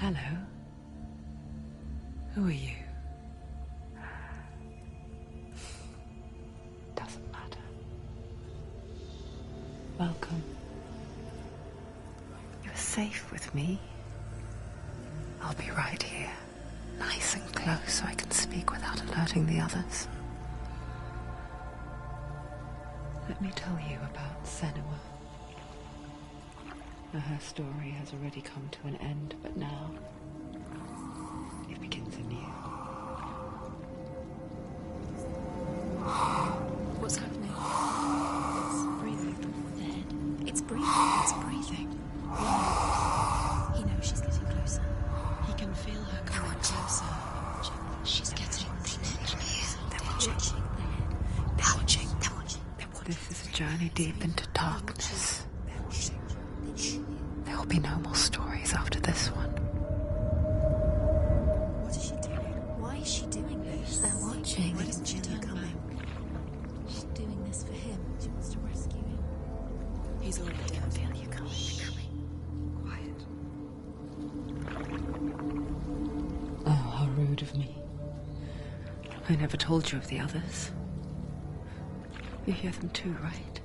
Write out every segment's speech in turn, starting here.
Hello. Who are you? Doesn't matter. Welcome. You're safe with me. I'll be right here, nice and close so I can speak without alerting the others. Let me tell you about Senua. Her story has already come to an end, but now it begins anew. What's happening? It's breathing. Dead. It's breathing. It's breathing. He knows she's getting closer. He can feel her coming closer. She's getting closer. They're watching. They're watching. They're watching. This is a journey deep into darkness. There will be no more stories after this one. What is she doing? Why is she doing this? They're watching. Why doesn't she turn coming? She's doing this for him. She wants to rescue him. He's already dead. I can feel you coming. Quiet. Oh, how rude of me. I never told you of the others. You hear them too, right?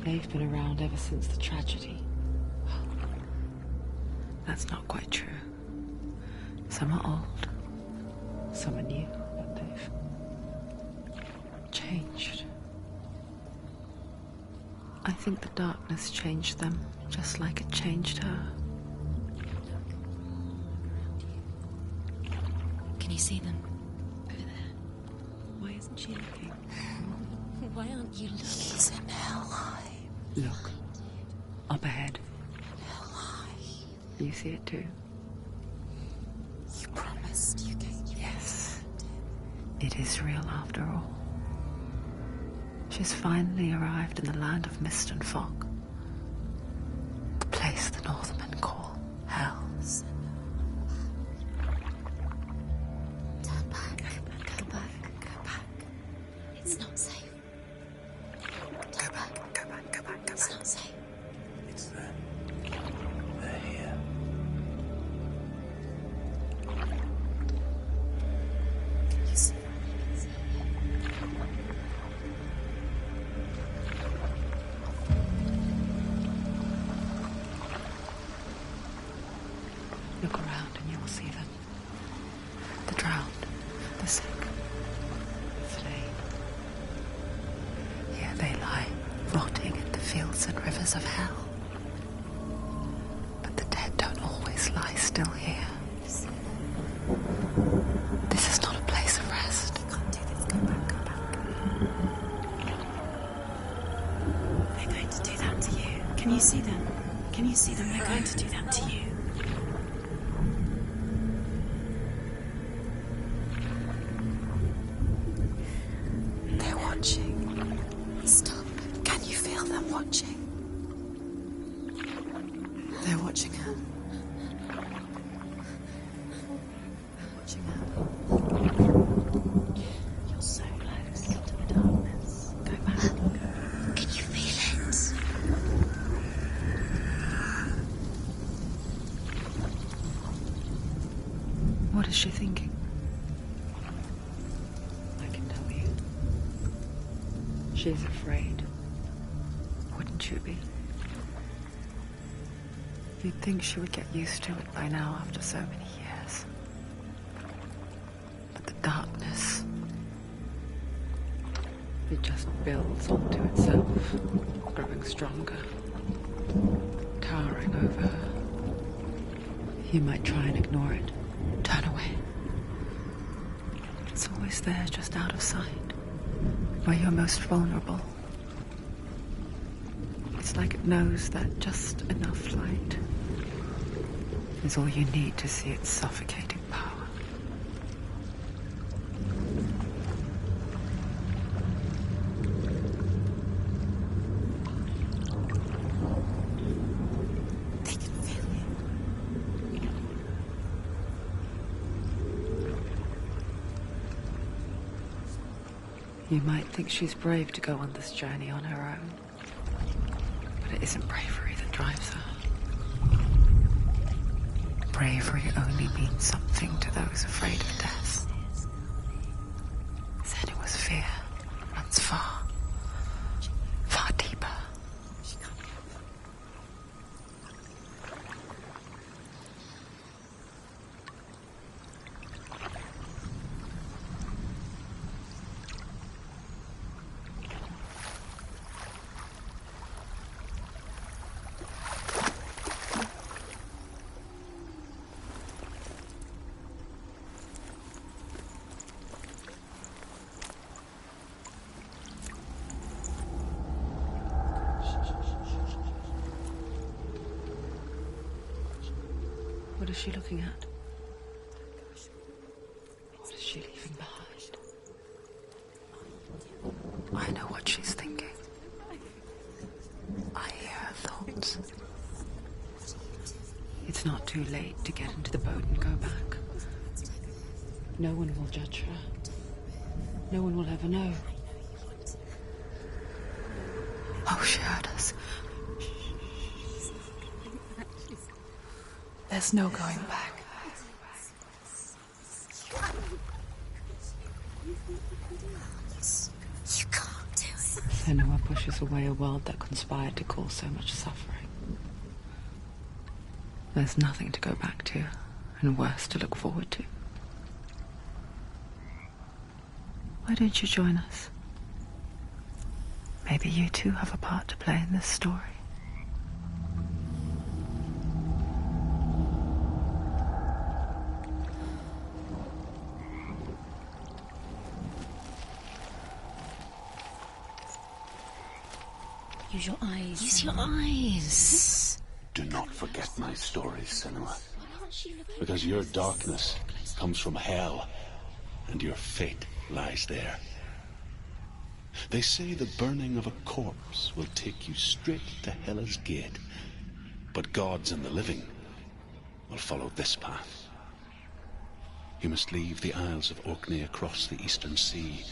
They've been around ever since the tragedy. Well, that's not quite true. Some are old, some are new, but they've changed. I think the darkness changed them, just like it changed her. Can you see them? Over there. Why isn't she looking? Why aren't you looking? He's in Hellblade. Look, up ahead. Hellblade. You see it too? You promised you gave you. Yes. It is real after all. She's finally arrived in the land of mist and fog. The place the Northmen call Hell. Turn back. Go back. Go back. It's not safe. Go back. It's not safe. It's them. They're here. You see them? Look around and you will see them. The drowned, the sick, the slain. Here they lie, rotting in the fields and rivers of hell. But the dead don't always lie still here. This is not a place of rest. You can't do this. Go back. Go back. They're going to do that to you. Can you see them? Can you see them? They're going to do that to you. They're watching. Stop. Can you feel them watching? They're watching her. They're watching her. You're so close to the darkness. Go back. Can you feel it? What is she thinking? I can tell you. She's afraid. Wouldn't you be? You'd think she would get used to it by now after so many years. But the darkness, it just builds onto itself, growing stronger, towering over her. You might try and ignore it, turn away. It's always there, just out of sight, where you're most vulnerable. It's like it knows that just enough light is all you need to see its suffocating power. They can feel it. You might think she's brave to go on this journey on her own, but it isn't bravery that drives her. bravery only means something to those afraid of death. Senua's fear runs far, far deeper. What is she looking at? What is she leaving behind? I know what she's thinking. I hear her thoughts. It's not too late to get into the boat and go back. No one will judge her. No one will ever know. Oh, she heard us. There's no going back. You can't do it. Senua pushes away a world that conspired to cause so much suffering. There's nothing to go back to, and worse to look forward to. Why don't you join us? Maybe you too have a part to play in this story. Use your eyes. Use your eyes. Do not forget my stories, Senua. Because your darkness comes from hell, and your fate lies there. They say the burning of a corpse will take you straight to Hela's gate, but gods and the living will follow this path. You must leave the Isles of Orkney across the eastern sea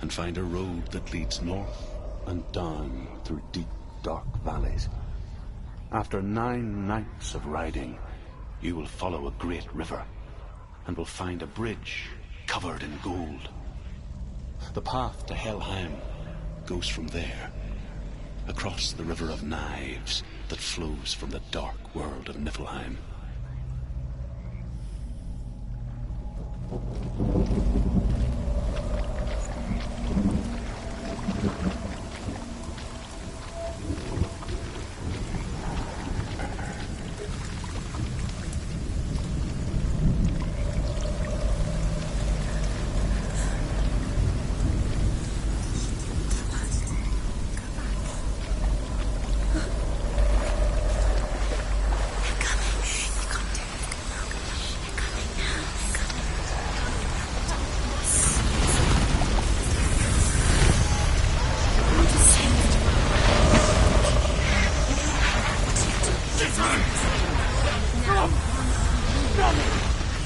and find a road that leads north and down through deep, dark valleys. After 9 nights of riding, you will follow a great river and will find a bridge covered in gold. The path to Helheim goes from there, across the River of Knives that flows from the dark world of Niflheim.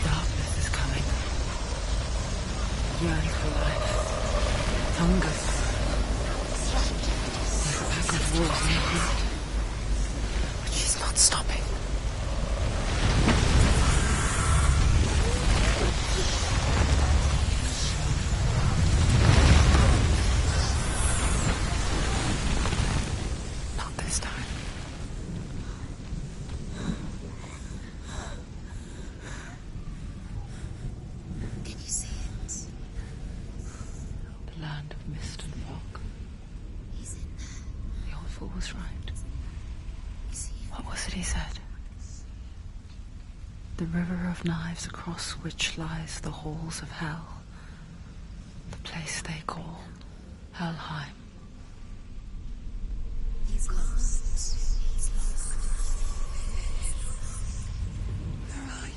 Darkness is coming. Yearn for life. Hunger. Like a pack of wolves in heat. But she's not stopping. Not this time. The land of mist and fog. He's in there. The old fool was right. You see him? What was it he said? The river of knives across which lies the halls of hell. The place they call Helheim. He's lost. He's lost. Where are you?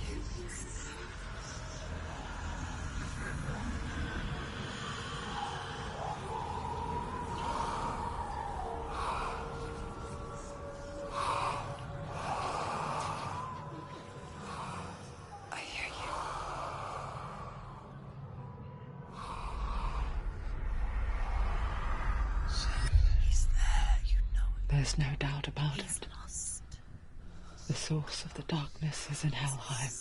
I hear you. He's there. You know it. There's no doubt about He's it. lost. The source of the darkness is in Helheim,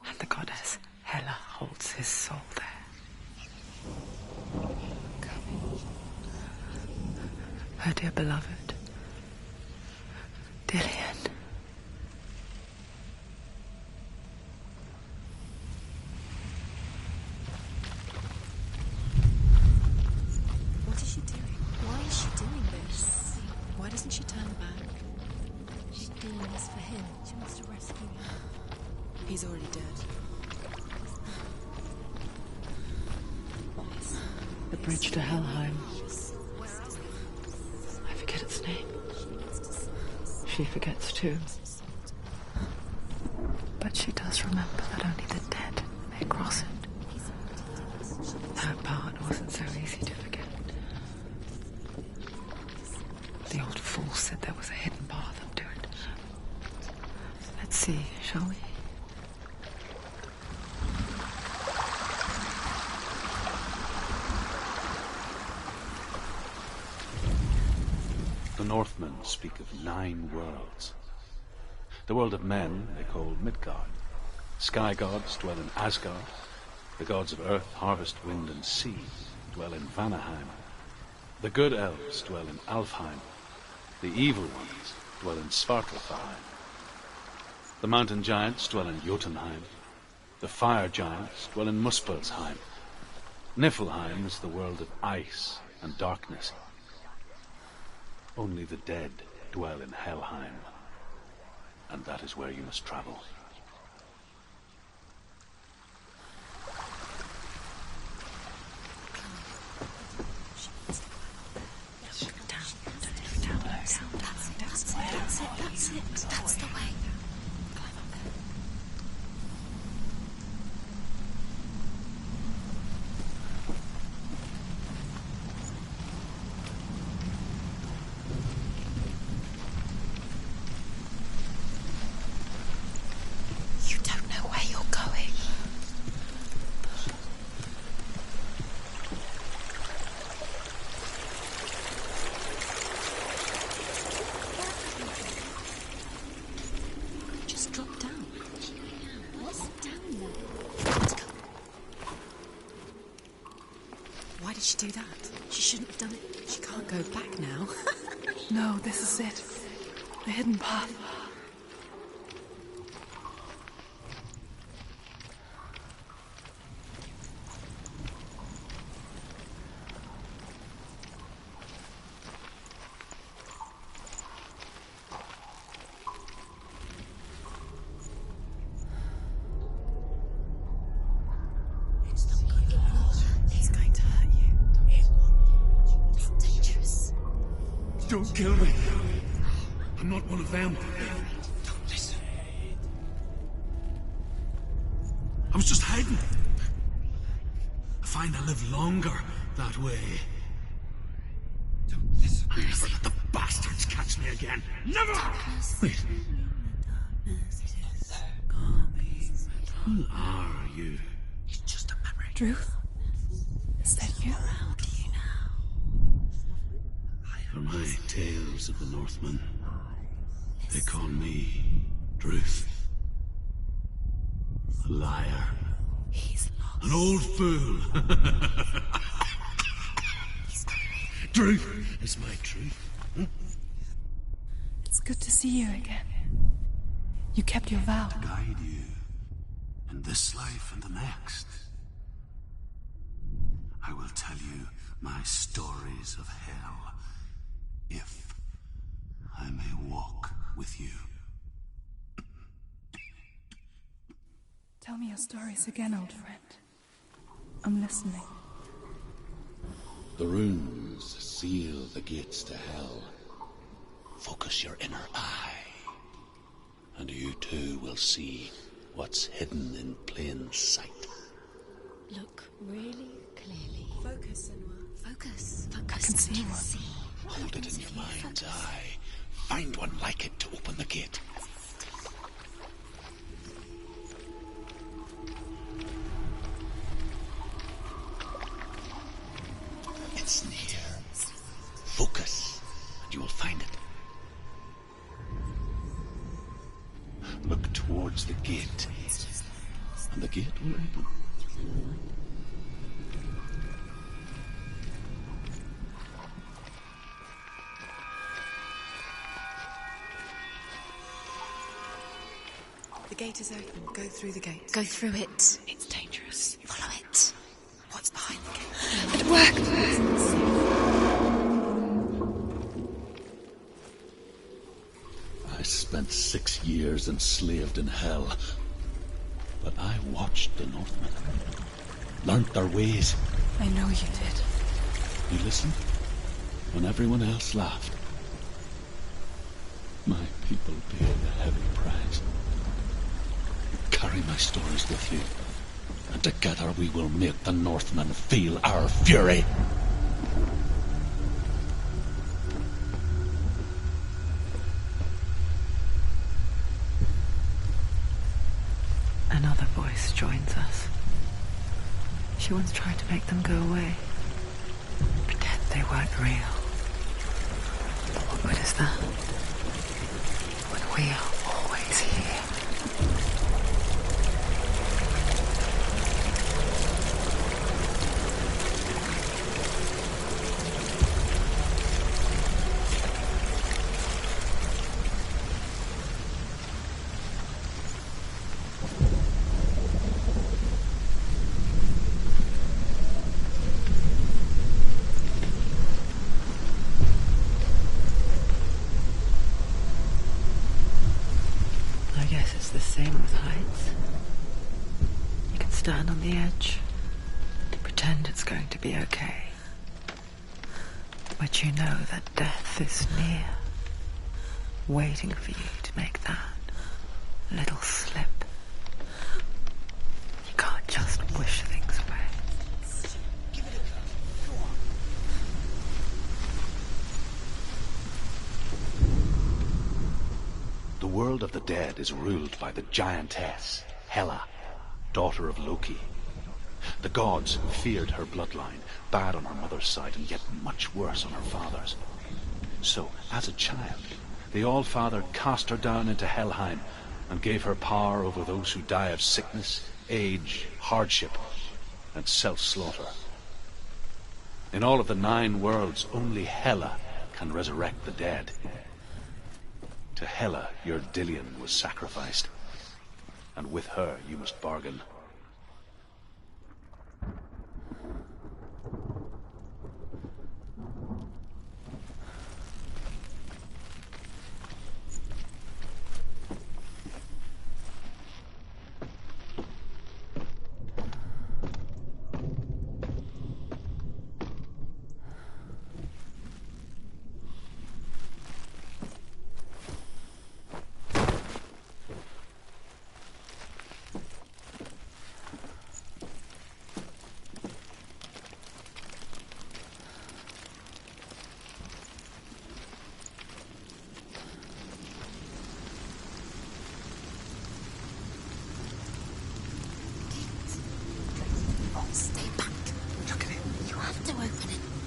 and the goddess Hela holds his soul there. Her dear beloved, Dillian. What is she doing? Why is she doing this? Why doesn't she turn back? She's doing this for him. She wants to rescue him. He's already dead. The bridge to Helheim. I forget its name. She forgets too. But she does remember that only the dead may cross it. That part wasn't so easy to forget. The old fool said there was a hidden path up to it. Let's see, shall we? The Northmen speak of 9 worlds. The world of men they call Midgard. Sky gods dwell in Asgard. The gods of earth, harvest, wind, and sea dwell in Vanaheim. The good elves dwell in Alfheim. The evil ones dwell in Svartalfheim. The mountain giants dwell in Jotunheim. The fire giants dwell in Muspelheim. Niflheim is the world of ice and darkness. Only the dead dwell in Helheim, and that is where you must travel. That's the way. You don't know where you're going. Just drop down. What's down there? Why did she do that? She shouldn't have done it. She can't go back now. No, this is it. The hidden path. He's going to hurt you. It's dangerous. Don't kill me. I'm not one of them. Don't listen. I was just hiding. I find I live longer that way. Don't listen. I'll never let the bastards catch me again. Never! Wait. Who are you? It's just a memory. Druth? Is that you? How do you know? For my tales of the Northmen, they call me Druth. A liar. He's lost. An old fool. Truth is my truth. It's good to see you again. You kept your vow. Guide you in this life and the next. I will tell you my stories of hell, if I may walk with you. Tell me your stories again, old friend. I'm listening. The runes seal the gates to hell. Focus your inner eye, and you too will see what's hidden in plain sight. Look really clearly. Focus, Senua. Focus. I can see one. Hold it in your mind's eye. Find one like it to open the gate. It's near. Focus, and you will find it. gate will open. The gate is open. Go through the gate. Go through it. It's dangerous. Follow it. What's behind the gate? It worked. I spent 6 years enslaved in hell. But I watched the Northmen. Learnt their ways. I know you did. You listened when everyone else laughed. My people paid a heavy price. Carry my stories with you, and together we will make the Northmen feel our fury. Another voice joins us. She once tried to make them go away. Pretend they weren't real. What good is that? When we are always here. Same with heights. You can stand on the edge, pretend it's going to be okay, but you know that death is near, waiting for you to make that little slip. You can't just wish things away. The world of the dead is ruled by the giantess, Hela, daughter of Loki. The gods feared her bloodline, bad on her mother's side and yet much worse on her father's. So, as a child, the All-Father cast her down into Helheim and gave her power over those who die of sickness, age, hardship, and self-slaughter. In all of the 9 worlds, only Hela can resurrect the dead. To Hela, your Dillion was sacrificed, and with her you must bargain.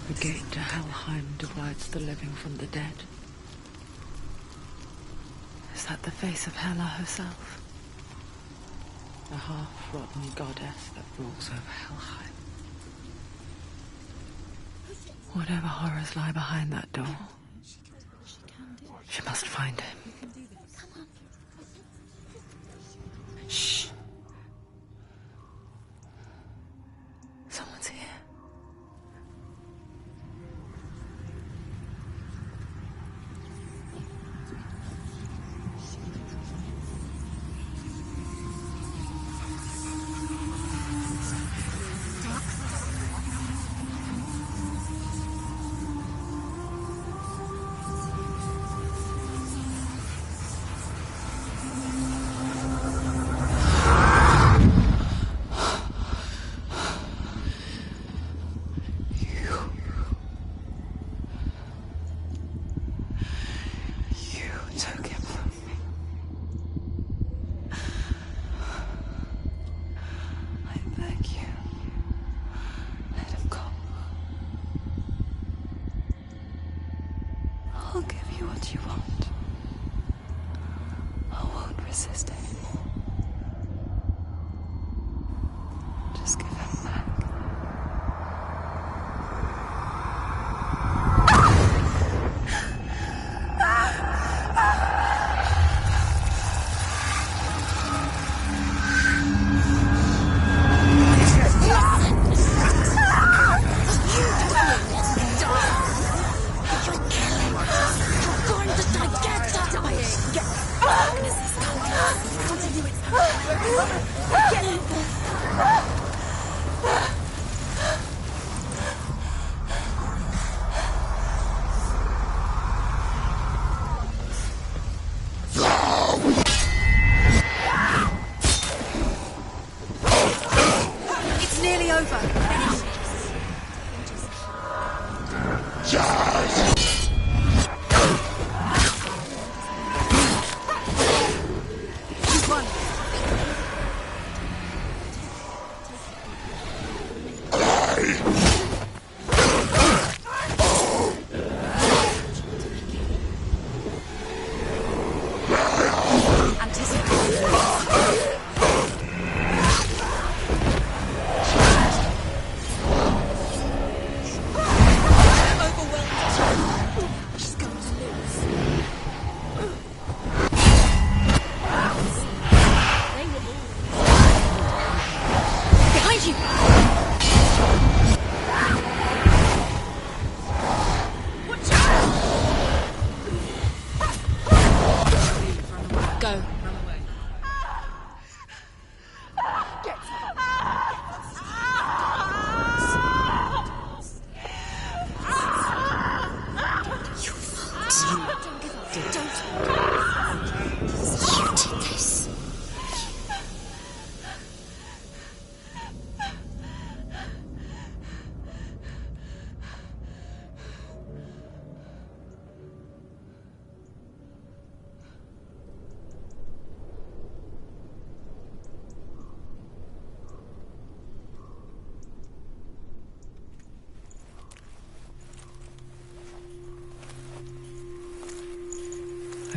The gate to Helheim divides the living from the dead. Is that the face of Hela herself? The half-rotten goddess that rules over Helheim. Whatever horrors lie behind that door, she must find him. Shh. Someone's here. I'll give you what you want. I won't resist anymore.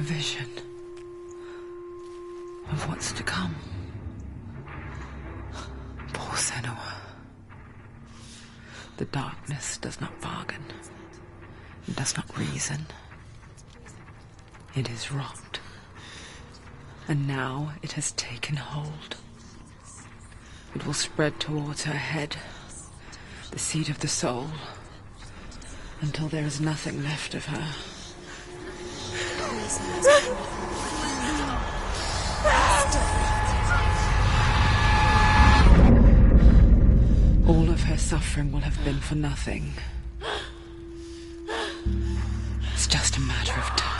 vision of what's to come. Poor Senua. The darkness does not bargain. It does not reason. It is wrought. And now it has taken hold. It will spread towards her head, the seat of the soul, until there is nothing left of her. All of her suffering will have been for nothing. It's just a matter of time.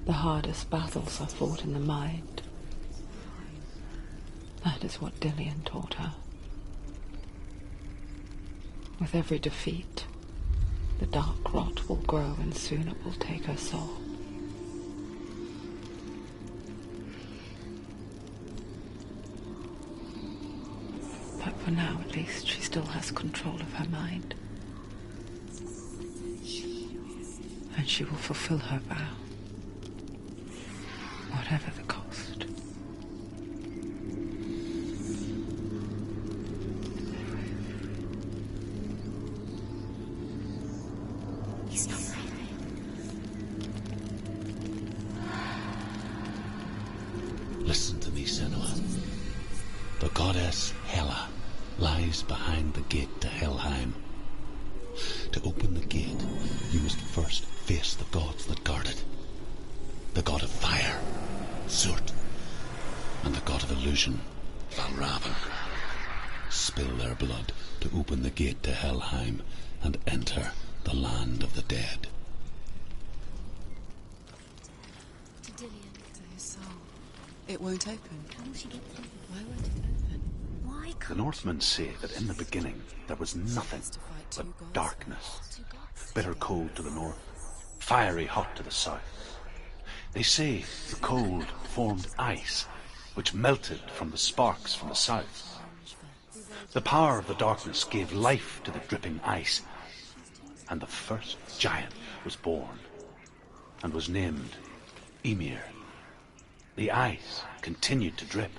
The hardest battles are fought in the mind. That is what Dillian taught her. With every defeat, the dark rot will grow and soon it will take her soul. But for now, at least, she still has control of her mind. And she will fulfill her vow. Whatever the cost. He's not right. Listen to me, Senua. The goddess Hela lies behind the gate to Helheim. To open the gate, you must first face the gods that guard it. The god of fire, Zurt, and the god of illusion, Valravan. Spill their blood to open the gate to Helheim and enter the land of the dead. To Dillian. To his soul. It won't open. How will she get through? Why won't it open? Why The can't Northmen say that in the beginning there was nothing but darkness. two gods? Bitter cold to the north, fiery hot to the south. They say the cold formed ice, which melted from the sparks from the south. The power of the darkness gave life to the dripping ice, and the first giant was born, and was named Ymir. The ice continued to drip,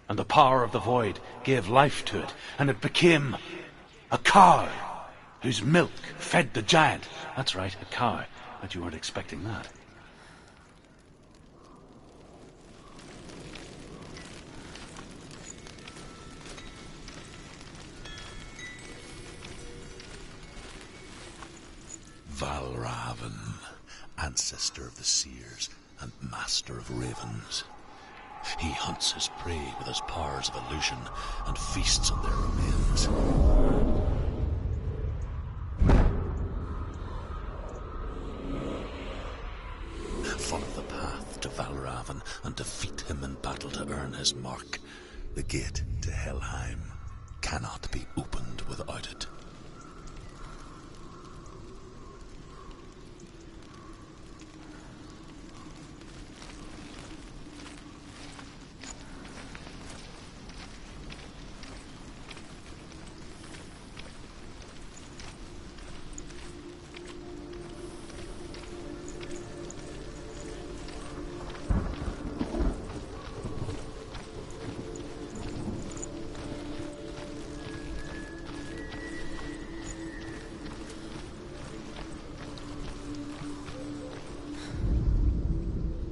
and the power of the void gave life to it, and it became a cow, whose milk fed the giant. That's right, a cow. Bet you weren't expecting that. Valravan, ancestor of the seers and master of ravens. He hunts his prey with his powers of illusion and feasts on their remains. Follow the path to Valravan and defeat him in battle to earn his mark. The gate to Helheim cannot be opened without it.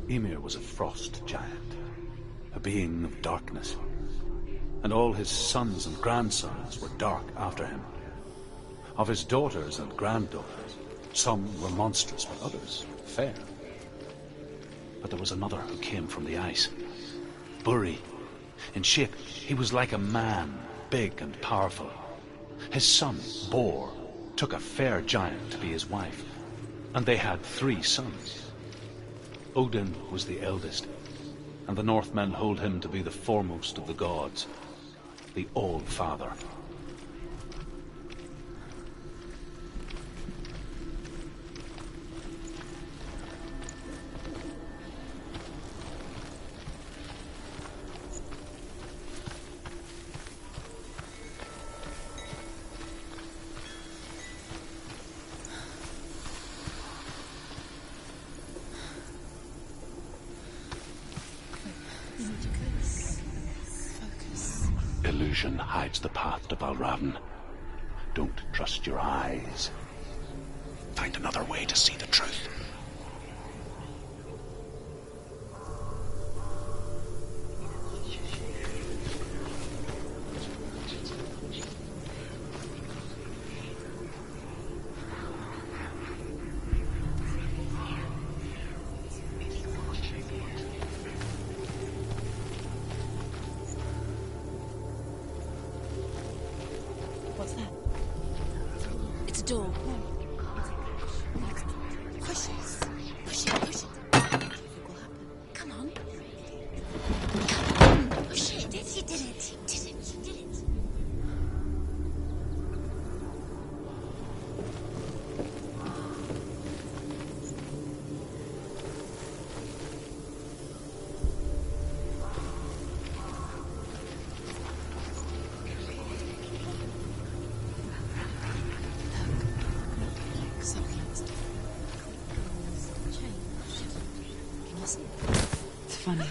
Ymir was a frost giant, a being of darkness, and all his sons and grandsons were dark after him. Of his daughters and granddaughters, some were monstrous, but others fair. But there was another who came from the ice. Buri. In shape, he was like a man, big and powerful. His son, Bor, took a fair giant to be his wife, and they had 3 sons. Odin was the eldest, and the Northmen hold him to be the foremost of the gods, the All-Father. Illusion hides the path to Valravn. Don't trust your eyes. Find another way to see the truth. What's that? It's a door. Push it. Push it, push it. What do you think will happen? Come on. Come on. Push it. You did it. You did it. You did it. It's funny.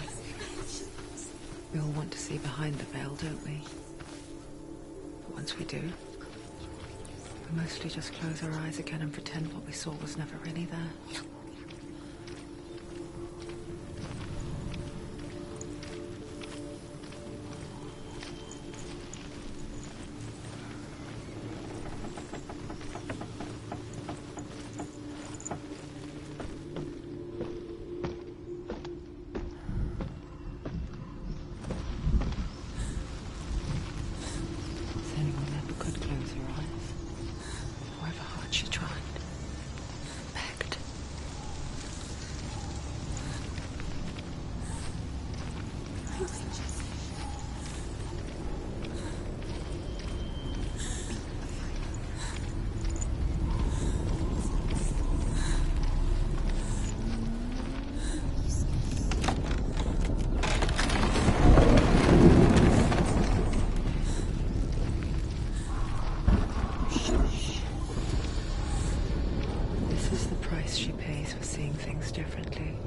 We all want to see behind the veil, don't we? But once we do, we mostly just close our eyes again and pretend what we saw was never really there. Senua never could close her eyes, however hard she tried. Begged. This is the price she pays for seeing things differently.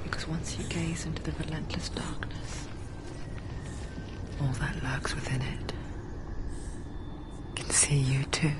Because once you gaze into the relentless darkness, all that lurks within it can see you too.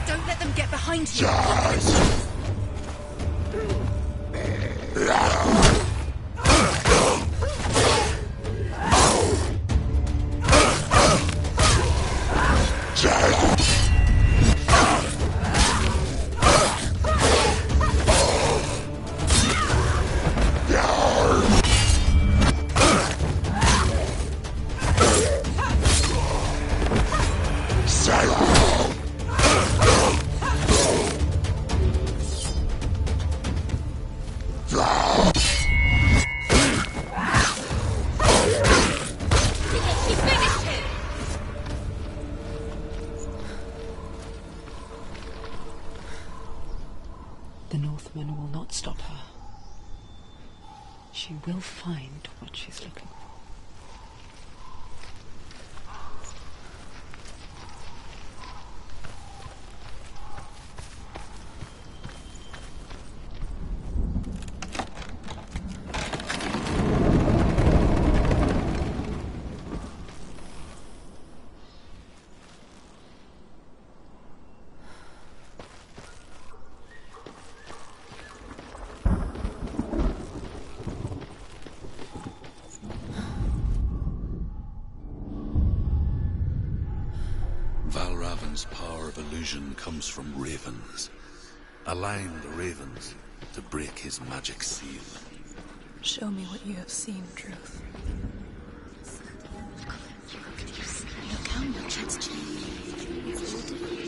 Don't let them get behind you. The Northmen will not stop her. She will find what she's looking for. Valravan's power of illusion comes from ravens. Align the ravens to break his magic seal. Show me what you have seen, Truth. Look how much it's changed. It's all different.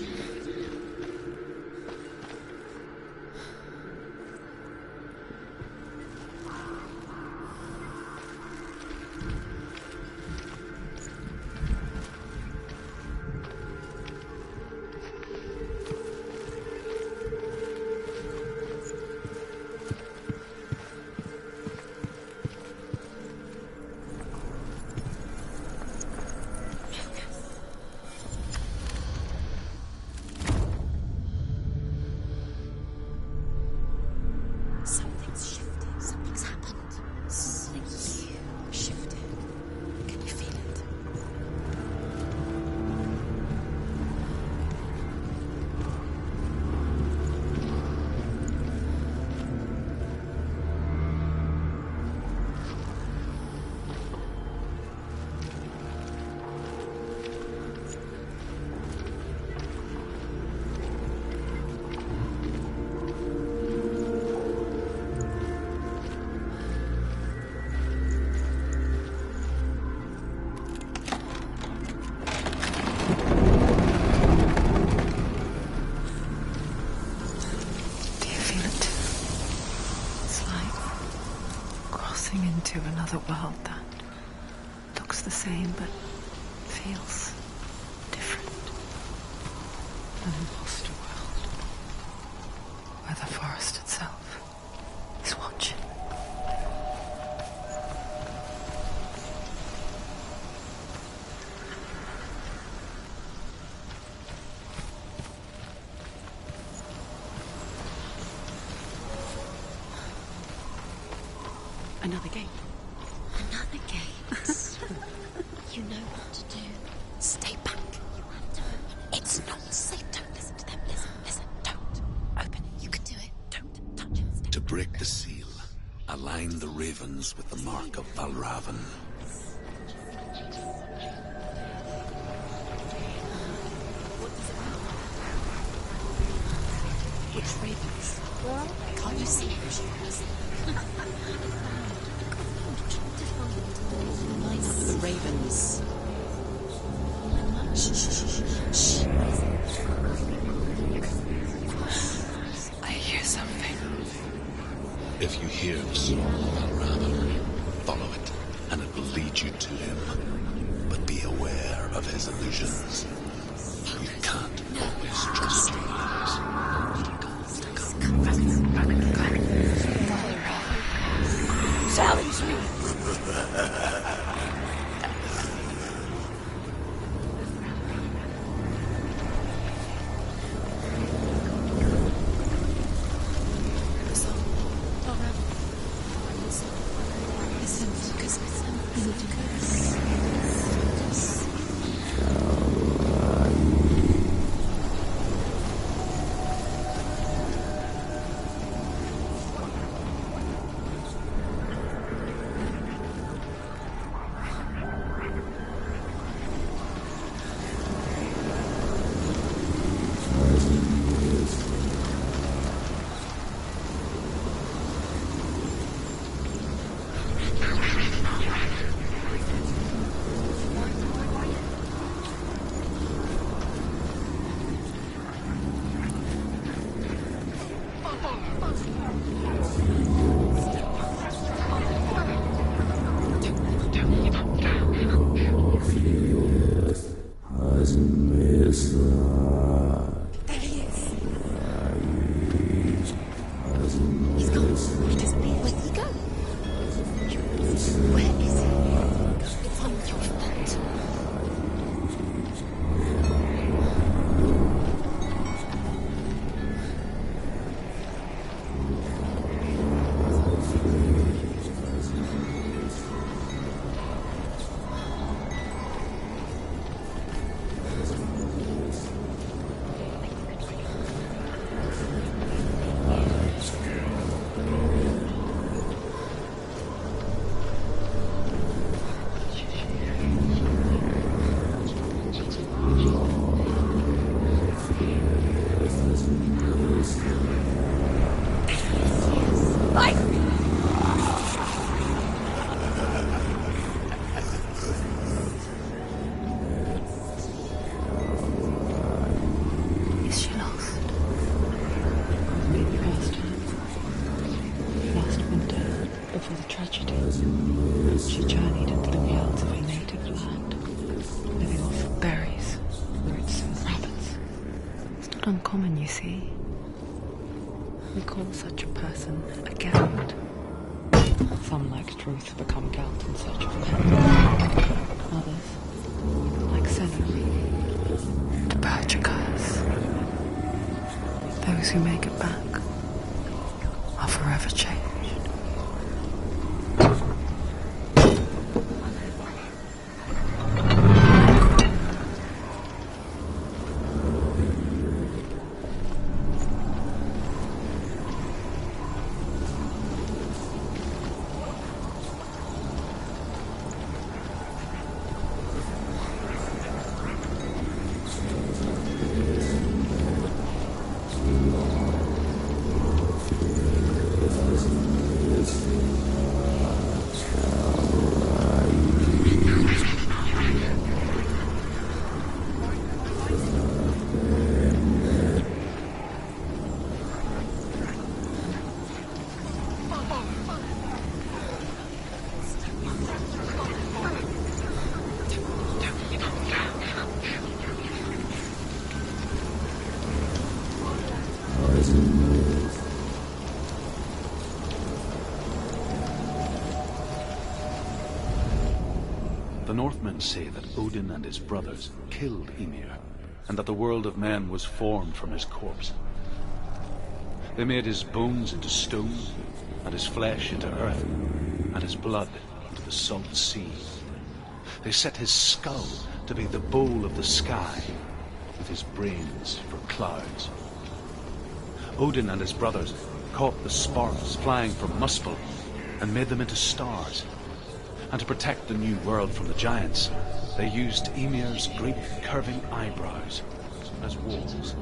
Into another world that looks the same but feels different. An imposter world where the forest itself is watching. Another gate. Another gate. You know what to do. Stay back. You have to open it. It's not safe. Don't listen to them. Listen. Don't. Open it. You can do it. Don't touch it. Stay To break the seal, align the ravens with the mark of Valravan. What does it mean? Which ravens? Can't you see who she is? The ravens. Shh. I hear something. If you hear the song of Valravan, follow it, and it will lead you to him. But be aware of his illusions. You can't always trust your eyes. Challenge me. common, you see. We call such a person a Gelt. Some, like Truth, become Gelt in search of pets. Others, like Senua, to purge a curse. Those who make it back are forever changed. The Northmen say that Odin and his brothers killed Ymir, and that the world of men was formed from his corpse. They made his bones into stone, and his flesh into earth, and his blood into the salt sea. They set his skull to be the bowl of the sky, with his brains for clouds. Odin and his brothers caught the sparks flying from Muspel and made them into stars. And to protect the new world from the giants, they used Ymir's great curving eyebrows as walls.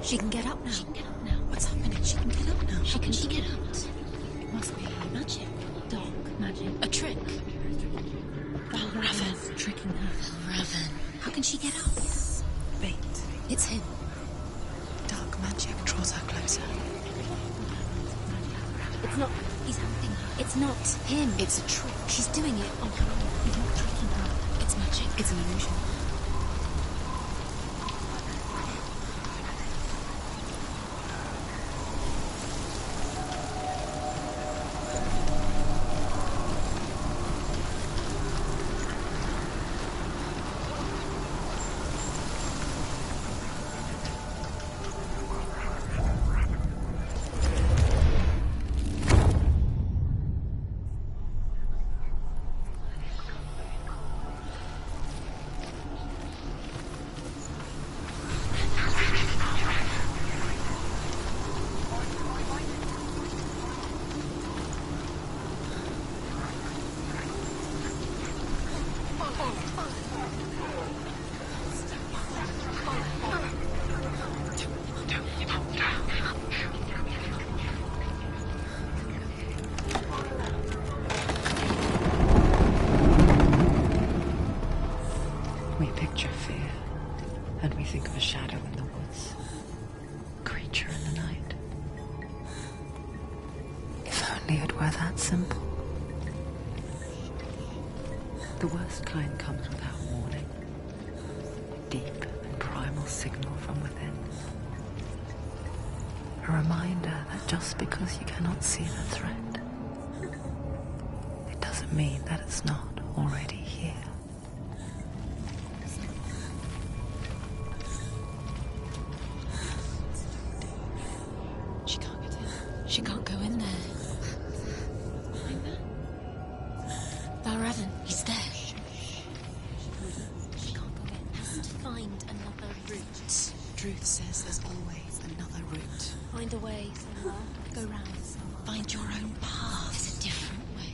She can get up now. She can get up now. What's happening? She can get up now. How can she get up? It must be magic. Dark magic. A trick. Raven. Tricking her. Raven. How can she get up? Bait. It's him. Dark magic draws her closer. It's not. He's helping her. It's not him. It's a trick. She's doing it on her own. He's not tricking her. It's magic. It's an illusion. We picture fear, and we think of a shadow in the woods, a creature in the night. If only it were that simple. The worst kind comes without warning. Deep and primal signal from within. A reminder that just because you cannot see the threat, it doesn't mean that it's not already here. She can't get in. She can't go in there. Behind there? Valravan, he's there. She can't go in. Has to find another route. Truth says there's always another route. Find a way, Senua. Go round. Find your own path. There's a different way.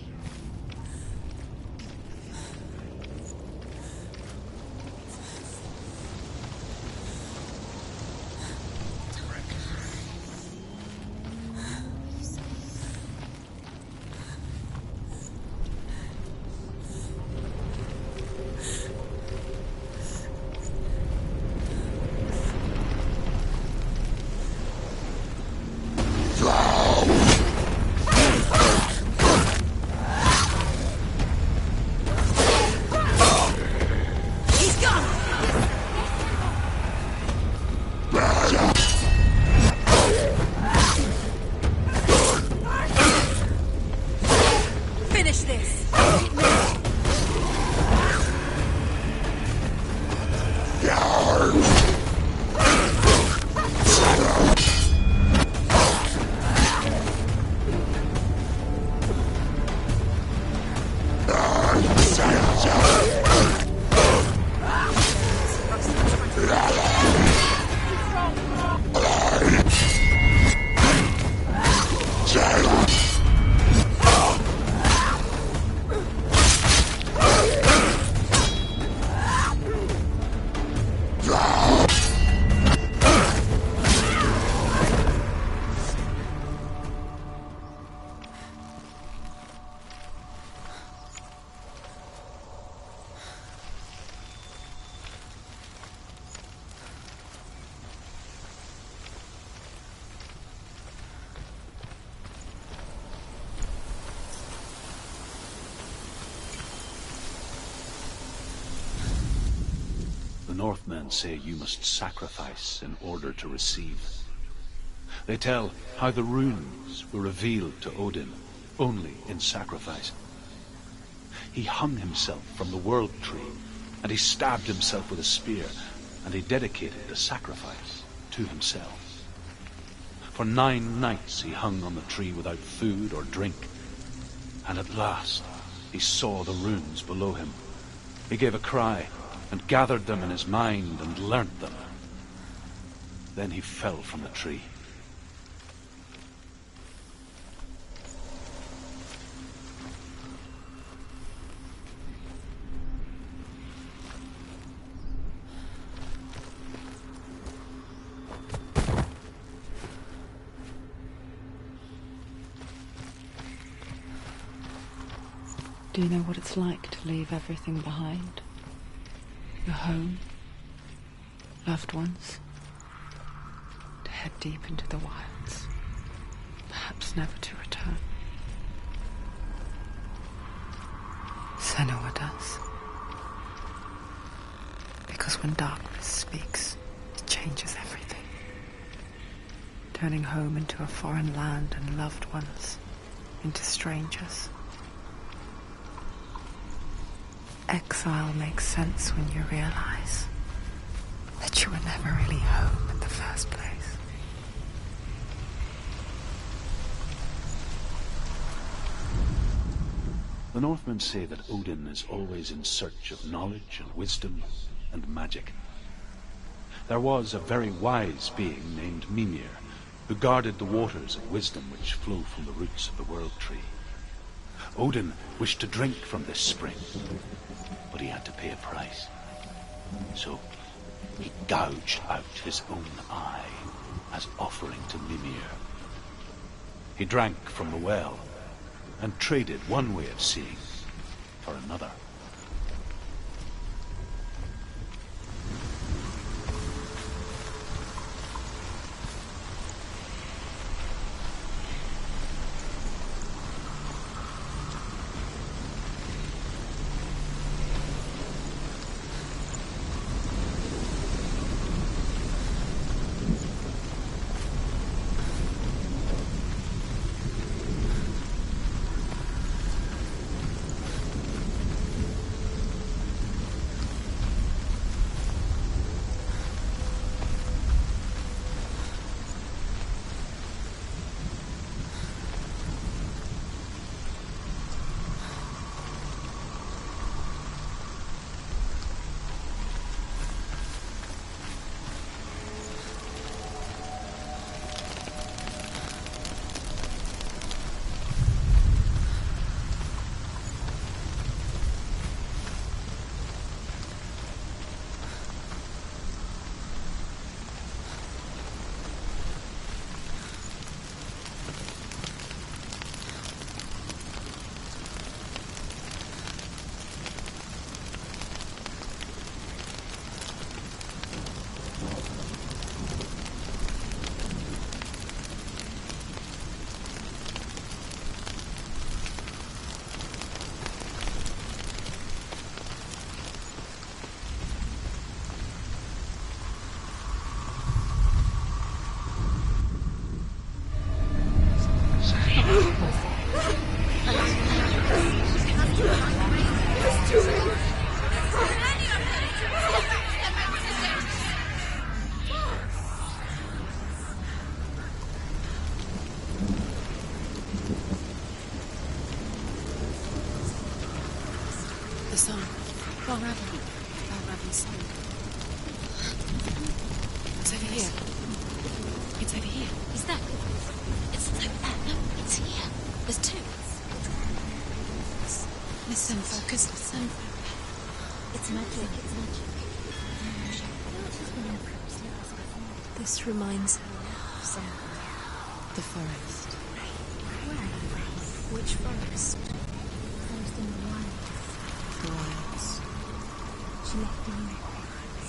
Northmen say you must sacrifice in order to receive. They tell how the runes were revealed to Odin only in sacrifice. He hung himself from the world tree, and he stabbed himself with a spear, and he dedicated the sacrifice to himself. For 9 nights he hung on the tree without food or drink, and at last he saw the runes below him. He gave a cry, and gathered them in his mind, and learnt them. Then he fell from the tree. Do you know what it's like to leave everything behind? Your home, loved ones, to head deep into the wilds, perhaps never to return. Senua does. Because when darkness speaks, it changes everything, turning home into a foreign land and loved ones into strangers. Exile makes sense when you realize that you were never really home in the first place. The Northmen say that Odin is always in search of knowledge and wisdom and magic. There was a very wise being named Mimir, who guarded the waters of wisdom which flow from the roots of the world tree. Odin wished to drink from this spring, but he had to pay a price. So he gouged out his own eye as offering to Mimir. He drank from the well and traded one way of seeing for another. Raven's song. It's over here. It's over here. Is that? It's over there. No, it's here. There's 2. Listen, focus. Listen. It's magic. It's magic. This reminds her of something. The forest. Where? Which forest? Forest in the wilds. The wilds. She left the room.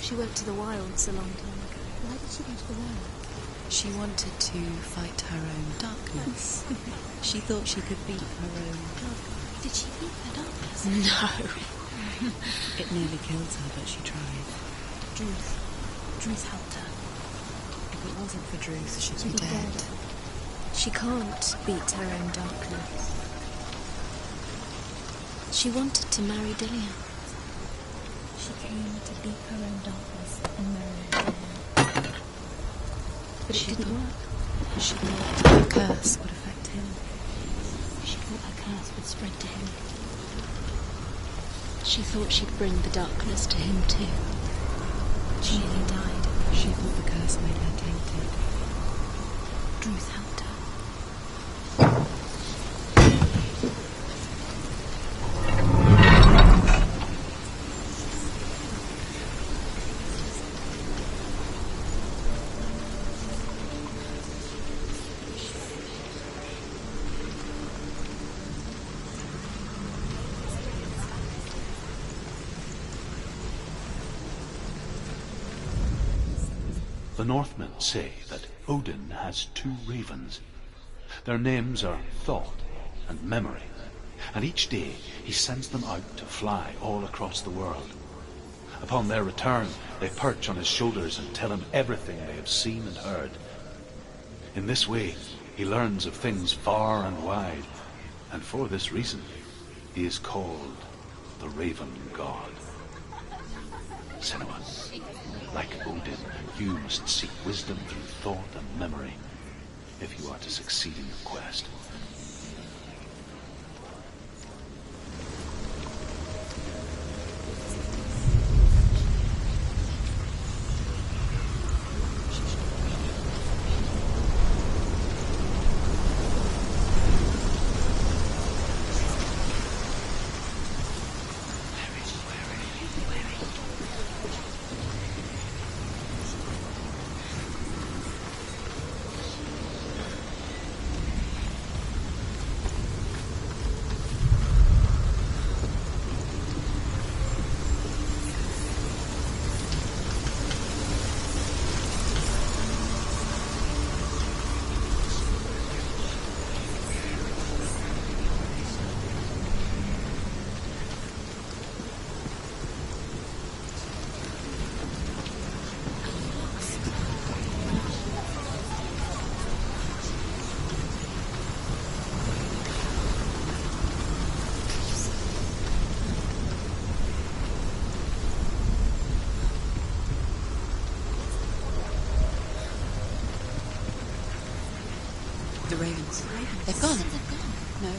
She went to the wilds a long time ago. Why did she go to the wilds? She wanted to fight her own darkness. She thought she could beat her own darkness. Did she beat her darkness? No. It nearly killed her, but she tried. Druth helped her. If it wasn't for Druth, she'd be She'd be dead. dead. She can't beat her own darkness. She wanted to marry Dillian. She came to beat her own darkness and marry Dillian. But it didn't work. She thought the curse would affect him. She thought her curse would spread to him. She thought she'd bring the darkness to him too. She nearly died. She thought the curse made her tainted. Druth helped her. The Northmen say that Odin has 2 ravens. Their names are Thought and Memory, and each day he sends them out to fly all across the world. Upon their return, they perch on his shoulders and tell him everything they have seen and heard. In this way, he learns of things far and wide, and for this reason, he is called the Raven God. Senua, like Odin, you must seek wisdom through thought and memory if you are to succeed in your quest. The ravens. They've gone. No.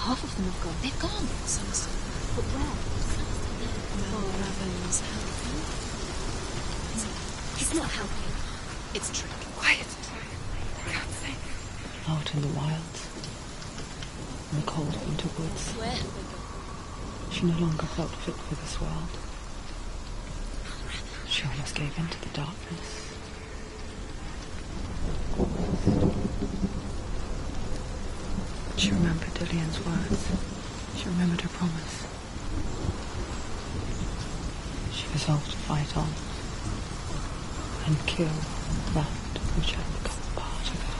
Half of them have gone. They've gone. Some are still there. But where? No, ravens helping. He's not helping. It's tricky. Quiet. I can't think. Out in the wilds. In the cold winter woods. Where? She no longer felt fit for this world. She almost gave in to the darkness. She remembered Dillian's words. She remembered her promise. She resolved to fight on and kill that which had become part of her.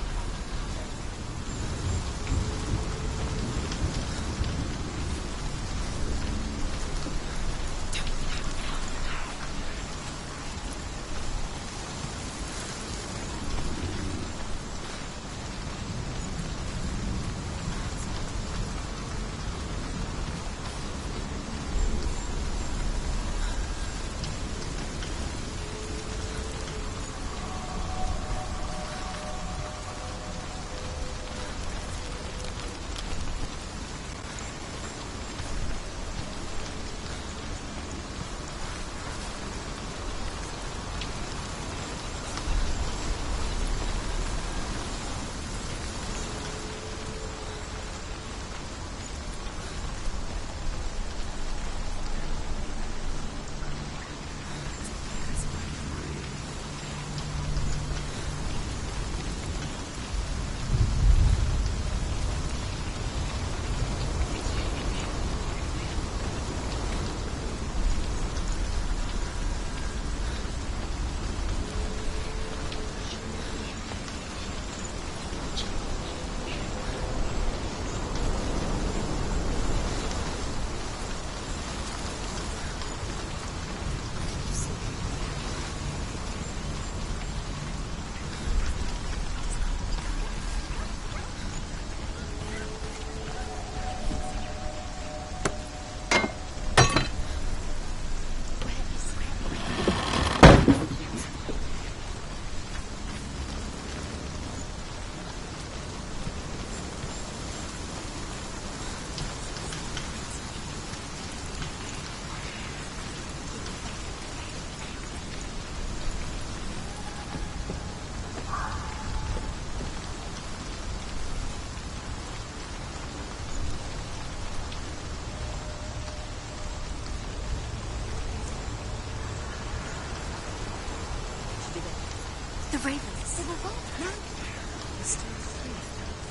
ravens. They were gone. No. There's still three.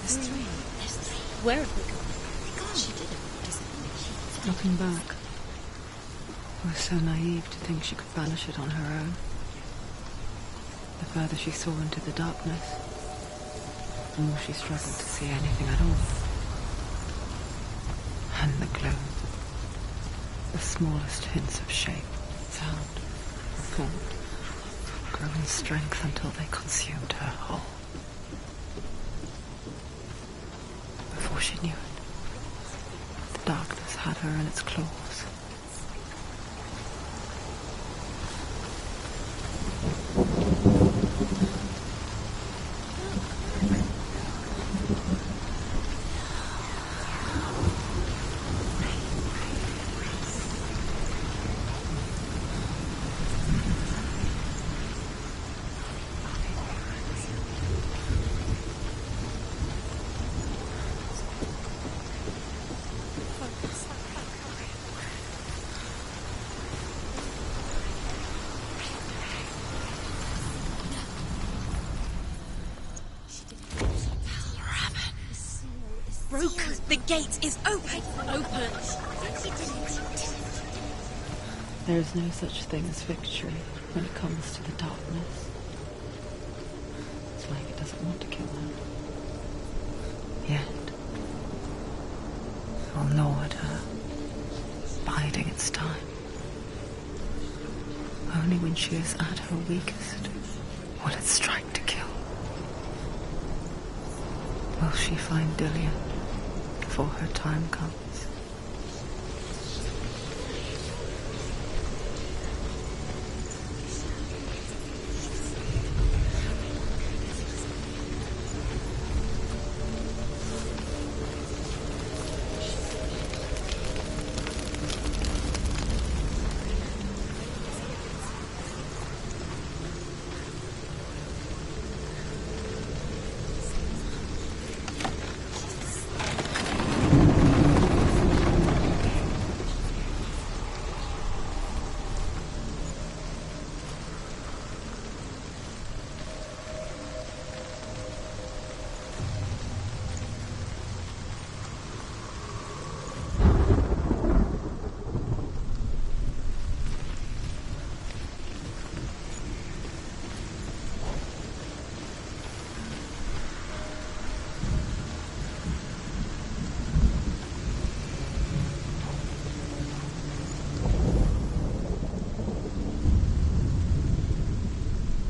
There's three. There's three. Where have they gone? They're gone. She didn't disappear. Looking back, I was so naive to think she could banish it on her own. The further she saw into the darkness, the more she struggled to see anything at all. And the gloom, the smallest hints of shape, sound, or form, grew in strength until they consumed her whole. Before she knew it, the darkness had her in its claws. Broken. The gate is open. Open. There is no such thing as victory when it comes to the darkness. It's like it doesn't want to kill her. Yet, it will gnaw at her, biding its time. Only when she is at her weakest will it strike to kill. Will she find Dillian before her time comes?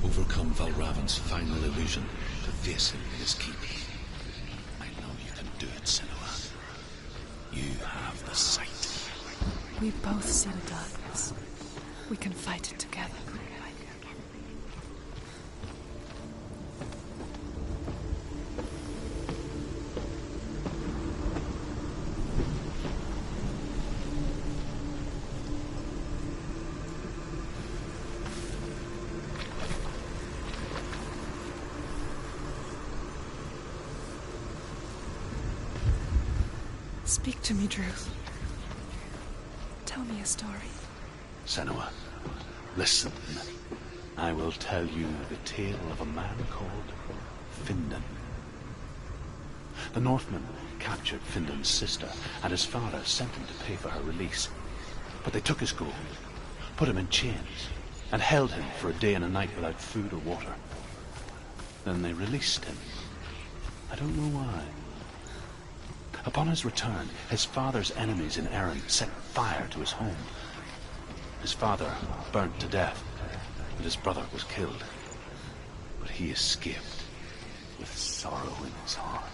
Overcome Valravan's final illusion to face him in his keep. I know you can do it, Senua. You have the sight. We both see the darkness. We can fight it together. Speak to me, Drew. Tell me a story. Senua, listen. I will tell you the tale of a man called Findan. The Northmen captured Findan's sister, and his father sent him to pay for her release. But they took his gold, put him in chains, and held him for a day and a night without food or water. Then they released him. I don't know why. Upon his return, his father's enemies in Erin set fire to his home. His father burnt to death, and his brother was killed. But he escaped with sorrow in his heart.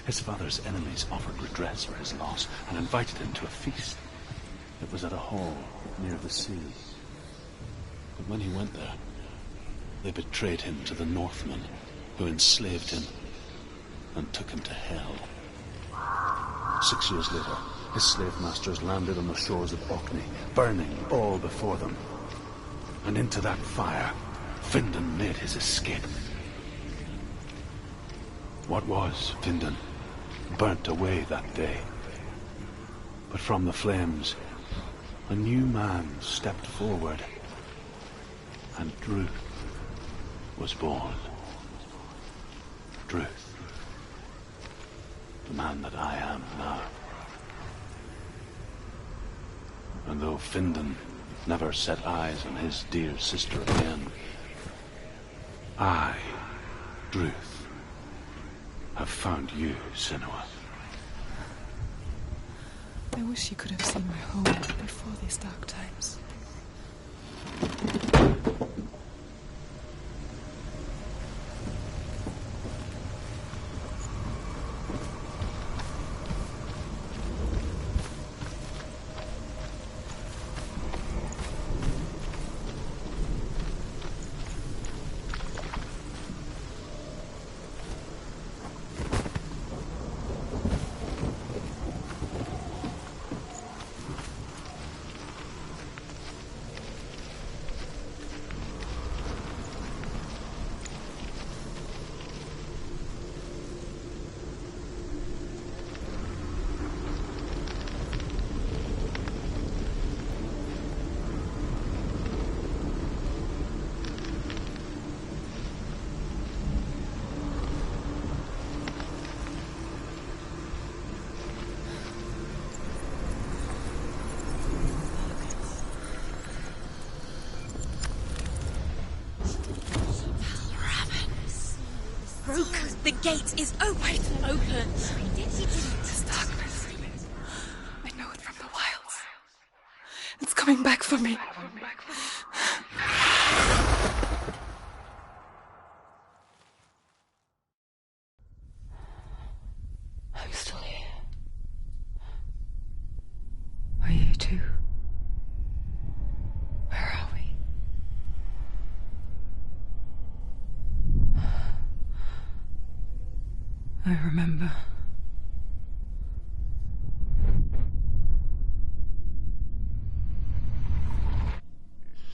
His father's enemies offered redress for his loss and invited him to a feast. It was at a hall near the sea. But when he went there, they betrayed him to the Northmen, who enslaved him and took him to hell. 6 years later, his slave masters landed on the shores of Orkney, burning all before them. And into that fire, Findan made his escape. What was Findan burnt away that day. But from the flames, a new man stepped forward, and Drew was born. Druth. The man that I am now. And though Findan never set eyes on his dear sister again, I, Druth, have found you, Senua. I wish you could have seen my home before these dark times. The gate is open. Open. This darkness. I know it from the wilds. It's coming back for me. I'm still here. Are you too? Where are we? I remember.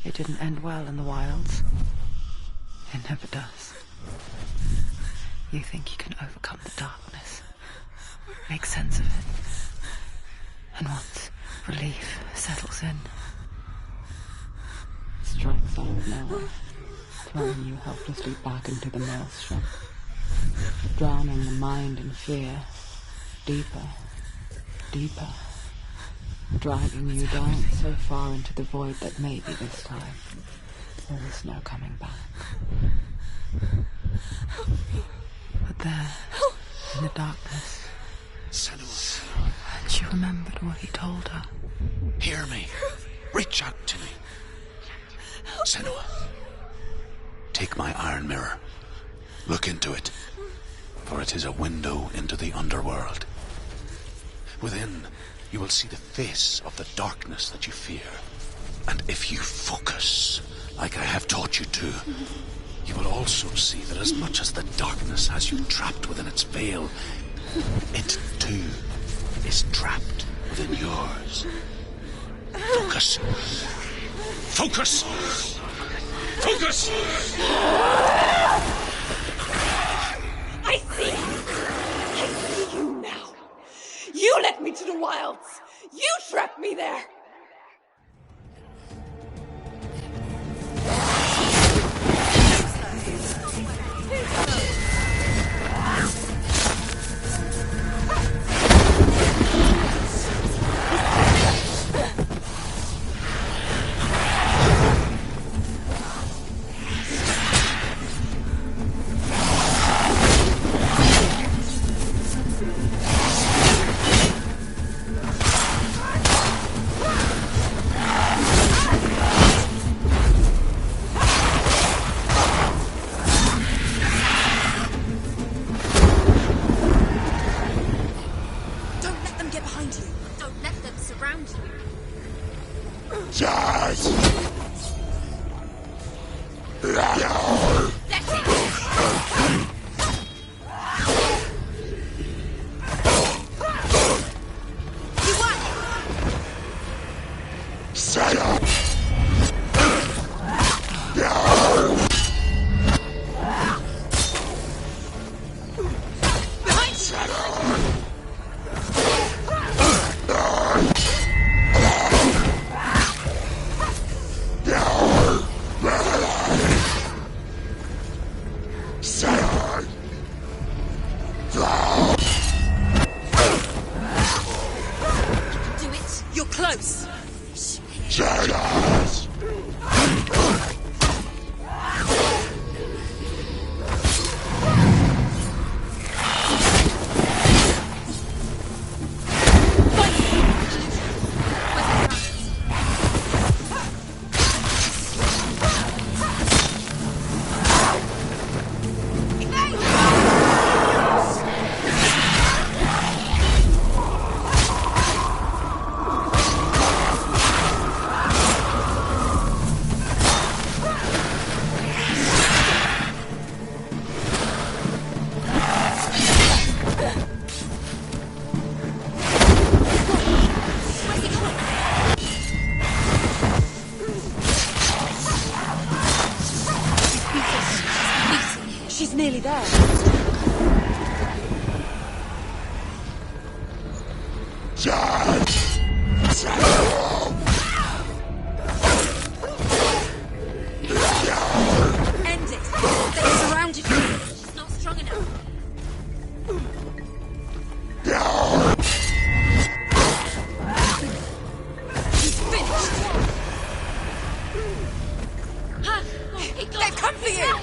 It didn't end well in the wilds. It never does. You think you can overcome the darkness, make sense of it, and once relief settles in, strikes out of nowhere, throwing you helplessly back into the maelstrom, drowning the mind in fear, deeper, deeper, dragging you down so far into the void that maybe this time there is no coming back. But there, in the darkness, Senua, and she remembered what he told her. hear me. Reach out to me. Senua, take my iron mirror. Look into it, for it is a window into the underworld. Within, you will see the face of the darkness that you fear. And if you focus, like I have taught you to, you will also see that as much as the darkness has you trapped within its veil, it too is trapped within yours. Focus. Focus! Focus! I see you now. You led me to the wilds. You trapped me there. nearly there. End it! They've surrounded you! She's not strong enough. He's finished! Ha! They've come for you!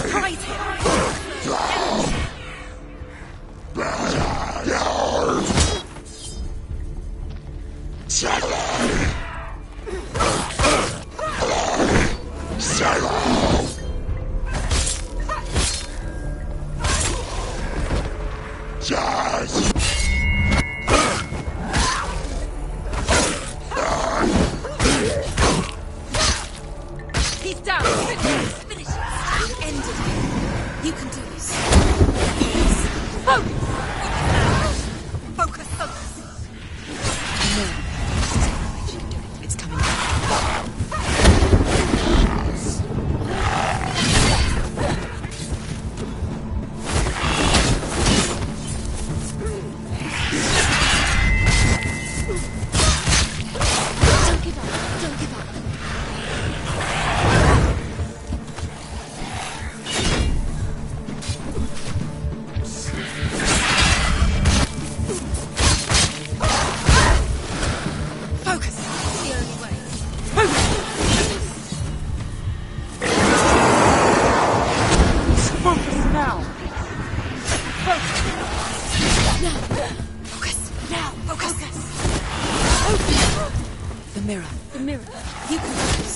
Surprise him! He's down! Finish it! End it! You can do this. Focus! Focus! Focus! No. She can do it. It's coming back. Don't give up. Don't give up. Focus! It's the only way. Focus now! Now! Focus! Now! Focus! The mirror. The mirror. You can do this.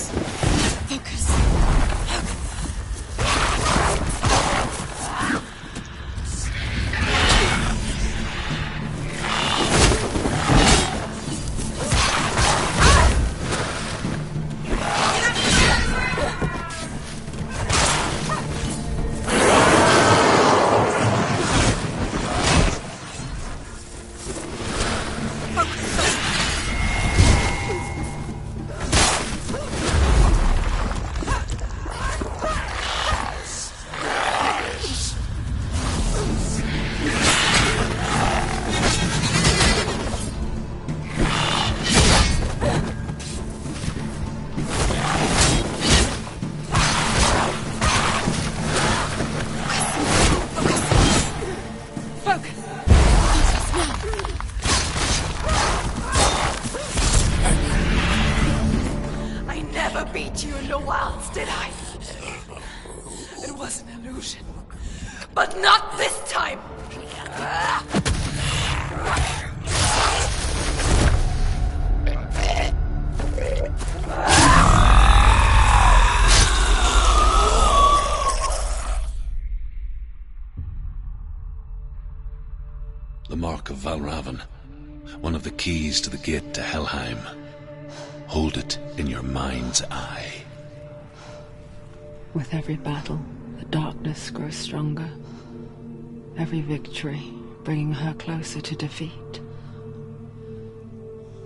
Focus. Focus. I never beat you in the wilds, did I? It was an illusion. But not this time! The Mark of Valravan, one of the keys to the gate to Helheim. Hold it in your mind's eye. With every battle, the darkness grows stronger. Every victory bringing her closer to defeat.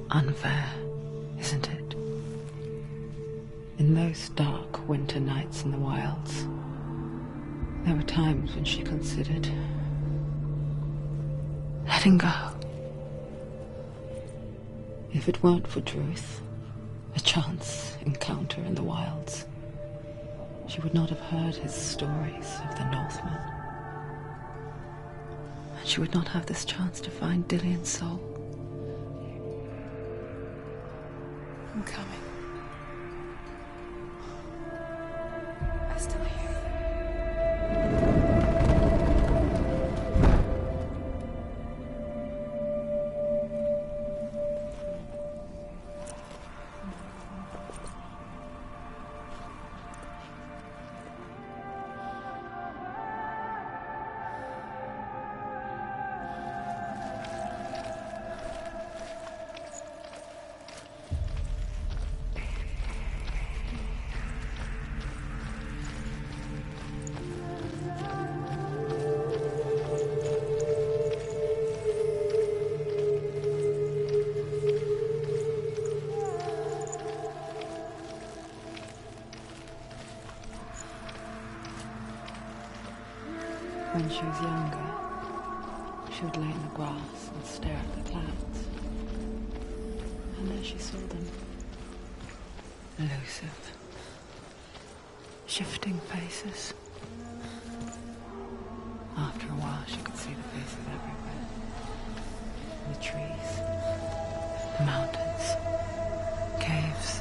Unfair, isn't it? In those dark winter nights in the wilds, there were times when she considered letting go. If it weren't for Druth, a chance encounter in the wilds, she would not have heard his stories of the Northmen. And she would not have this chance to find Dillion's soul. I'm coming. I still hear you. When she was younger, she would lay in the grass and stare at the clouds. And there she saw them. Elusive. Shifting faces. After a while, she could see the faces everywhere. The trees, the mountains, caves.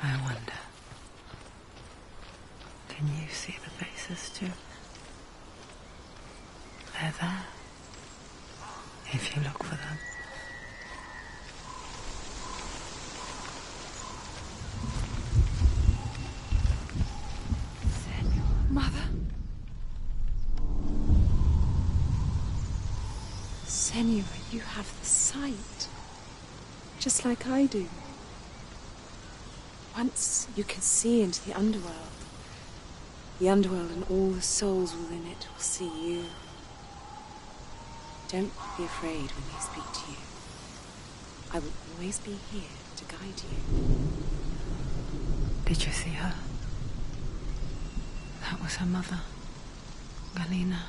I wonder, can you see the faces too? They're there, if you look for them. Senua, Mother. Senua, you have the sight. Just like I do. Once you can see into the underworld and all the souls within it will see you. Don't be afraid when they speak to you. I will always be here to guide you. Did you see her? That was her mother, Galina.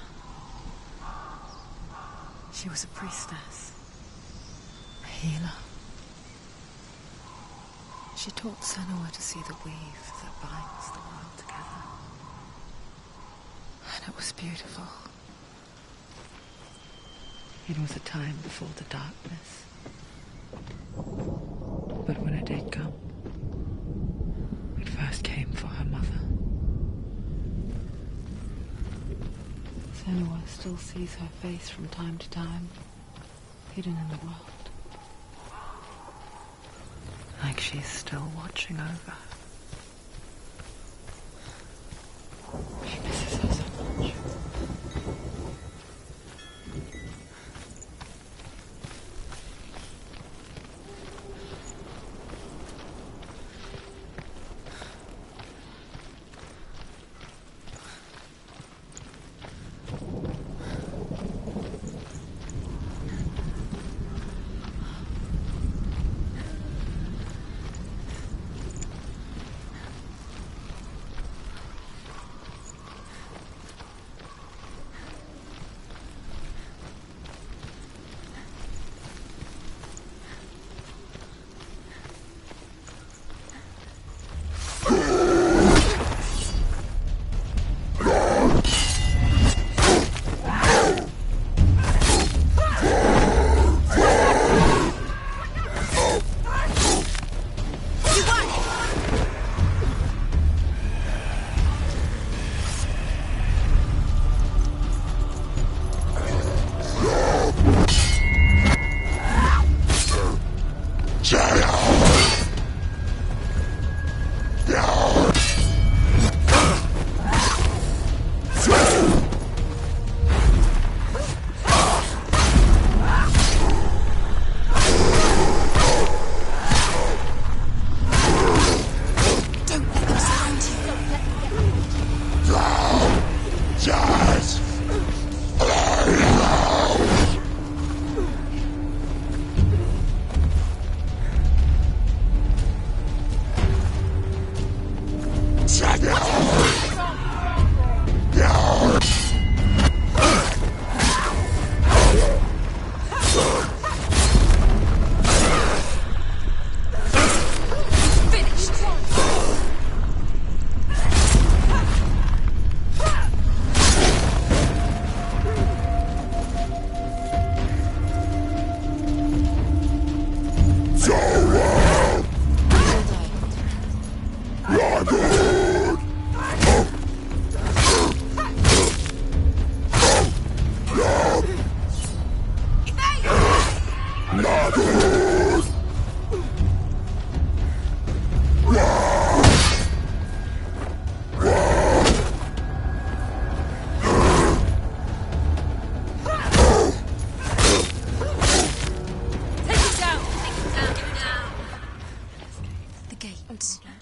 She was a priestess, a healer. She taught Senua to see the weave that binds the world together. And it was beautiful. It was a time before the darkness. But when it did come, it first came for her mother. Senua still sees her face from time to time, hidden in the world. Like she's still watching over her. She misses her so much.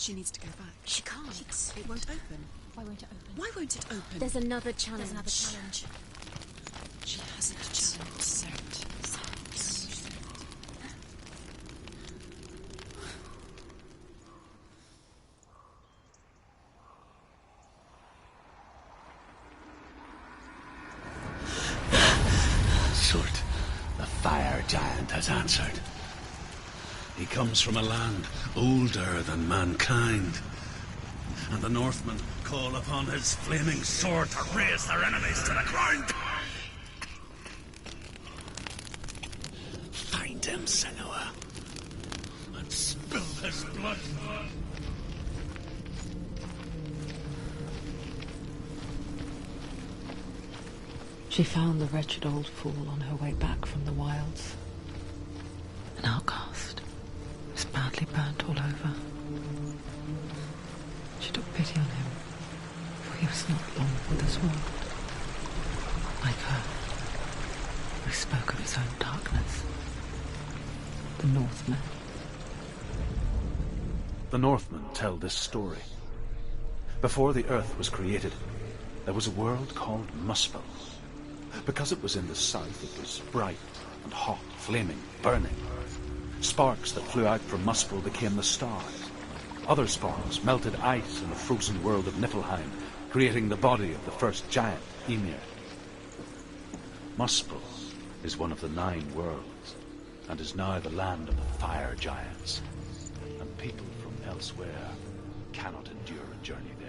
She needs to go back. She can't. It won't open. Why won't it open? Why won't it open? There's another challenge. She hasn't challenged Sert. Surt, the fire giant, has answered. He comes from a land older than mankind, and the Northmen call upon his flaming sword to raise their enemies to the ground. Find him, Senua, and spill his blood. She found the wretched old fool on her way back from the wilds. An outcast. Was badly burnt all over. She took pity on him, for he was not long for this world. Like her, who spoke of his own darkness. The Northmen. The Northmen tell this story. Before the earth was created, there was a world called Muspel. Because it was in the south, it was bright and hot, flaming, burning. Sparks that flew out from Muspel became the stars. Other sparks melted ice in the frozen world of Niflheim, creating the body of the first giant, Ymir. Muspel is one of the 9 worlds, and is now the land of the fire giants. And people from elsewhere cannot endure a journey there.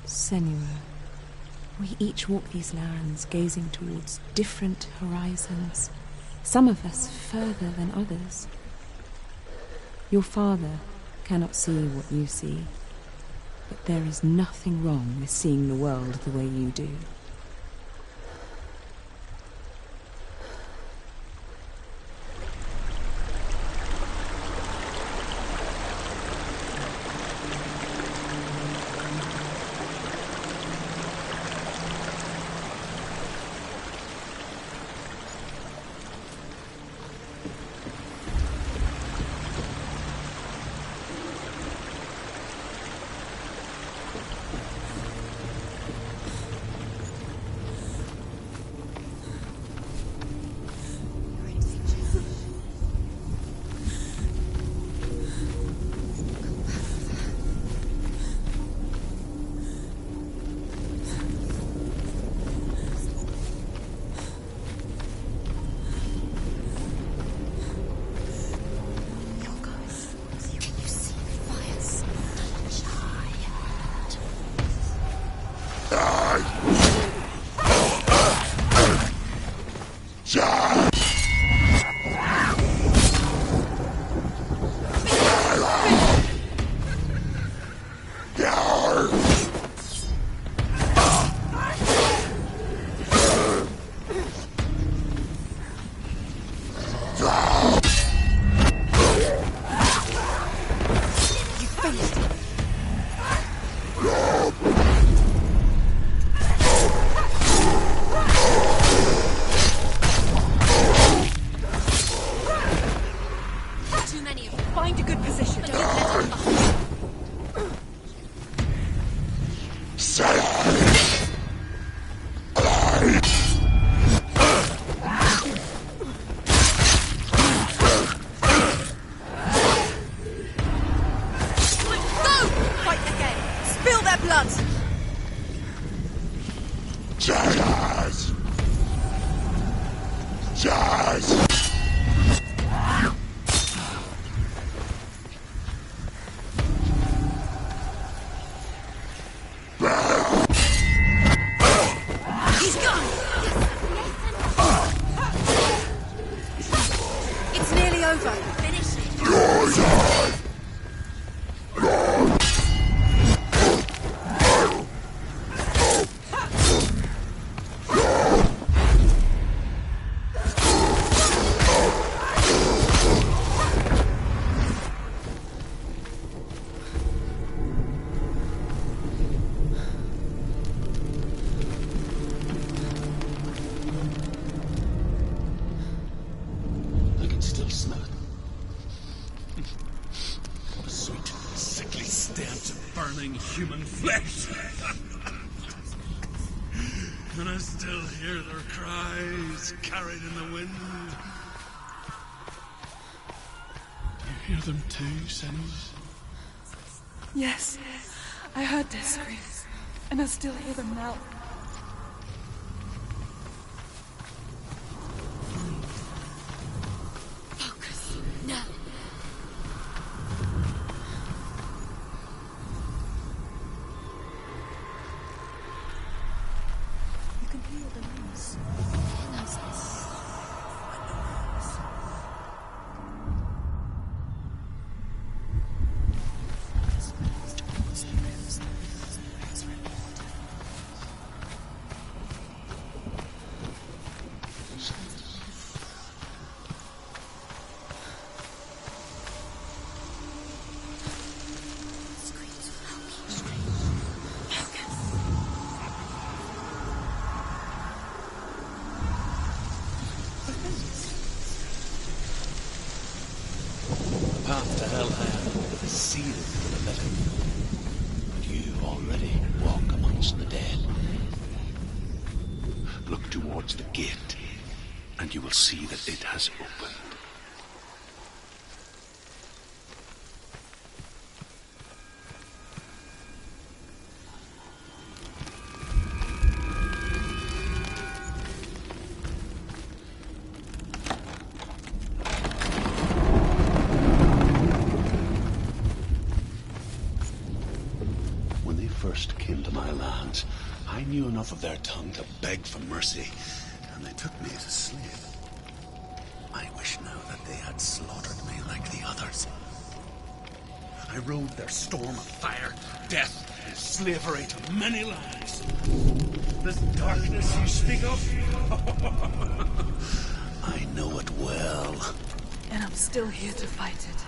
Senua, we each walk these lands gazing towards different horizons, some of us further than others. Your father cannot see what you see, but there is nothing wrong with seeing the world the way you do. human flesh. And I still hear their cries carried in the wind. You hear them too, Senua? Yes, I heard their screams, and I still hear them now. Focus, now. You can hear the noise. He knows this. Path to Hellham is sealed for the living, but you already walk amongst the dead. Look towards the gate, and you will see that it has opened. First came to my lands, I knew enough of their tongue to beg for mercy, and they took me as a slave. I wish now that they had slaughtered me like the others. I rode their storm of fire, death, and slavery to many lands. This darkness you speak of? I know it well. And I'm still here to fight it.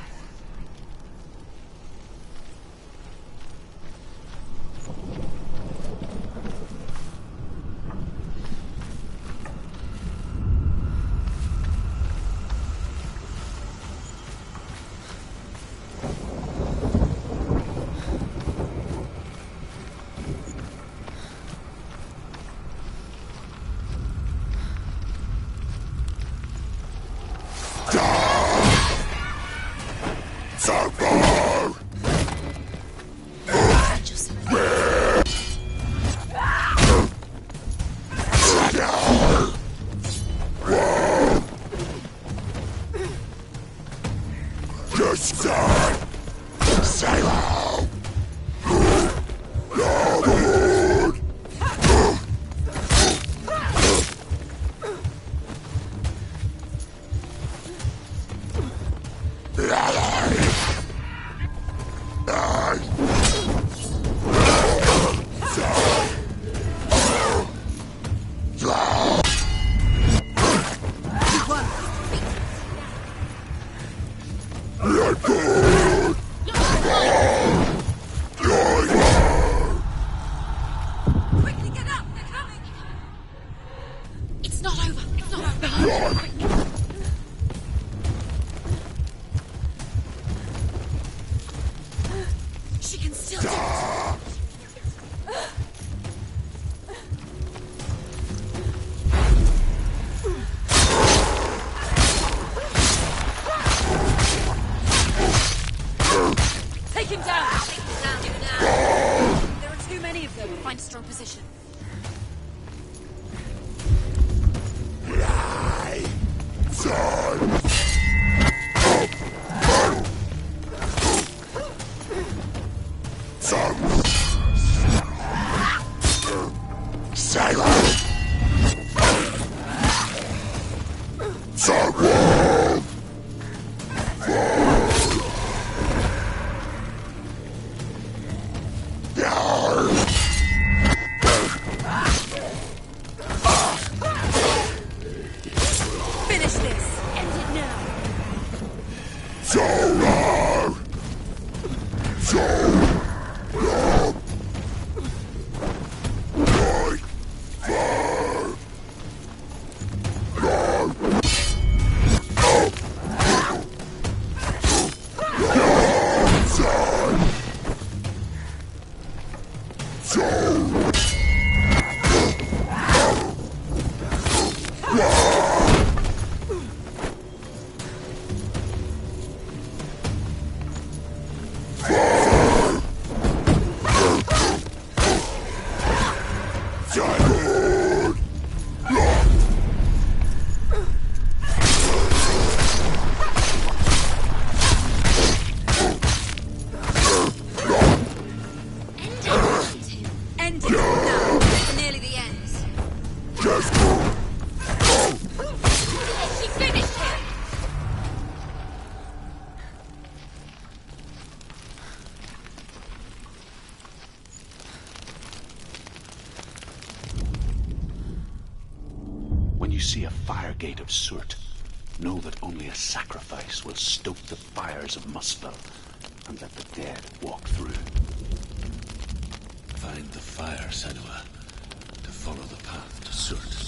Find a strong position. End it now. It's nearly the end. She finished him. When you see a fire gate of Surt, know that only a sacrifice will stoke the fires of Muspel and let the dead walk through. Find the fire, Senua, to follow the path to Surt.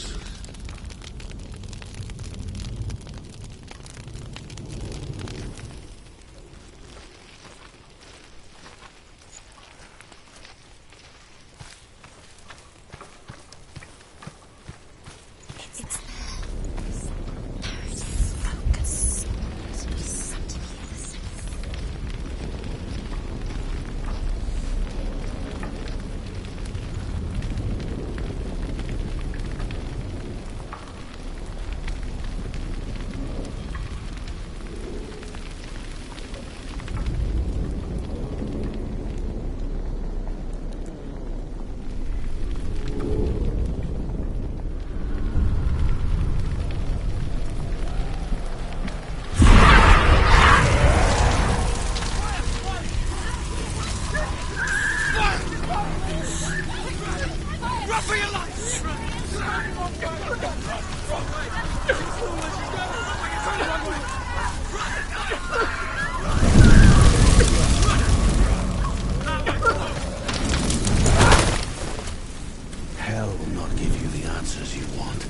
Hell will not give you the answers you want.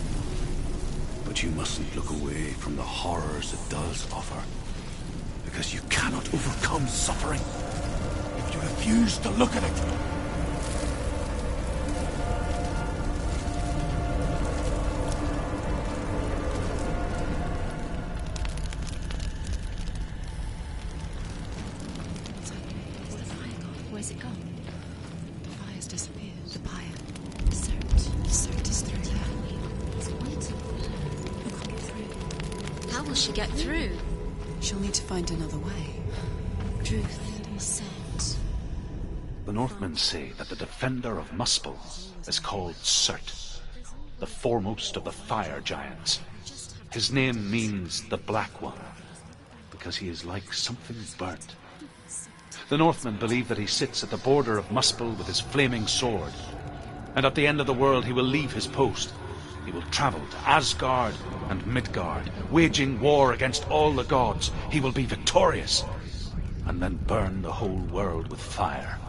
But you mustn't look away from the horrors it does offer. Because you cannot overcome suffering if you refuse to look at it. Where's it gone? The fire's disappeared. The pyre. Surt is through there. He's waiting for her. Who can't get through? How will she get through? She'll need to find another way. Truth sounds. The Northmen say that the defender of Muspel is called Surt, the foremost of the fire giants. His name means the Black One, because he is like something burnt. The Northmen believe that he sits at the border of Muspel with his flaming sword, and at the end of the world he will leave his post. He will travel to Asgard and Midgard, waging war against all the gods. He will be victorious, and then burn the whole world with fire.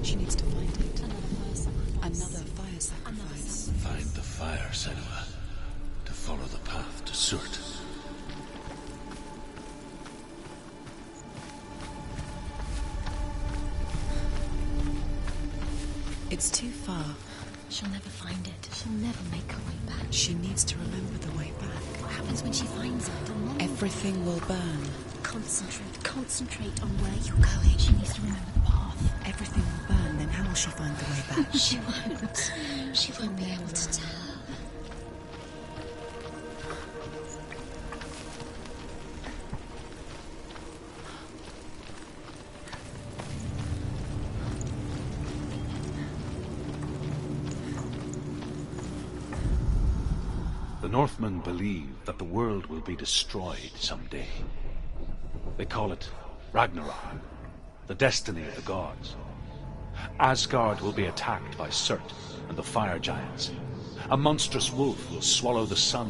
She needs to find it. Another fire sacrifice. Find the fire, Senua, to follow the path to Surt. It's too far. She'll never find it. She'll never make her way back. She needs to remember the way back. What happens when she finds it? Everything will burn. Concentrate on where you're going. She needs to remember the path. Everything will burn, then how will she find the way back? She won't. She won't be able to tell. The Northmen believe that the world will be destroyed someday. They call it Ragnarok, the destiny of the gods. Asgard will be attacked by Surt and the fire giants. A monstrous wolf will swallow the sun,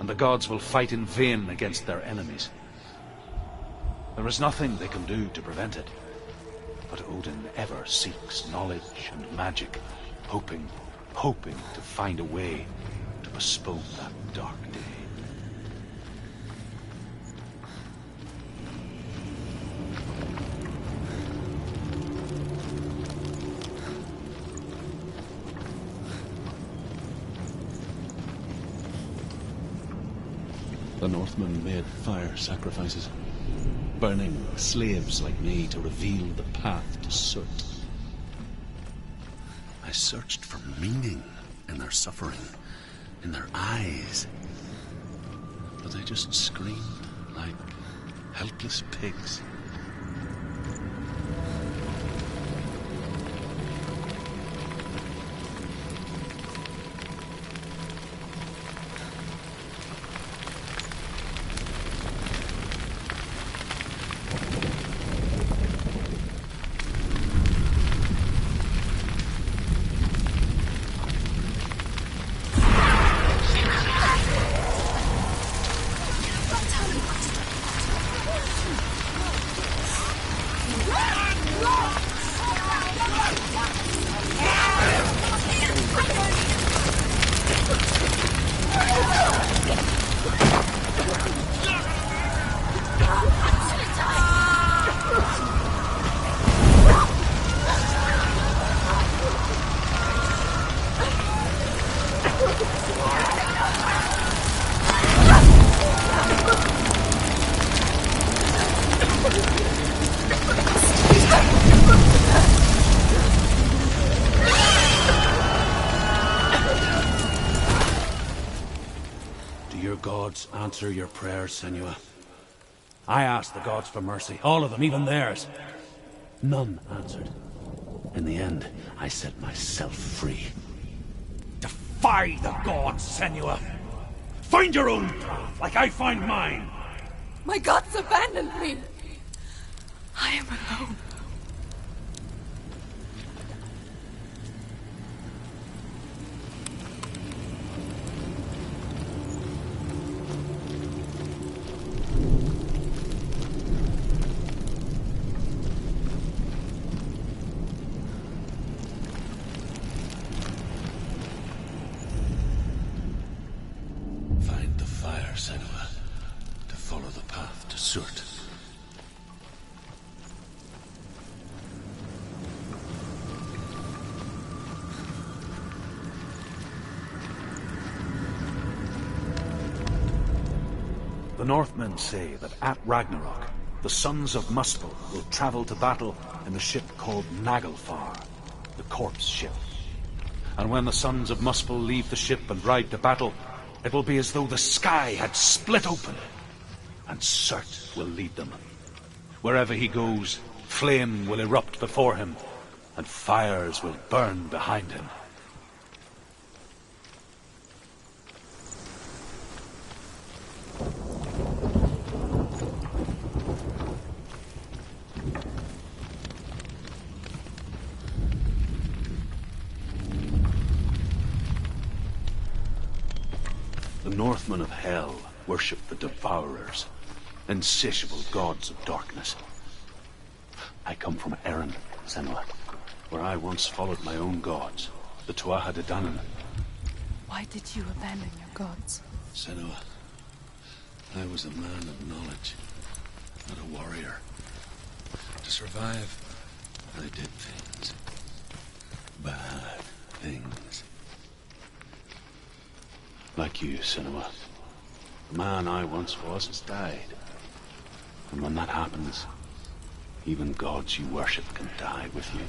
and the gods will fight in vain against their enemies. There is nothing they can do to prevent it, but Odin ever seeks knowledge and magic, hoping to find a way to postpone that dark day. The Northmen made fire sacrifices, burning slaves like me to reveal the path to Surt. I searched for meaning in their suffering, in their eyes. But they just screamed like helpless pigs. Answer your prayers, Senua. I asked the gods for mercy, all of them, even theirs. None answered. In the end, I set myself free. Defy the gods, Senua! Find your own path, like I find mine! My gods abandoned me! I am alone. Senua, to follow the path to Surt. The Northmen say that at Ragnarok, the sons of Muspel will travel to battle in the ship called Naglfar, the corpse ship. And when the sons of Muspel leave the ship and ride to battle, it will be as though the sky had split open, and Surt will lead them. Wherever he goes, flame will erupt before him, and fires will burn behind him. The Northmen of Hell worship the Devourers, insatiable gods of darkness. I come from Erin, Senua, where I once followed my own gods, the Tuatha De Danann. Why did you abandon your gods? Senua, I was a man of knowledge, not a warrior. To survive, I did things. Bad things. Like you, Senua. The man I once was has died. And when that happens, even gods you worship can die with you.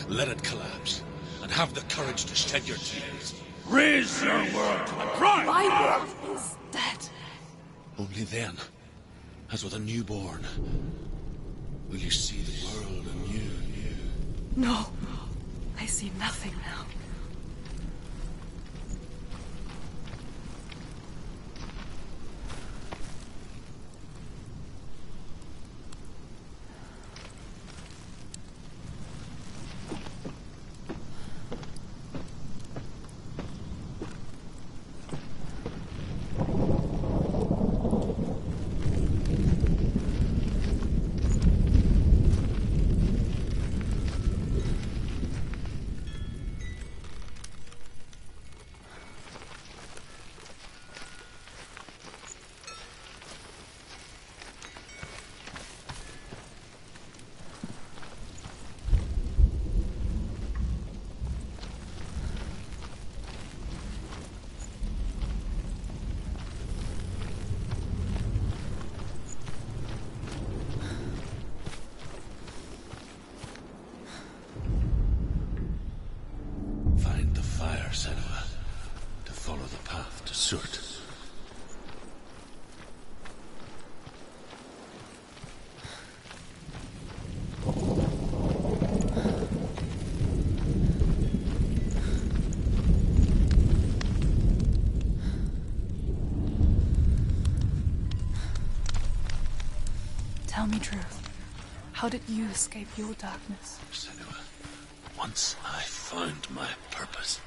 Let it collapse, and have the courage to shed your tears. Raise your world to the cry! My world is dead. Only then, as with a newborn, will you see the world anew. No, I see nothing now. Find the fire, Senua, to follow the path to Surt. Tell me truth. How did you escape your darkness? Senua, once I found my purpose,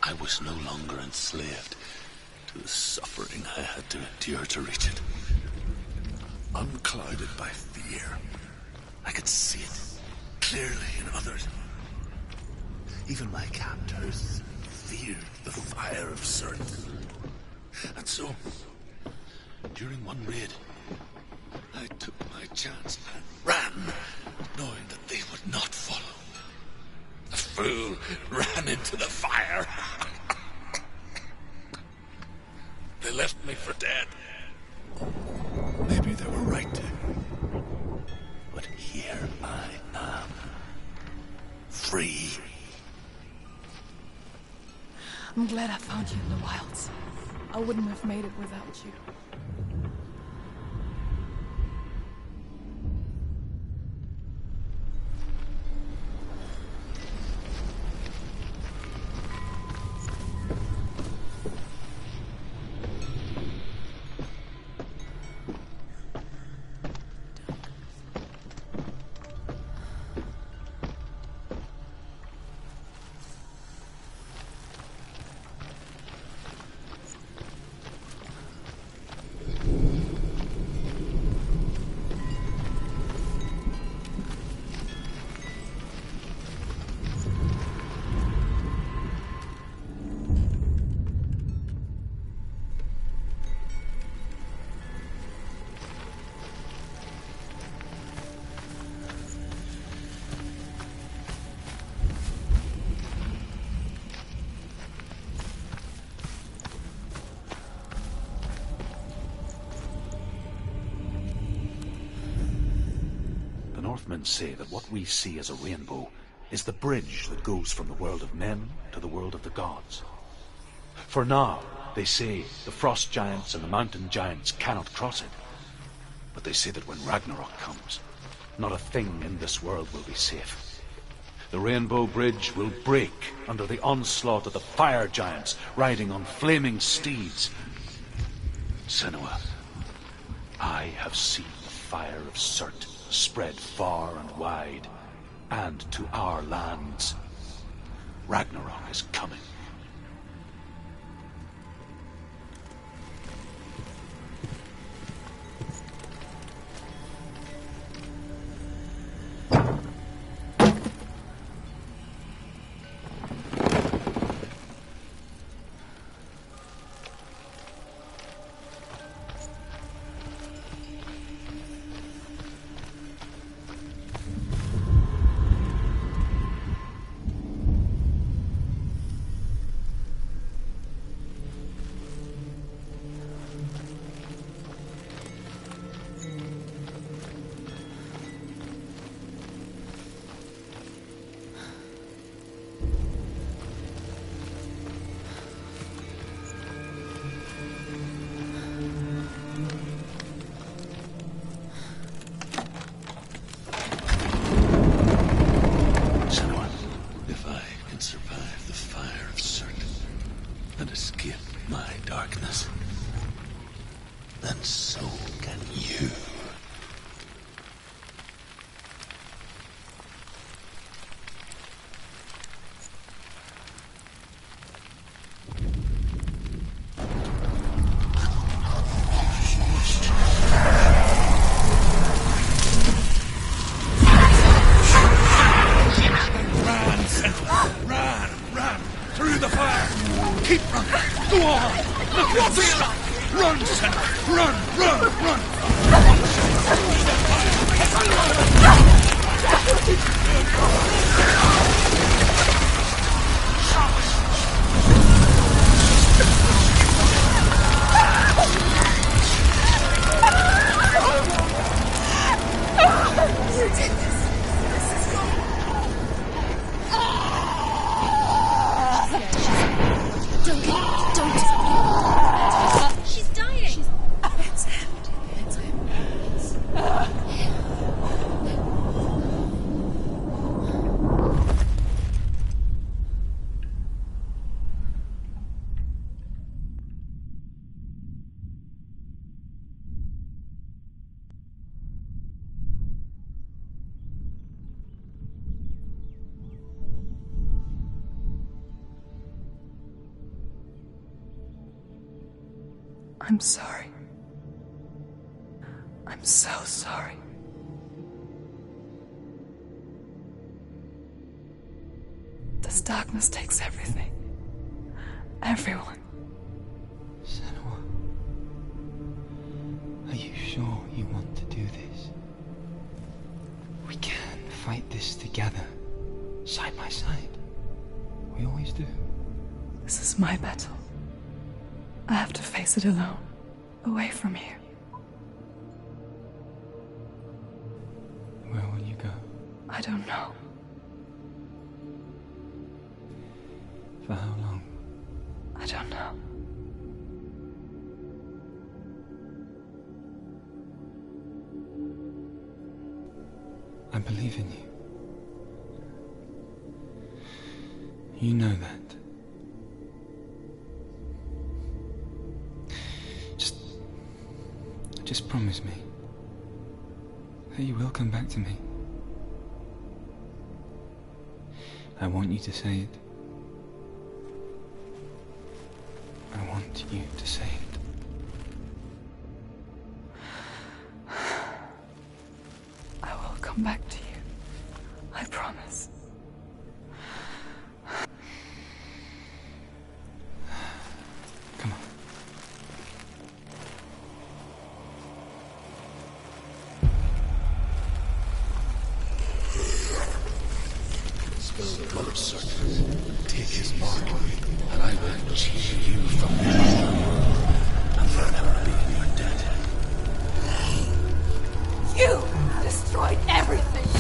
I was no longer enslaved to the suffering I had to endure to reach it. Unclouded by fear, I could see it clearly in others. Even my captors feared the fire of Surt. And so, during one raid, I took my chance and ran, knowing that they would not follow. The fool ran into the fire. They left me for dead. Maybe they were right to. But here I am. Free. I'm glad I found you in the wilds. I wouldn't have made it without you. Northmen say that what we see as a rainbow is the bridge that goes from the world of men to the world of the gods. For now, they say the frost giants and the mountain giants cannot cross it. But they say that when Ragnarok comes, not a thing in this world will be safe. The Rainbow Bridge will break under the onslaught of the fire giants riding on flaming steeds. Senua, I have seen the fire of Surt spread far and wide, and to our lands. Ragnarok is coming. I'm sorry. I'm so sorry. This darkness takes everything. Everyone. Senua, are you sure you want to do this? We can fight this together, side by side. We always do. This is my battle. I have to face it alone, away from you. Where will you go? I don't know. For how long? I don't know. I believe in you. You know that. Just promise me that you will come back to me. I want you to say it. I want you to say it. I will come back to you. I promise. Come on. Spill the blood of Surt, take his mark, and I will change you from your world and forever be in your debt. You destroyed everything.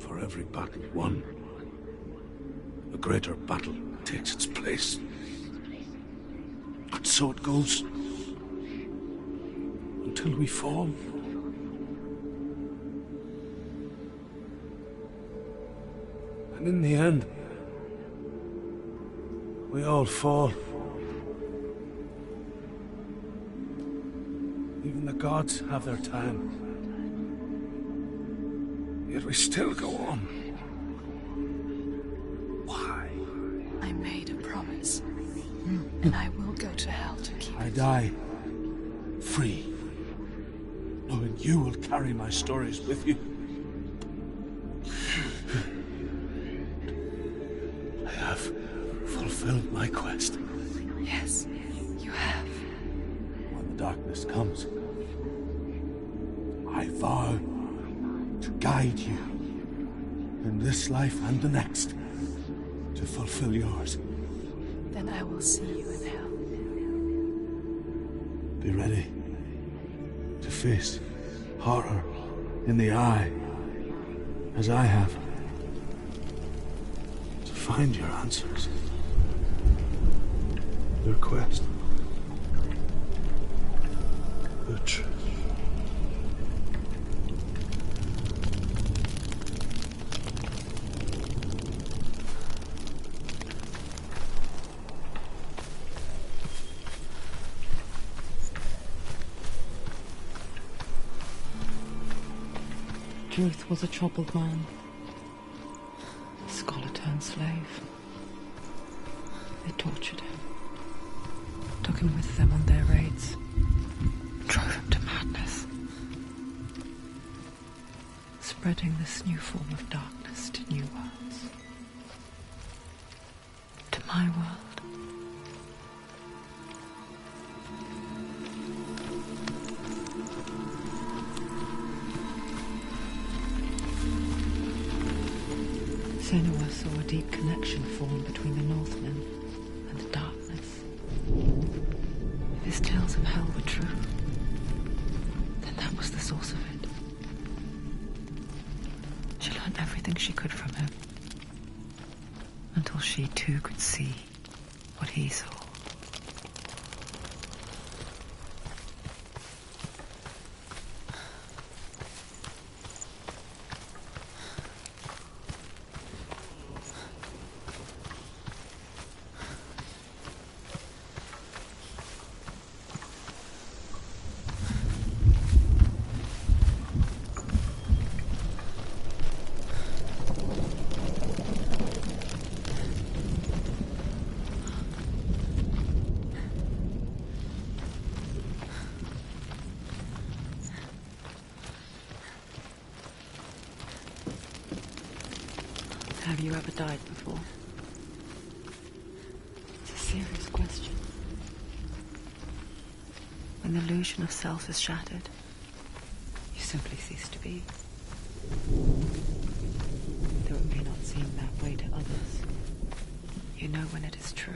For every battle won, a greater battle takes its place. And so it goes. Until we fall. And in the end, we all fall. Even the gods have their time. Yet we still go on. Why? I made a promise. And I will go to hell to keep I it. die free, knowing you will carry my stories with you. I have fulfilled my quest. Yes, you have. When the darkness comes, I vow to guide you in this life and the next to fulfill yours. Then I will see you in hell. Be ready to face horror in the eye, as I have. To find your answers. Your quest. The truth. Truth was a troubled man. A scholar turned slave. They tortured him. Took him with them on their raids. Drove him to madness. Spreading this new form of darkness to new worlds. To my world. Senua saw a deep connection form between the Northmen and the darkness. If his tales of hell were true, then that was the source of it. She learned everything she could from him, until she too could see what he saw. Have you ever died before? It's a serious question. When the illusion of self is shattered, you simply cease to be. Though it may not seem that way to others, you know when it is true.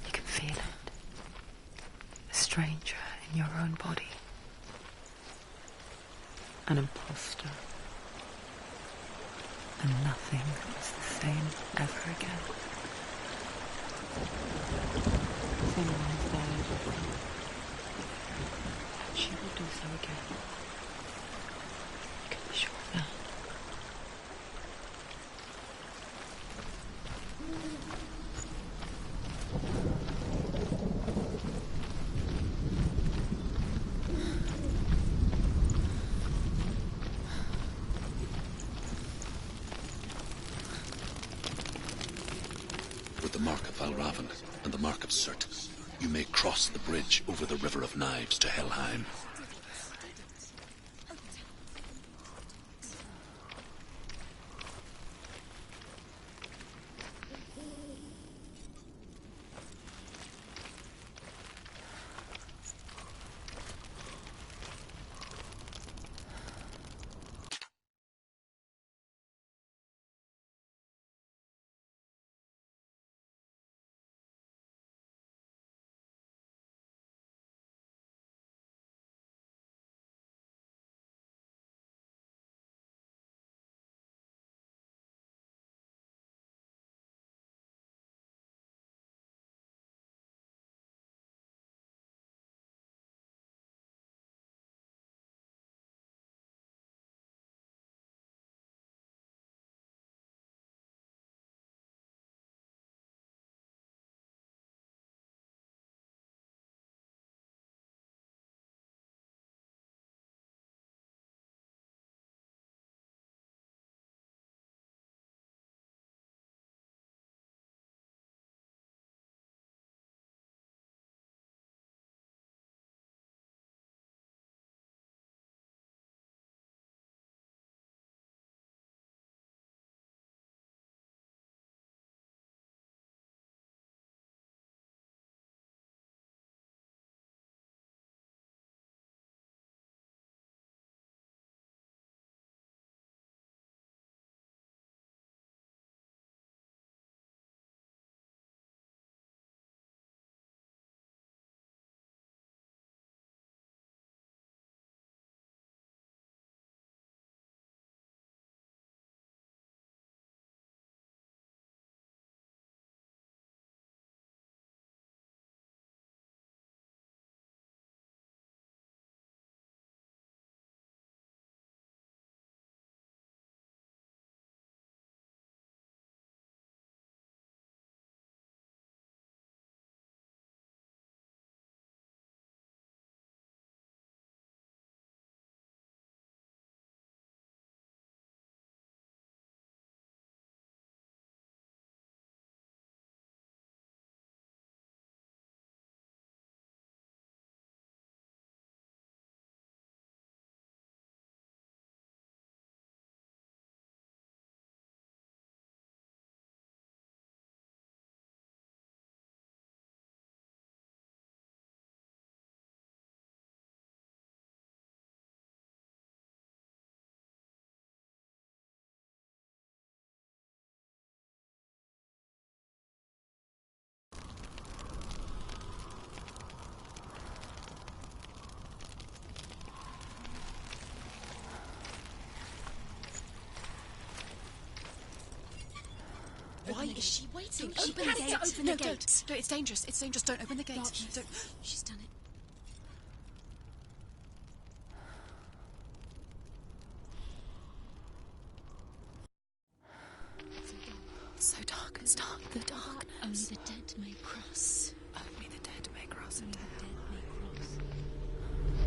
You can feel it. A stranger in your own body. An imposter. And nothing is the same ever again. Someone has died before. And she will do so again. You can be sure of that. With the mark of Valravan and the mark of Surt, you may cross the bridge over the River of Knives to Helheim. Wait, is she waiting? Don't Open the gate. open No, the gate. don't. It's dangerous. It's dangerous. Don't open the gate. Not- No, don't. She's done it. So dark, it's dark, the darkness. Only the dead may cross. Only the dead may cross Only into the hell. dead may cross.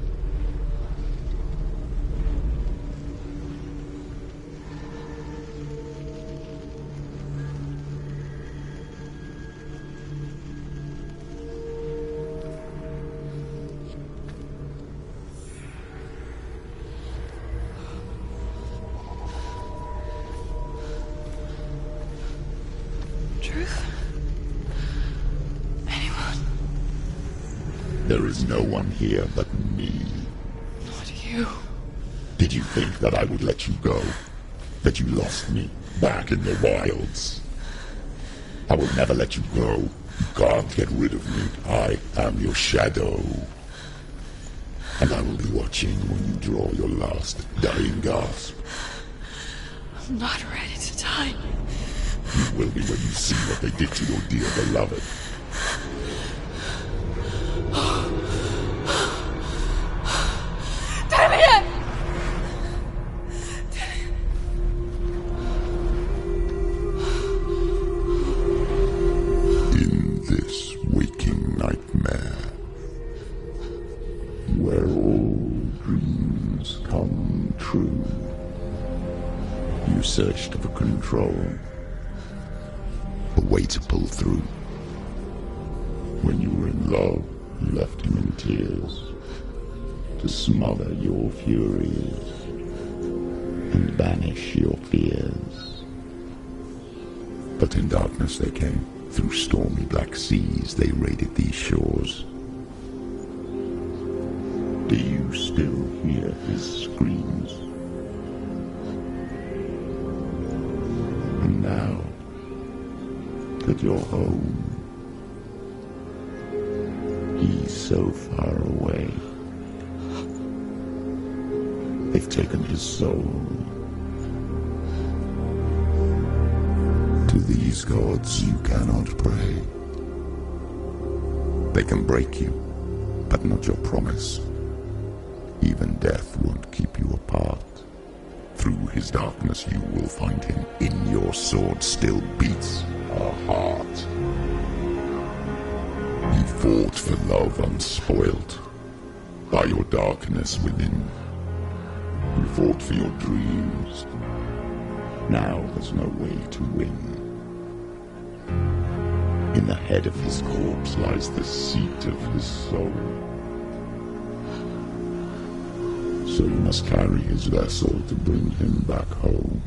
Truth? Anyone? There is no one here but me. Not you. Did you think that I would let you go? That you lost me back in the wilds? I will never let you go. You can't get rid of me. I am your shadow. And I will be watching when you draw your last dying gasp. I'm not ready to die. You will be when you see what they did to your dear beloved. Damien! In this waking nightmare, where all dreams come true, you searched for control, a way to pull through. When you were in love, you left him in tears, to smother your furies and banish your fears. But in darkness they came, through stormy black seas they raided these shores. Do you still hear his screams? And now that you're home, he's so far away. They've taken his soul. To these gods you cannot pray. They can break you, but not your promise. Even death won't keep you apart. Through his darkness you will find him. In your sword still beats a heart. You fought for love unspoilt by your darkness within. You fought for your dreams. Now there's no way to win. In the head of his corpse lies the seat of his soul. So you must carry his vessel to bring him back home.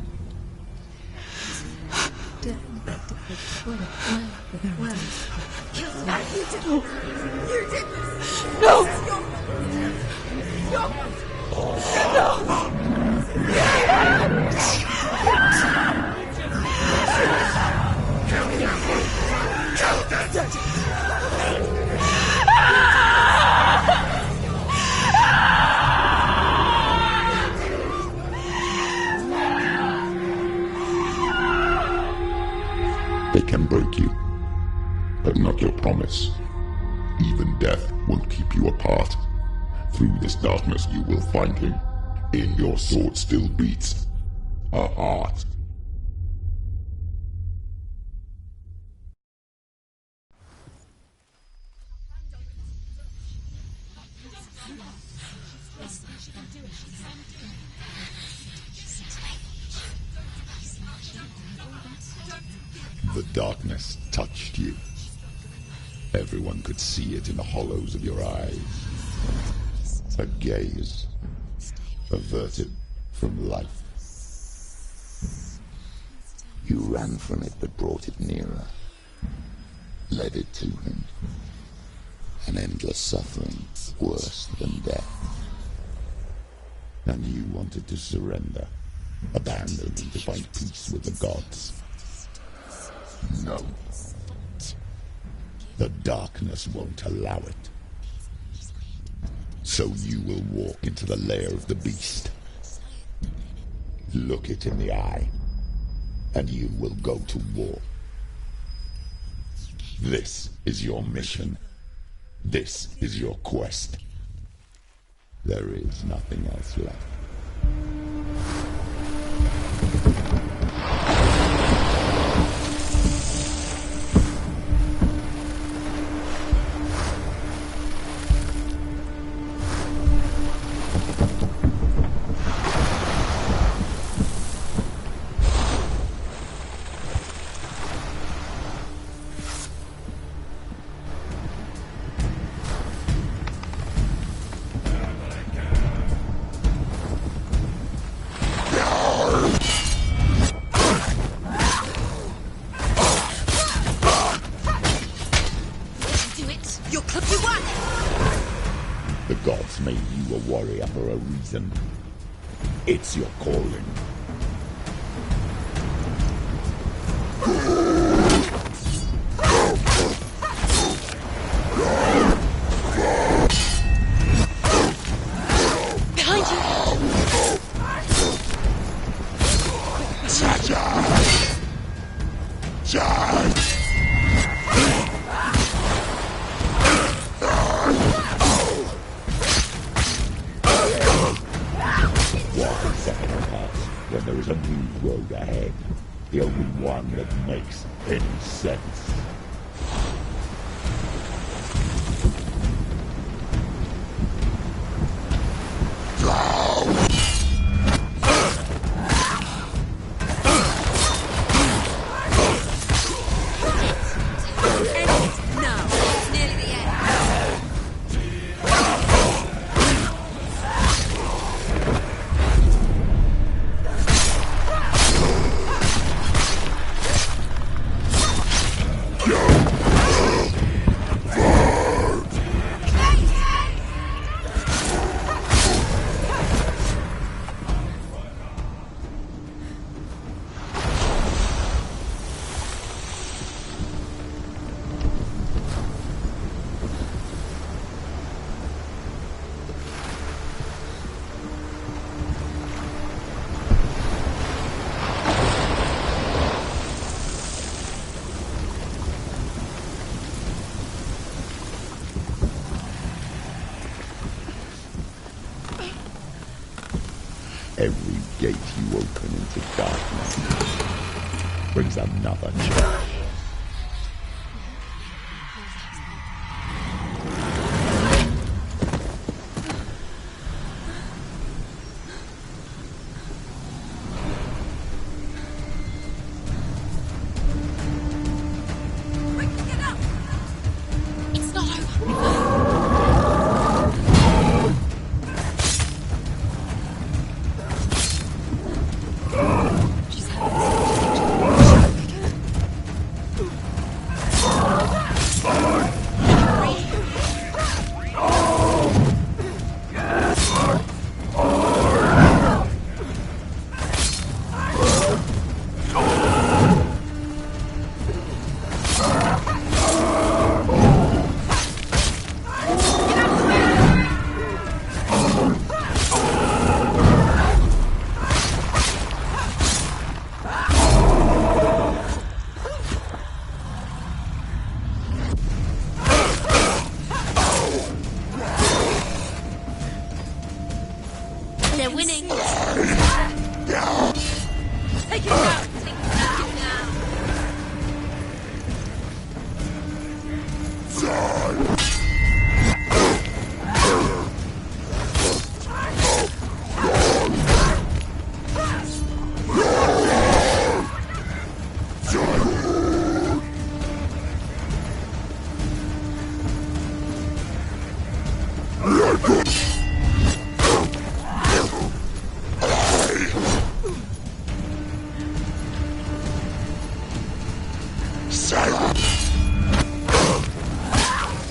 They can break you, but not your promise. Even death won't keep you apart. Through this darkness you will find him. In your sword still beats a heart. The darkness touched you. Everyone could see it in the hollows of your eyes. A gaze averted from life. You ran from it but brought it nearer, led it to him. An endless suffering worse than death. And you wanted to surrender, abandon and to find peace with the gods. No. The darkness won't allow it. So you will walk into the lair of the beast. Look it in the eye, and you will go to war. This is your mission. This is your quest. There is nothing else left. The gods made you a warrior for a reason. It's your calling. Behind you! When there is a new road ahead, the only one that makes any sense. Every gate you open into darkness brings another change. They're winning. Take it down. Take it down now.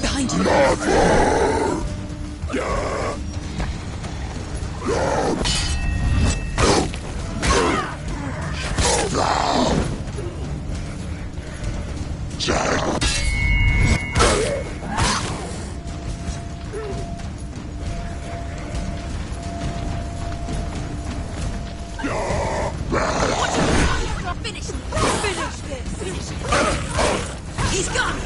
Behind you. Finish this. He's gone!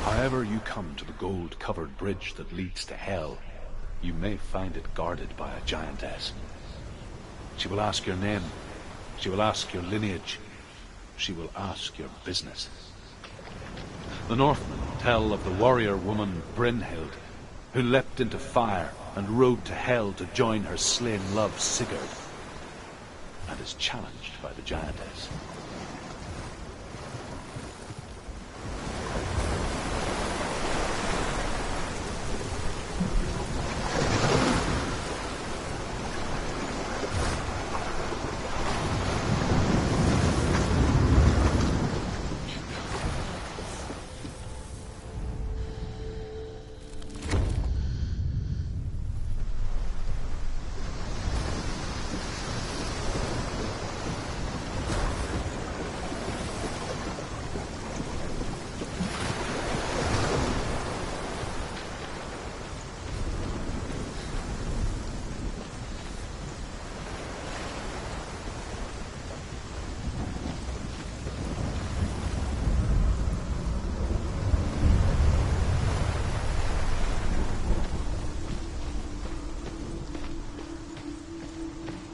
However you come to the gold-covered bridge that leads to Hell, you may find it guarded by a giantess. She will ask your name. She will ask your lineage. She will ask your business. The Northmen tell of the warrior woman Brynhild, who leapt into fire and rode to Hell to join her slain love Sigurd, and is challenged by the giantess.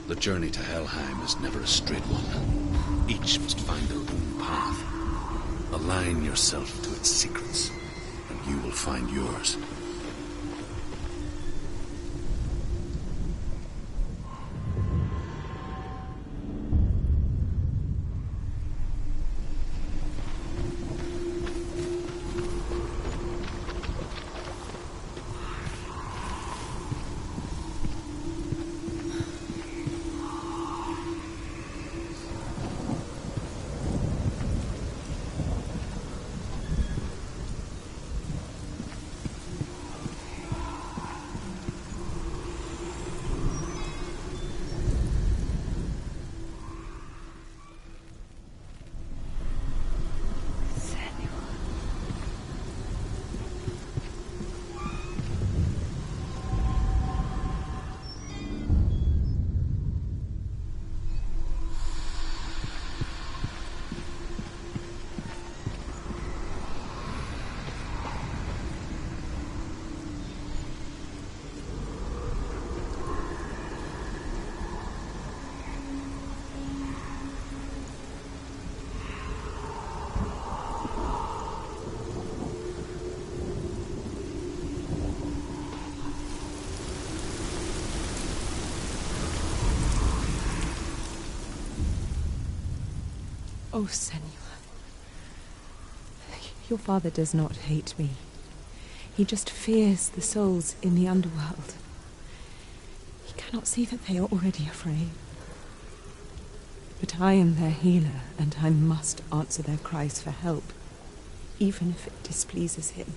The journey to Helheim is never a straight one. Each must find their own path. Align yourself to its secrets, and you will find yours. Oh, Senua. Your father does not hate me. He just fears the souls in the underworld. He cannot see that they are already afraid. But I am their healer, and I must answer their cries for help, even if it displeases him.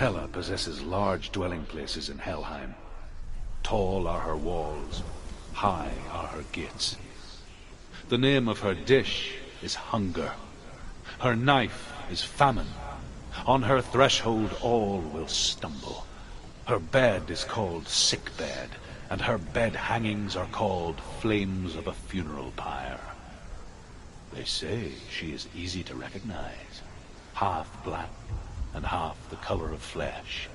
Hela possesses large dwelling places in Helheim. Tall are her walls, high are her gates. The name of her dish is hunger. Her knife is famine. On her threshold all will stumble. Her bed is called sick bed, and her bed hangings are called flames of a funeral pyre. They say she is easy to recognize, half black and half the color of flesh,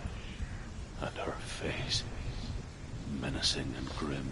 and her face menacing and grim.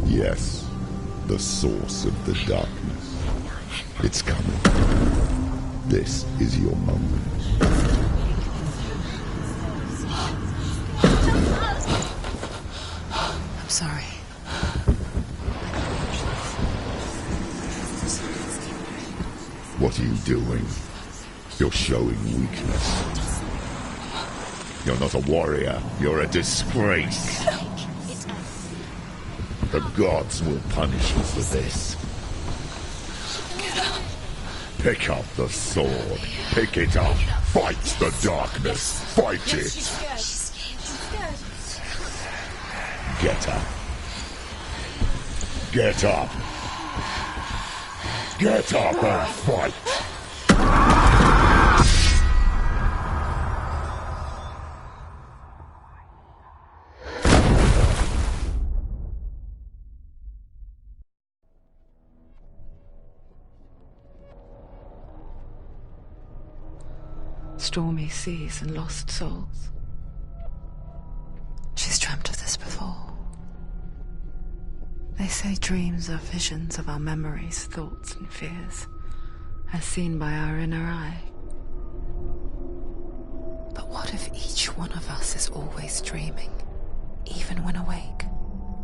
Yes, the source of the darkness. It's coming. This is your moment. I'm sorry. What are you doing? You're showing weakness. You're not a warrior. You're a disgrace. The gods will punish you for this. Pick up the sword. Pick it up. Fight the darkness. Fight it. Get up. Get up. Get up and fight. Stormy seas and lost souls. She's dreamt of this before. They say dreams are visions of our memories, thoughts and fears, as seen by our inner eye. But what if each one of us is always dreaming, even when awake,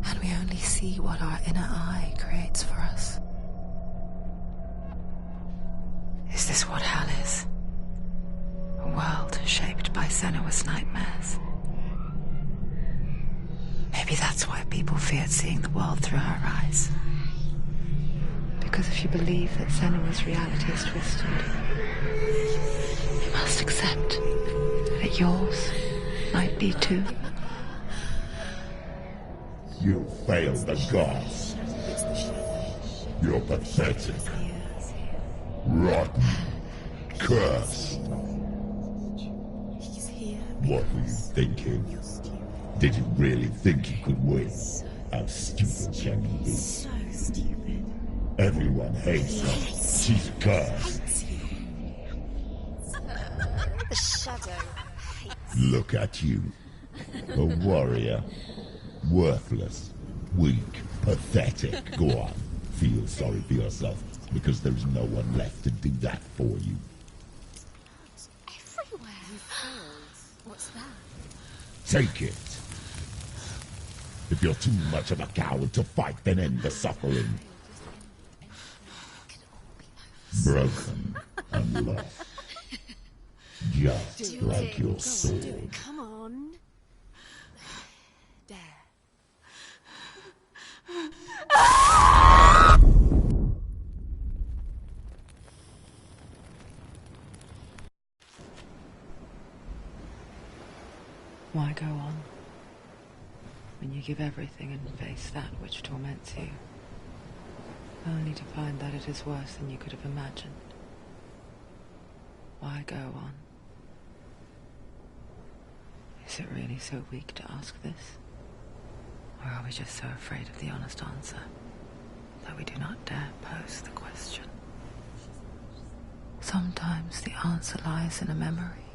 and we only see what our inner eye creates for us? Is this what hell is? A world shaped by Senua's nightmares. Maybe that's why people feared seeing the world through her eyes. Because if you believe that Senua's reality is twisted, you must accept that yours might be too. You failed the gods. You're pathetic. Rotten. Cursed. What were you thinking? Did you really think you could win? How stupid can you be? So stupid. Everyone hates her. She's cursed. The shadow hates. Look at you. A warrior. Worthless. Weak. Pathetic. Go on. Feel sorry for yourself. because there's no one left to do that for you. Everywhere. What's that? Take it. If you're too much of a coward to fight, then end the suffering. Broken and lost. Just like your sword. Come on. There. Why go on when you give everything and face that which torments you, only to find that it is worse than you could have imagined? Why go on? Is it really so weak to ask this? Or are we just so afraid of the honest answer that we do not dare pose the question? Sometimes the answer lies in a memory,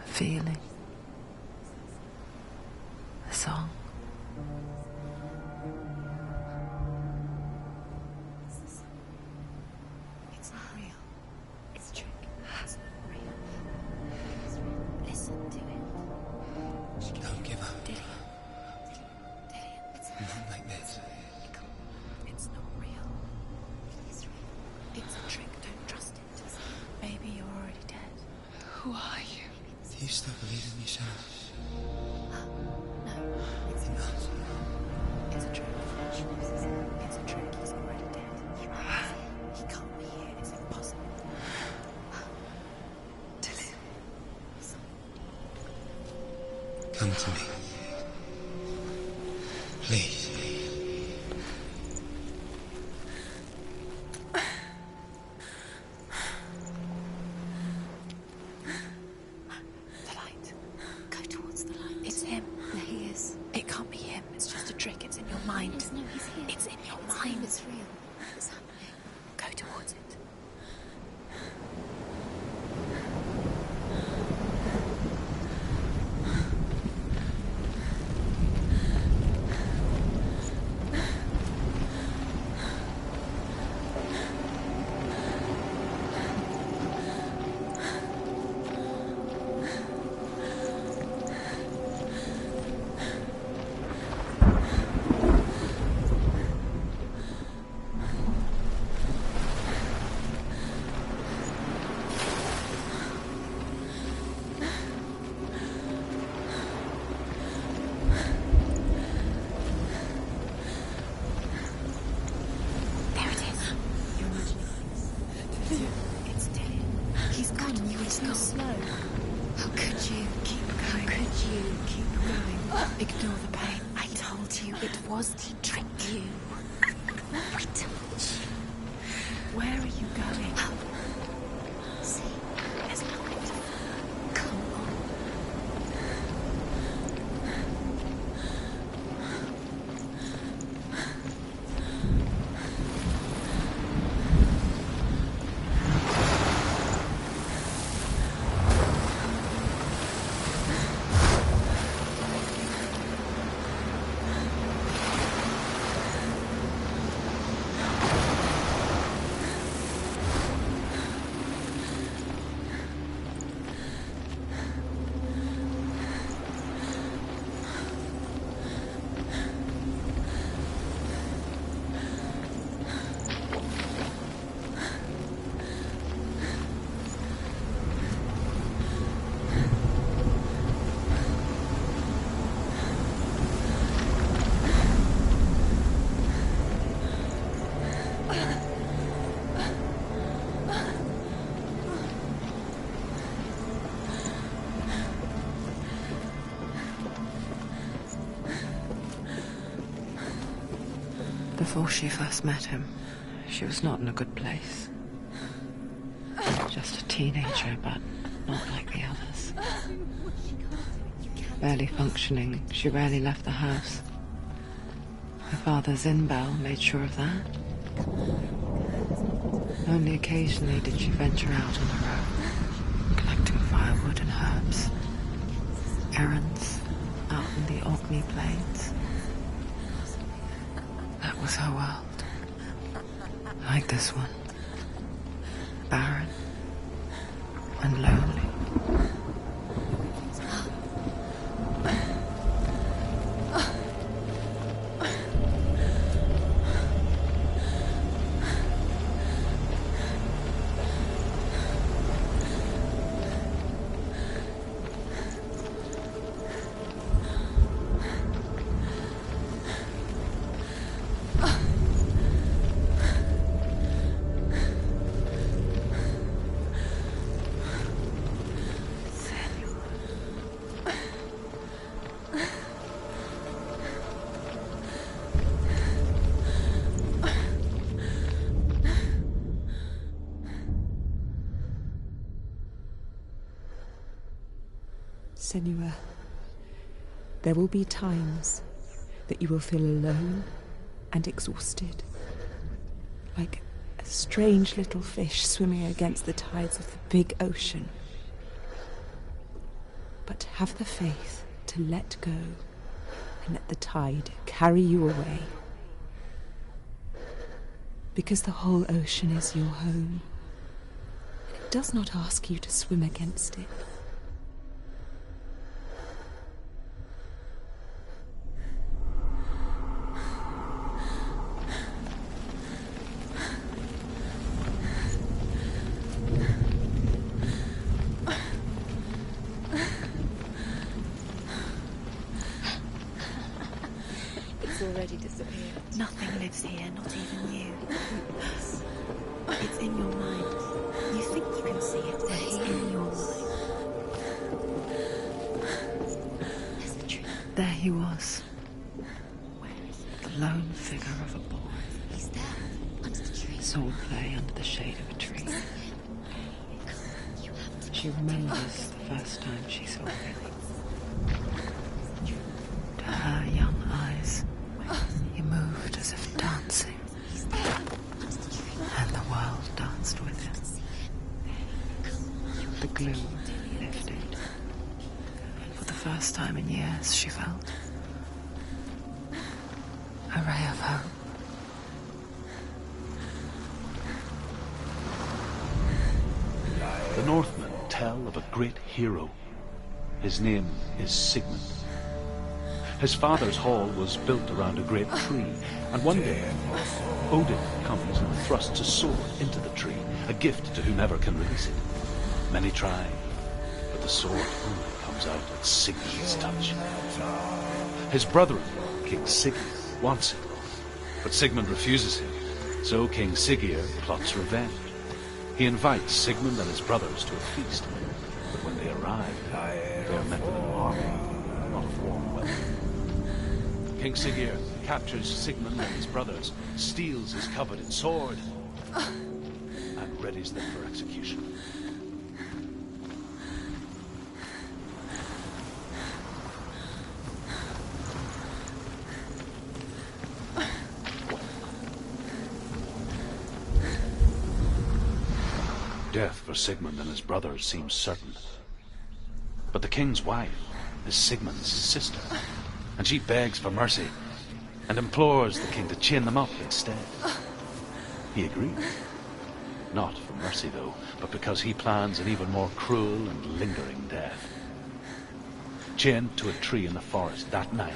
a feeling, a song. It's not real. It's a trick. It's not real. Listen to it. Don't give up. Dillian. It's Not like this. It's not real. It is real. It's a trick. Don't trust it. Baby, you're already dead. Who are you? Do you still believe in yourself? No, it's not. It's a trick. It's a trick. He's already dead. He can't be here. It's impossible. Dillian. Come to me. Please. The light. Go towards the light. It's him. There he is. It can't be him. It's just a trick. It's in your mind. No, he's here. It's in your mind. It's real. It's happening. Go towards it. There it is. You're imagining. It's Dillian. He's gone. You were too slow. How could you? Keep going. How could you? Keep going. Ignore the pain. I told you it was to trick you. I told you. Where are you going? See, there's no way. Come on. Before she first met him, she was not in a good place. Just a teenager, but not like the others. Barely functioning, she rarely left the house. Her father, Zinbel, made sure of that. Only occasionally did she venture out on her own, collecting firewood and herbs. Errands out in the Orkney Plains. That was her world. Her like this one. Barren and lonely. Senua, there will be times that you will feel alone and exhausted, like a strange little fish swimming against the tides of the big ocean. But have the faith to let go and let the tide carry you away. Because the whole ocean is your home. It does not ask you to swim against it. Already disappeared. Nothing lives here, not even you. It's in your mind. You think you can see it, but it's in your mind. There's a tree. There he was. Where is it? The lone figure of a boy. He's there, under the tree. Saw him play under the shade of a tree. She remembers the first time she saw him. To her young eyes, he moved as if dancing, and the world danced with him. The gloom lifted. For the first time in years, she felt a ray of hope. The Northmen tell of a great hero. His name is Sigmund. His father's hall was built around a great tree, and one day Odin comes and thrusts a sword into the tree, a gift to whomever can release it. Many try, but the sword only comes out at Sigmund's touch. His brother-in-law, King Sigurd, wants it, but Sigmund refuses him, so King Sigurd plots revenge. He invites Sigmund and his brothers to a feast, but when they arrive, they are met with an army, not a warm welcome. King Sigurd captures Sigmund and his brothers, steals his coveted sword, and readies them for execution. Death for Sigmund and his brothers seems certain. But the king's wife is Sigmund's sister, and she begs for mercy and implores the king to chain them up instead. He agrees. Not for mercy, though, but because he plans an even more cruel and lingering death. Chained to a tree in the forest that night,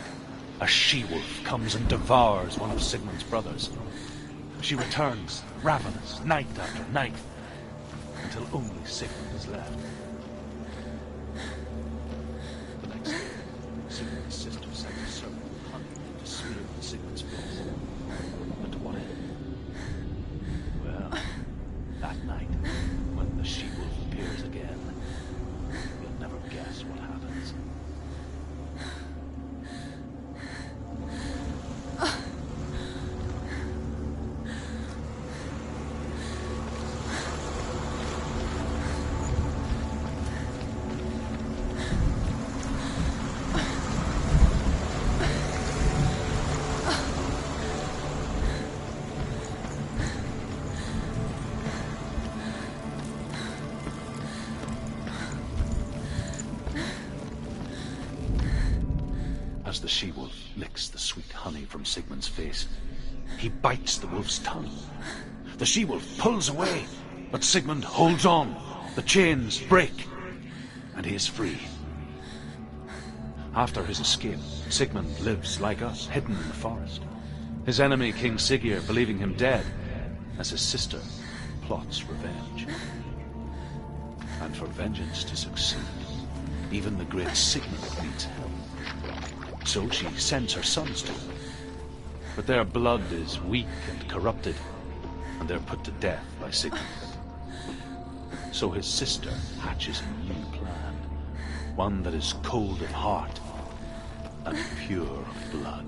a she-wolf comes and devours one of Sigmund's brothers. She returns, ravenous, night after night, until only Sigmund is left. The next day, Sigmund's sister sent a serpent with honey to smear on Sigmund's face. But to what end? Well, that night, when the she-wolf appears again, you'll never guess what happens. As the she-wolf licks the sweet honey from Sigmund's face, he bites the wolf's tongue. The she-wolf pulls away, but Sigmund holds on. The chains break, and he is free. After his escape, Sigmund lives like us, hidden in the forest. His enemy, King Siggeir, believing him dead, as his sister plots revenge. And for vengeance to succeed, even the great Sigmund needs help. So she sends her sons to him. But their blood is weak and corrupted, and they're put to death by Sigmund. So his sister hatches a new plan, one that is cold of heart and pure of blood.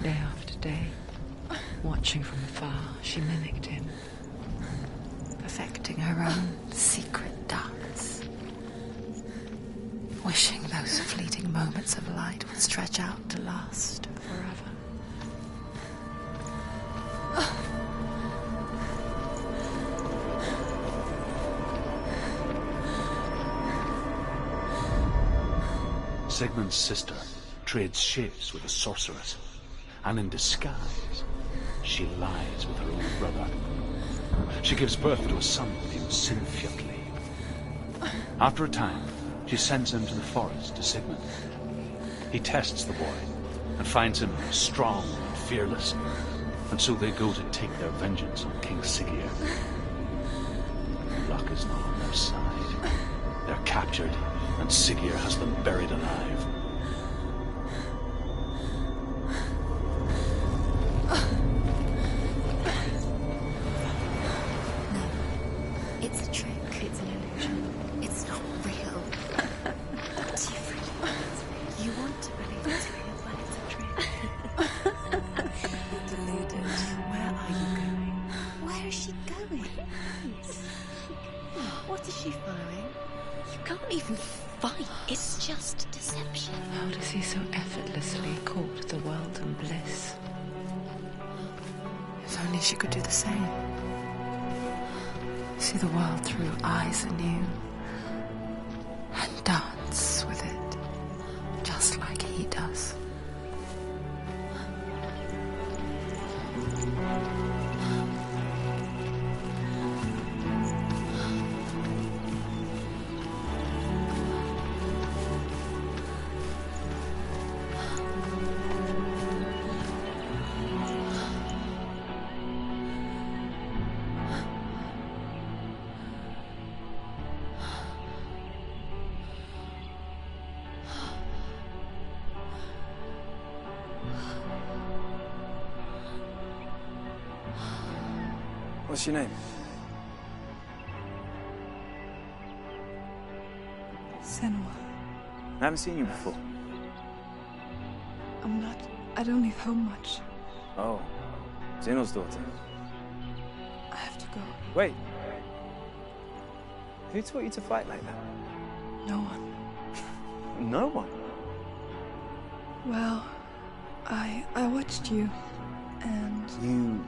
Day after day, watching from afar, she mimicked him, perfecting her own secret dance, wishing those fleeting moments of light would stretch out to last forever. Sigmund's sister trades shapes with a sorceress, and in disguise, she lies with her own brother. She gives birth to a son named Sinfjotli. After a time, she sends him to the forest to Sigmund. He tests the boy and finds him strong and fearless, and so they go to take their vengeance on King Siggeir. Luck is not on their side. They're captured, and Siggeir has them buried alive. It's a trick. It's an illusion. It's not real. Do you really think it's real? You want to believe it's real, but it's a trick. Deluded. Where are you going? Where is she going? What is she following? You can't even fight. It's just deception. How does he so effortlessly court the world and bliss? If only she could do the same. See the world through eyes anew and dance with it, just like he does. What's your name? Senua. I haven't seen you before. I don't leave home much. Oh, Zeno's daughter. I have to go. Wait. Who taught you to fight like that? No one. No one? Well, I watched you, and... You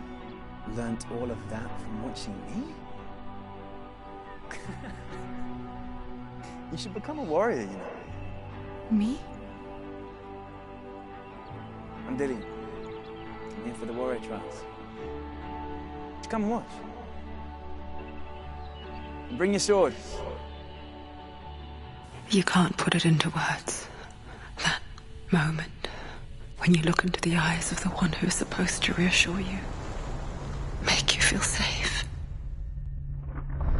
learnt all of that from watching me? You should become a warrior, you know. Me? I'm Dilly. I'm here for the warrior trials. Just come and watch. And bring your sword. You can't put it into words. That moment when you look into the eyes of the one who is supposed to reassure you, make you feel safe.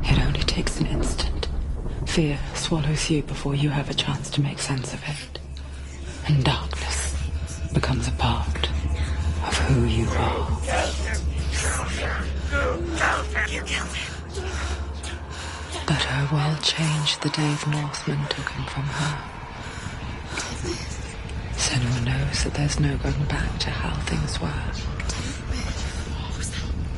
It only takes an instant. Fear swallows you before you have a chance to make sense of it. And darkness becomes a part of who you are. But her world changed the day the Northmen took him from her. Senua knows that there's no going back to how things were.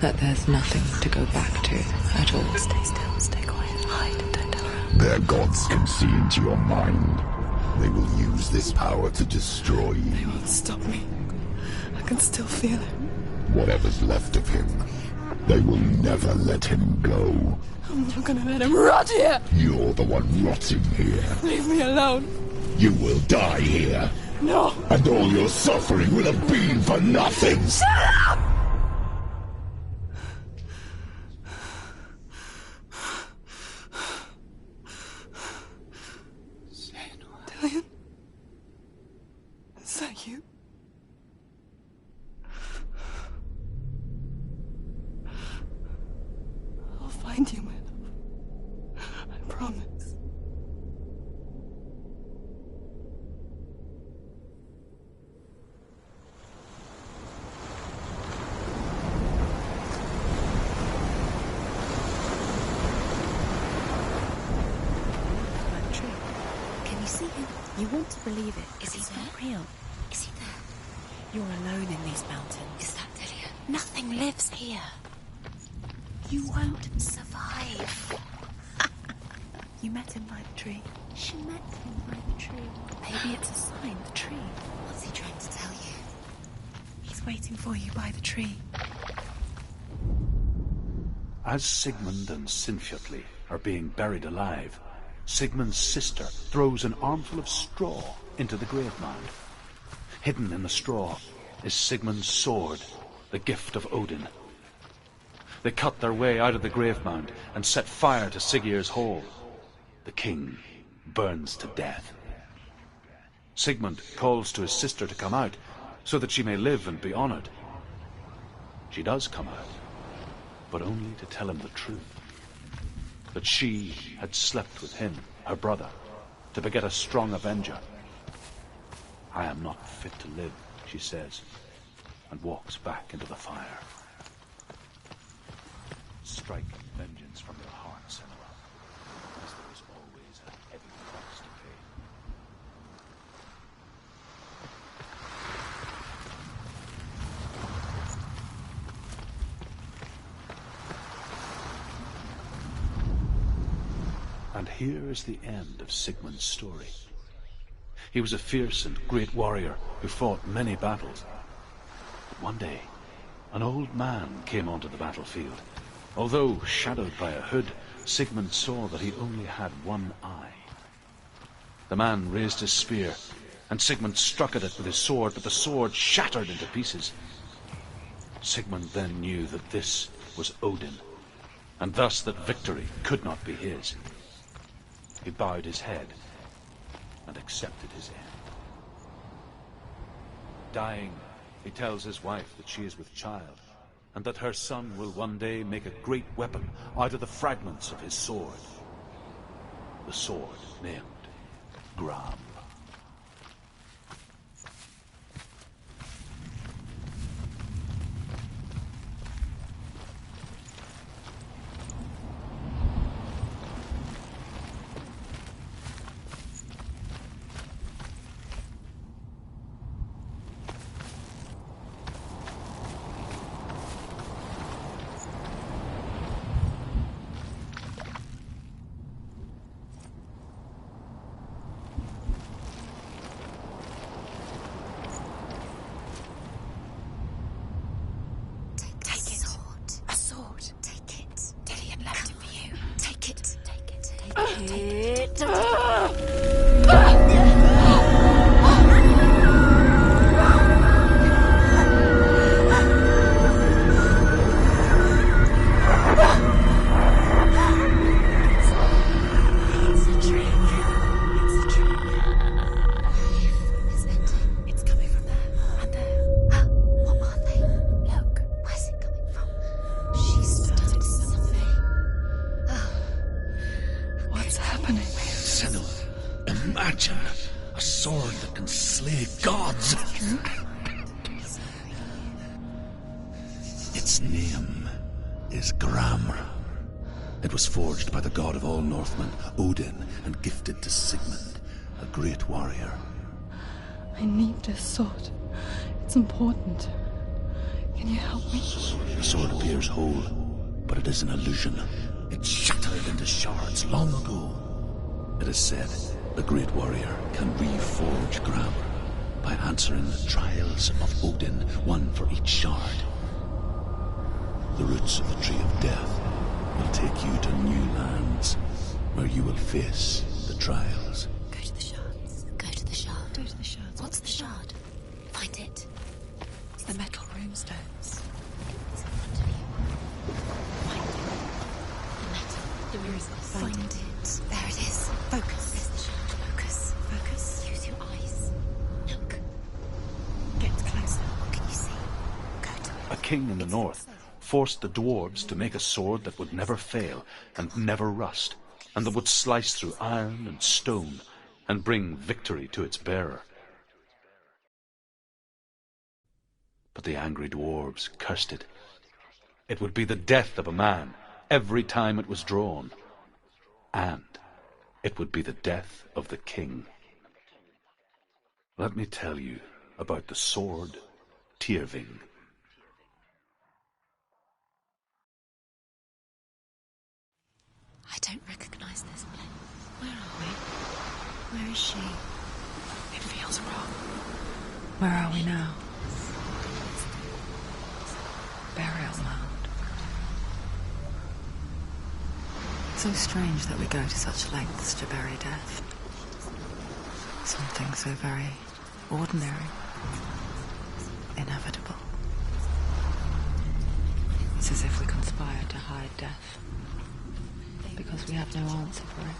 That there's nothing to go back to at all. Stay still, stay quiet, hide, don't tell her. Their gods can see into your mind. They will use this power to destroy you. They won't stop me. I can still feel it. Whatever's left of him, they will never let him go. I'm not gonna let him rot here! You're the one rotting here. Leave me alone! You will die here. No! And all your suffering will have been for nothing! Shut up! Dillion? Is that you? I'll find you, my love. I promise. Can you see him? You want to believe it. Is he not real? Is he there? You're alone in these mountains. Is that Dillion? Nothing lives here. You won't survive. You met him by the tree. She met him by the tree. Maybe it's a sign, the tree. What's he trying to tell you? He's waiting for you by the tree. As Sigmund and Sinfjotli are being buried alive, Sigmund's sister throws an armful of straw into the grave mound. Hidden in the straw is Sigmund's sword, the gift of Odin. They cut their way out of the grave mound and set fire to Siggeir's hall. The king burns to death. Sigmund calls to his sister to come out so that she may live and be honored. She does come out, but only to tell him the truth. That she had slept with him, her brother, to beget a strong avenger. I am not fit to live, she says, and walks back into the fire. Strike vengeance from your heart, Senua, as there is always a heavy price to pay. And here is the end of Sigmund's story. He was a fierce and great warrior who fought many battles. But one day, an old man came onto the battlefield. Although shadowed by a hood, Sigmund saw that he only had one eye. The man raised his spear, and Sigmund struck at it with his sword, but the sword shattered into pieces. Sigmund then knew that this was Odin, and thus that victory could not be his. He bowed his head and accepted his end. Dying, he tells his wife that she is with child, and that her son will one day make a great weapon out of the fragments of his sword. The sword named Gram. Imagine a sword that can slay gods. Its name is Gram. It was forged by the god of all Northmen, Odin, and gifted to Sigmund, a great warrior. I need this sword. It's important. Can you help me? The sword appears whole, but it is an illusion. It shattered into shards long ago. It is said the great warrior can reforge grammar by answering the trials of Odin, one for each shard. The roots of the Tree of Death will take you to new lands, where you will face the trials. Go to the shards. Go to the shard. Go to the shards. What's the shard? Find it. It's the metal runestones. It's in front of you. Find it. The metal. The runestones. Find it. There it is. Focus. There's the shard. Focus. Focus. Use your eyes. Look. Get closer. What can you see? Go to it. A king in the north forced the dwarves to make a sword that would never fail and never rust, and that would slice through iron and stone and bring victory to its bearer. But the angry dwarves cursed it. It would be the death of a man every time it was drawn, and it would be the death of the king. Let me tell you about the sword Tyrving. I don't recognize this place. Where are we? Where is she? It feels wrong. Where are we now? Burial mound. So strange that we go to such lengths to bury death. Something so very ordinary, inevitable. It's as if we conspire to hide death, because we have no answer for it.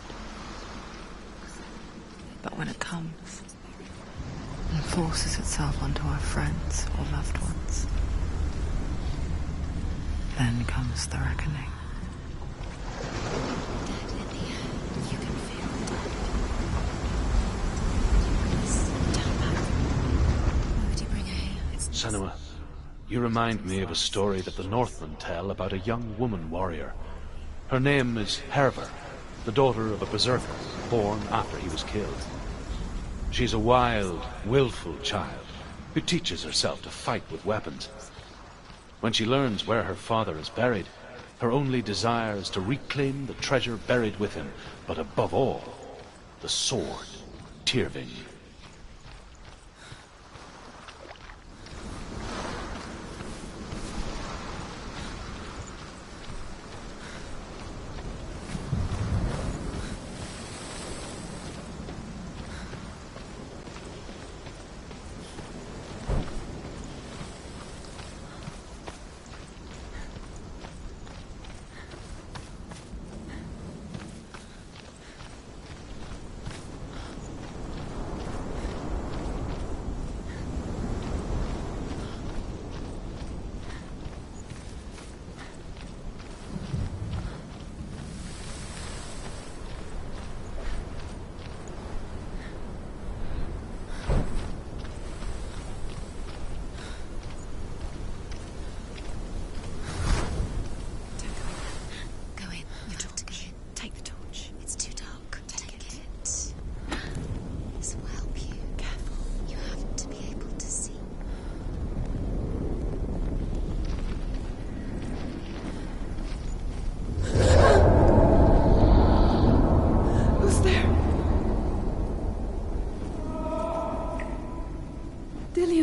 But when it comes and forces itself onto our friends or loved ones, then comes the reckoning. Dead in the air. You can feel the dead. Down back. Why would you bring her here? Senua, you remind me of a story that the Northmen tell about a young woman warrior. Her name is Herver, the daughter of a berserker born after he was killed. She's a wild, willful child who teaches herself to fight with weapons. When she learns where her father is buried, her only desire is to reclaim the treasure buried with him, but above all, the sword, Tyrving.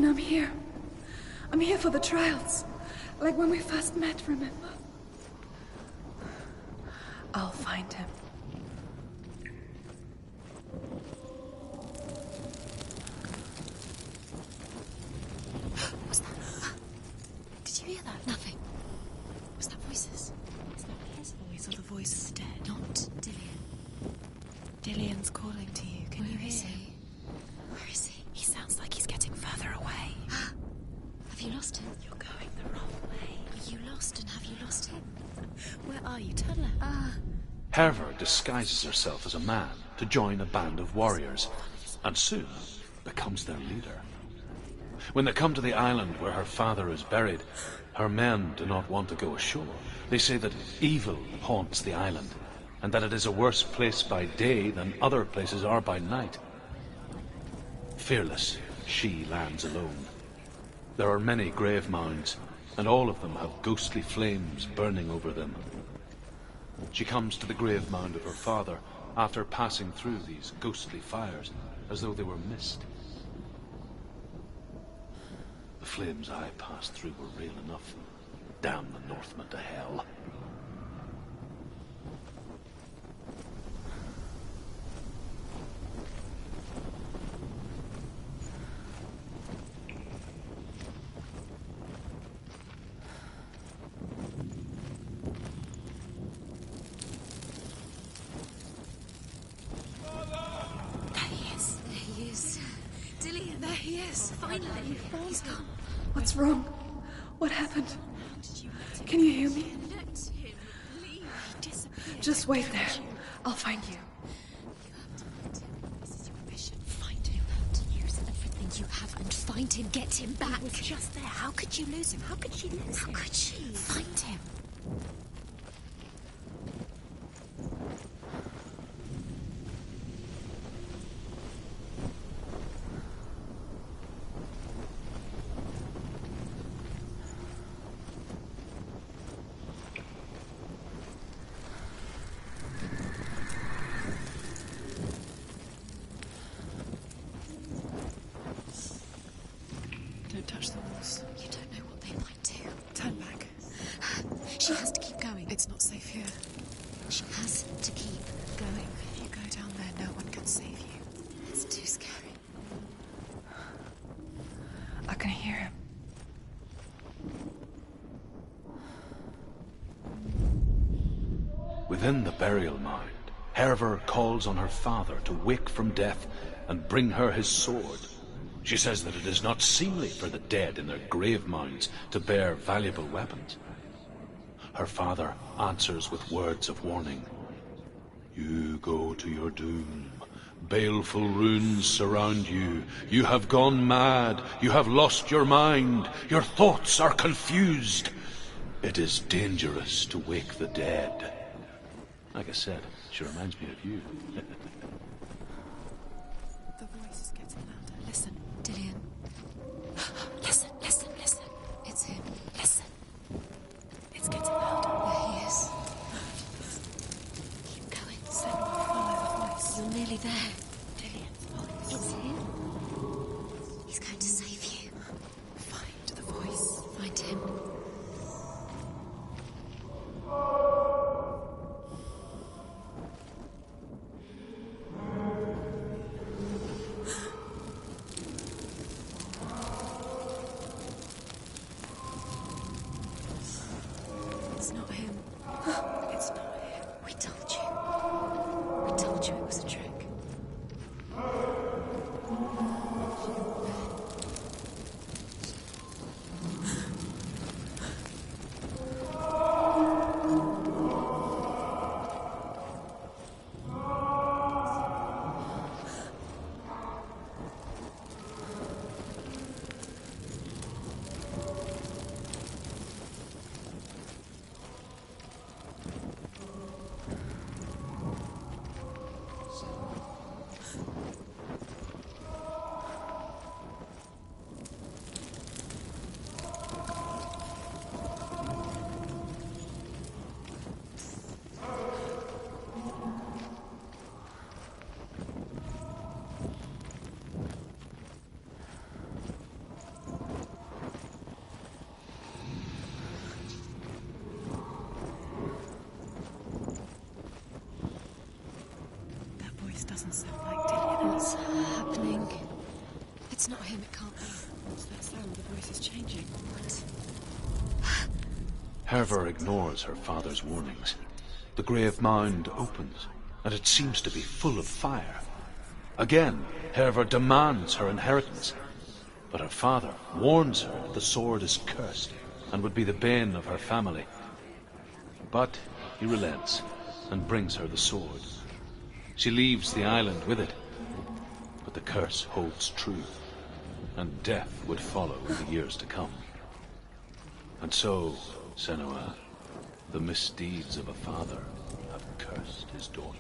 I'm here. I'm here for the trials. Like when we first met, remember? I'll find him. What's that? Did you hear that? Nothing. Was that voices? It's not his voice or the voice of the dead. Not Dillian. Dillian's calling to you. Can you hear him? Where is he? He sounds like he's getting further away. Have you lost him? You're going the wrong way. Are you lost and have you lost him? Where are you? Tell her. Herver disguises herself as a man to join a band of warriors, and soon becomes their leader. When they come to the island where her father is buried, her men do not want to go ashore. They say that evil haunts the island, and that it is a worse place by day than other places are by night. Fearless, she lands alone. There are many grave mounds, and all of them have ghostly flames burning over them. She comes to the grave mound of her father after passing through these ghostly fires, as though they were mist. The flames I passed through were real enough. Damn the Northmen to hell. He's gone. What's wrong? What happened? Can you hear me? Just wait there. I'll find you. This is your mission. Find him. To use everything you have and find him. Get him back. He was just there. How could you lose him? How could she lose him? How could she? Find him. Don't touch the walls. You don't know what they might do. Turn back. She has to keep going. It's not safe here. She has to keep going. If you go down there, no one can save you. It's too scary. I can hear him. Within the burial mound, Hervor calls on her father to wake from death and bring her his sword. She says that it is not seemly for the dead in their grave mounds to bear valuable weapons. Her father answers with words of warning. You go to your doom. Baleful runes surround you. You have gone mad. You have lost your mind. Your thoughts are confused. It is dangerous to wake the dead. Like I said, she reminds me of you. The voice is getting louder. Listen. Dillian. Listen, listen, listen. It's him. Listen. It's getting louder. There he is. Keep going. Senua, follow the voice. You're nearly there. Dillian's voice. It's him. He's going to save you. Find the voice. Find him. It's not him. It's not him. We told you. We told you it was a trick. Doesn't sound like Dillian. What's happening? It's not him, it can't be. What's that sound? The voice is changing. What? Hervor ignores her father's warnings. The grave mound opens, and it seems to be full of fire. Again, Hervor demands her inheritance, but her father warns her the sword is cursed and would be the bane of her family. But he relents and brings her the sword. She leaves the island with it, but the curse holds true, and death would follow in the years to come. And so, Senua, the misdeeds of a father have cursed his daughter.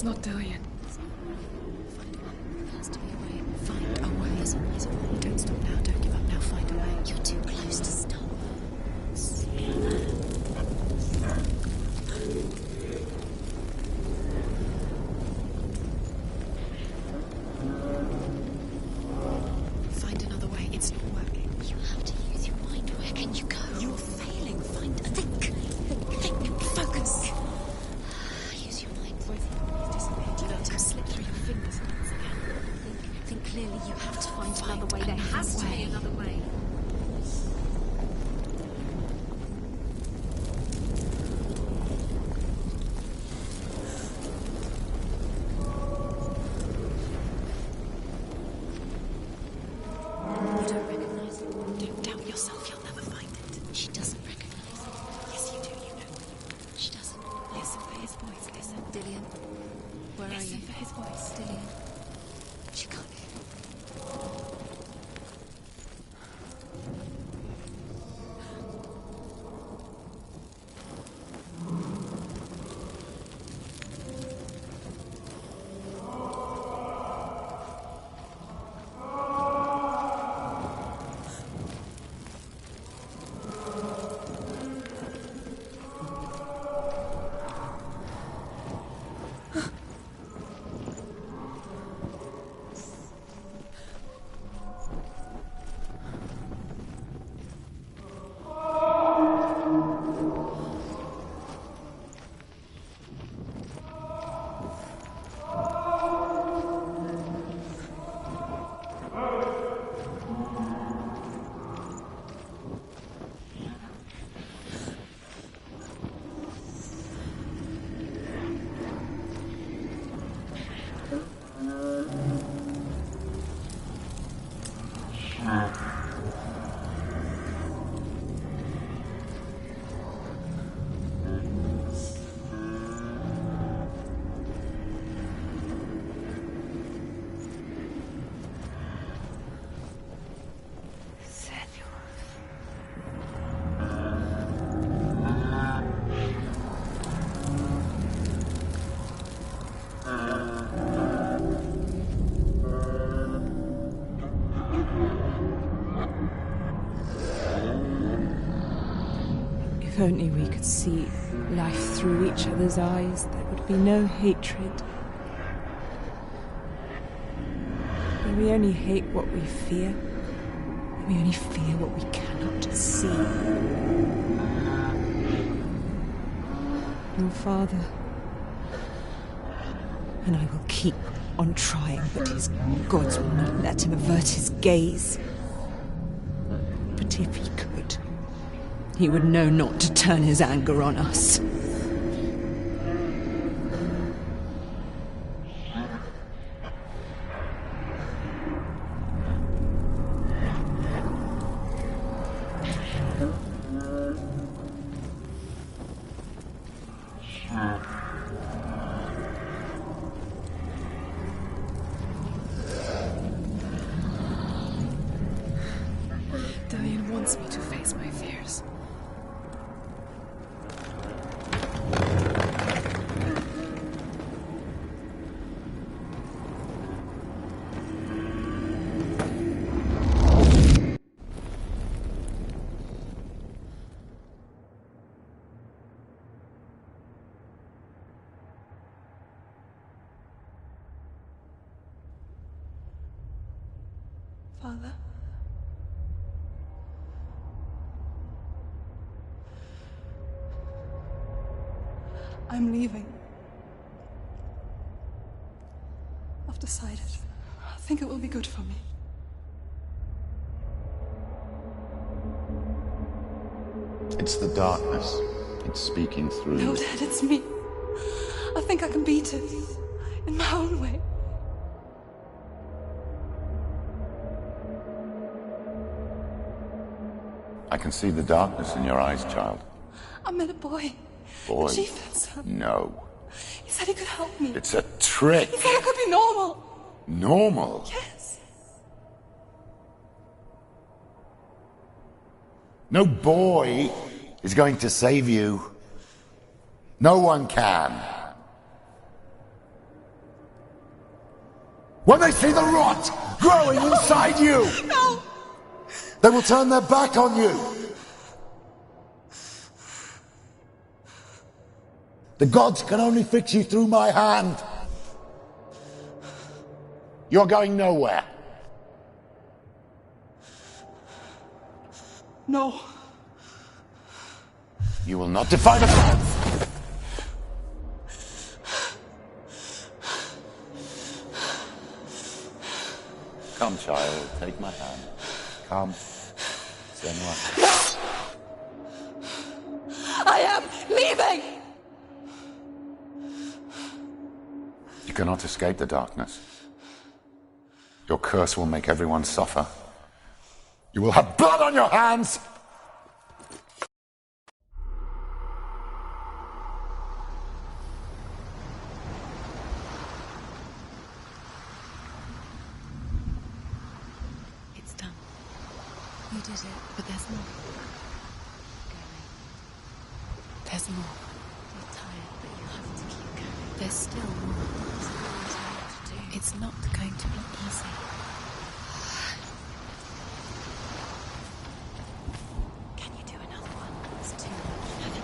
It's not Dillian. Find a way. There has to be a way. Find a way. There's always a way. Don't stop now. Don't give up now. Find a way. You're too close to stop. Find another way. It's not working. You have to use your mind. Where can you go? You're failing. Find a think. Think. Focus. Use your mind. Both he's disappeared. You let him slip through your fingers once again. Think clearly. You have to find another way. There has to be another way. You don't recognize it. Don't doubt yourself. You'll never find it. She doesn't recognize it. Yes, you do. You know. She doesn't. Listen for his voice. Listen. Dillian, where are you? Listen for his voice. Dillian. She can't hear. If only we could see life through each other's eyes, there would be no hatred. Where we only hate what we fear, and we only fear what we cannot see. Your father, and I will keep on trying, but his gods will not let him avert his gaze. But if he could, he would know not to turn his anger on us. Dillian wants me to face my fears. Father? I'm leaving. I've decided. I think it will be good for me. It's the darkness. It's speaking through No, you. Dad, it's me. I think I can beat it. In my own way. I can see the darkness in your eyes, child. I met a boy. Boy. The chieftain's son. No. He said he could help me. It's a trick. He said I could be normal. Normal. Yes. No boy is going to save you. No one can. When they see the rot growing inside you, No! they will turn their back on you. The gods can only fix you through my hand. You're going nowhere. No. You will not defy the gods. Come, child, take my hand. Come, Senua. I am leaving! You cannot escape the darkness. Your curse will make everyone suffer. You will have blood on your hands! It's done. You did it, but there's more. There's more. You're tired, but you have to keep going. There's still more. There's always more to do. It's not going to be easy. Can you do another one? It's too much.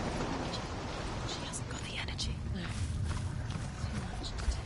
She hasn't got the energy. No. Too much to do.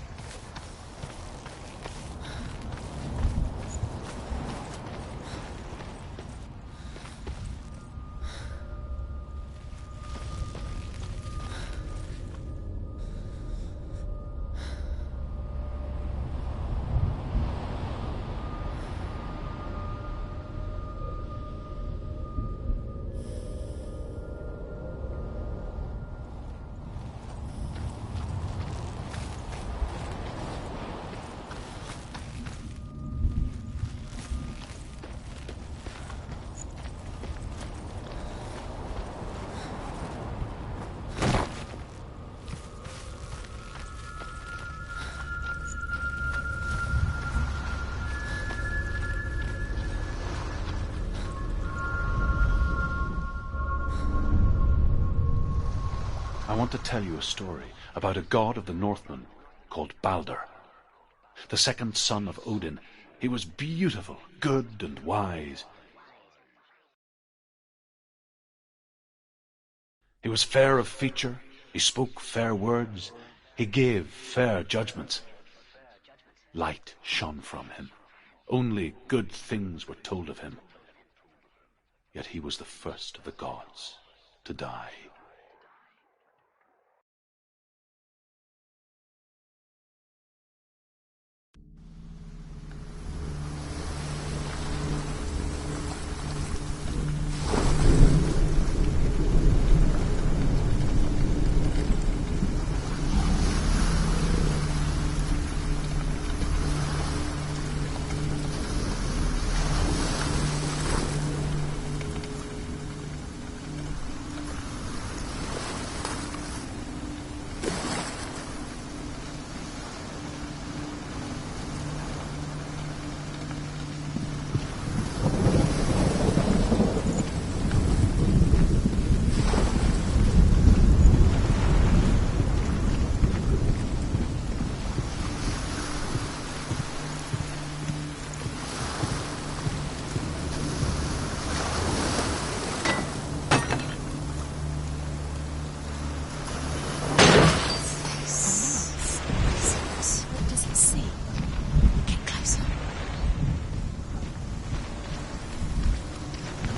I want to tell you a story about a god of the Northmen called Balder. The second son of Odin. He was beautiful, good, and wise. He was fair of feature, he spoke fair words, he gave fair judgments. Light shone from him. Only good things were told of him. Yet he was the first of the gods to die.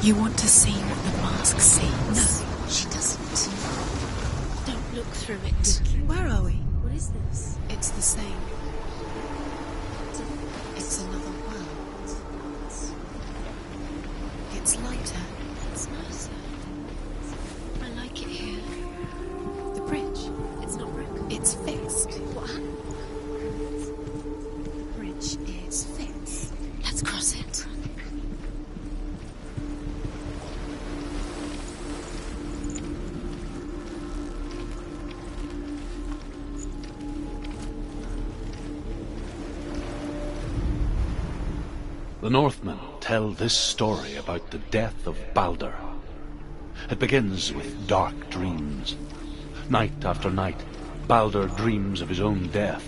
You want to see what the mask sees? No, she doesn't. Don't look through it. Where are we? What is this? It's the same. It's another world. It's lighter. It's nicer. I like it here. The bridge. It's not broken. It's fixed. What happened? The bridge is fixed. Let's cross it. The Northmen tell this story about the death of Balder. It begins with dark dreams. Night after night, Balder dreams of his own death,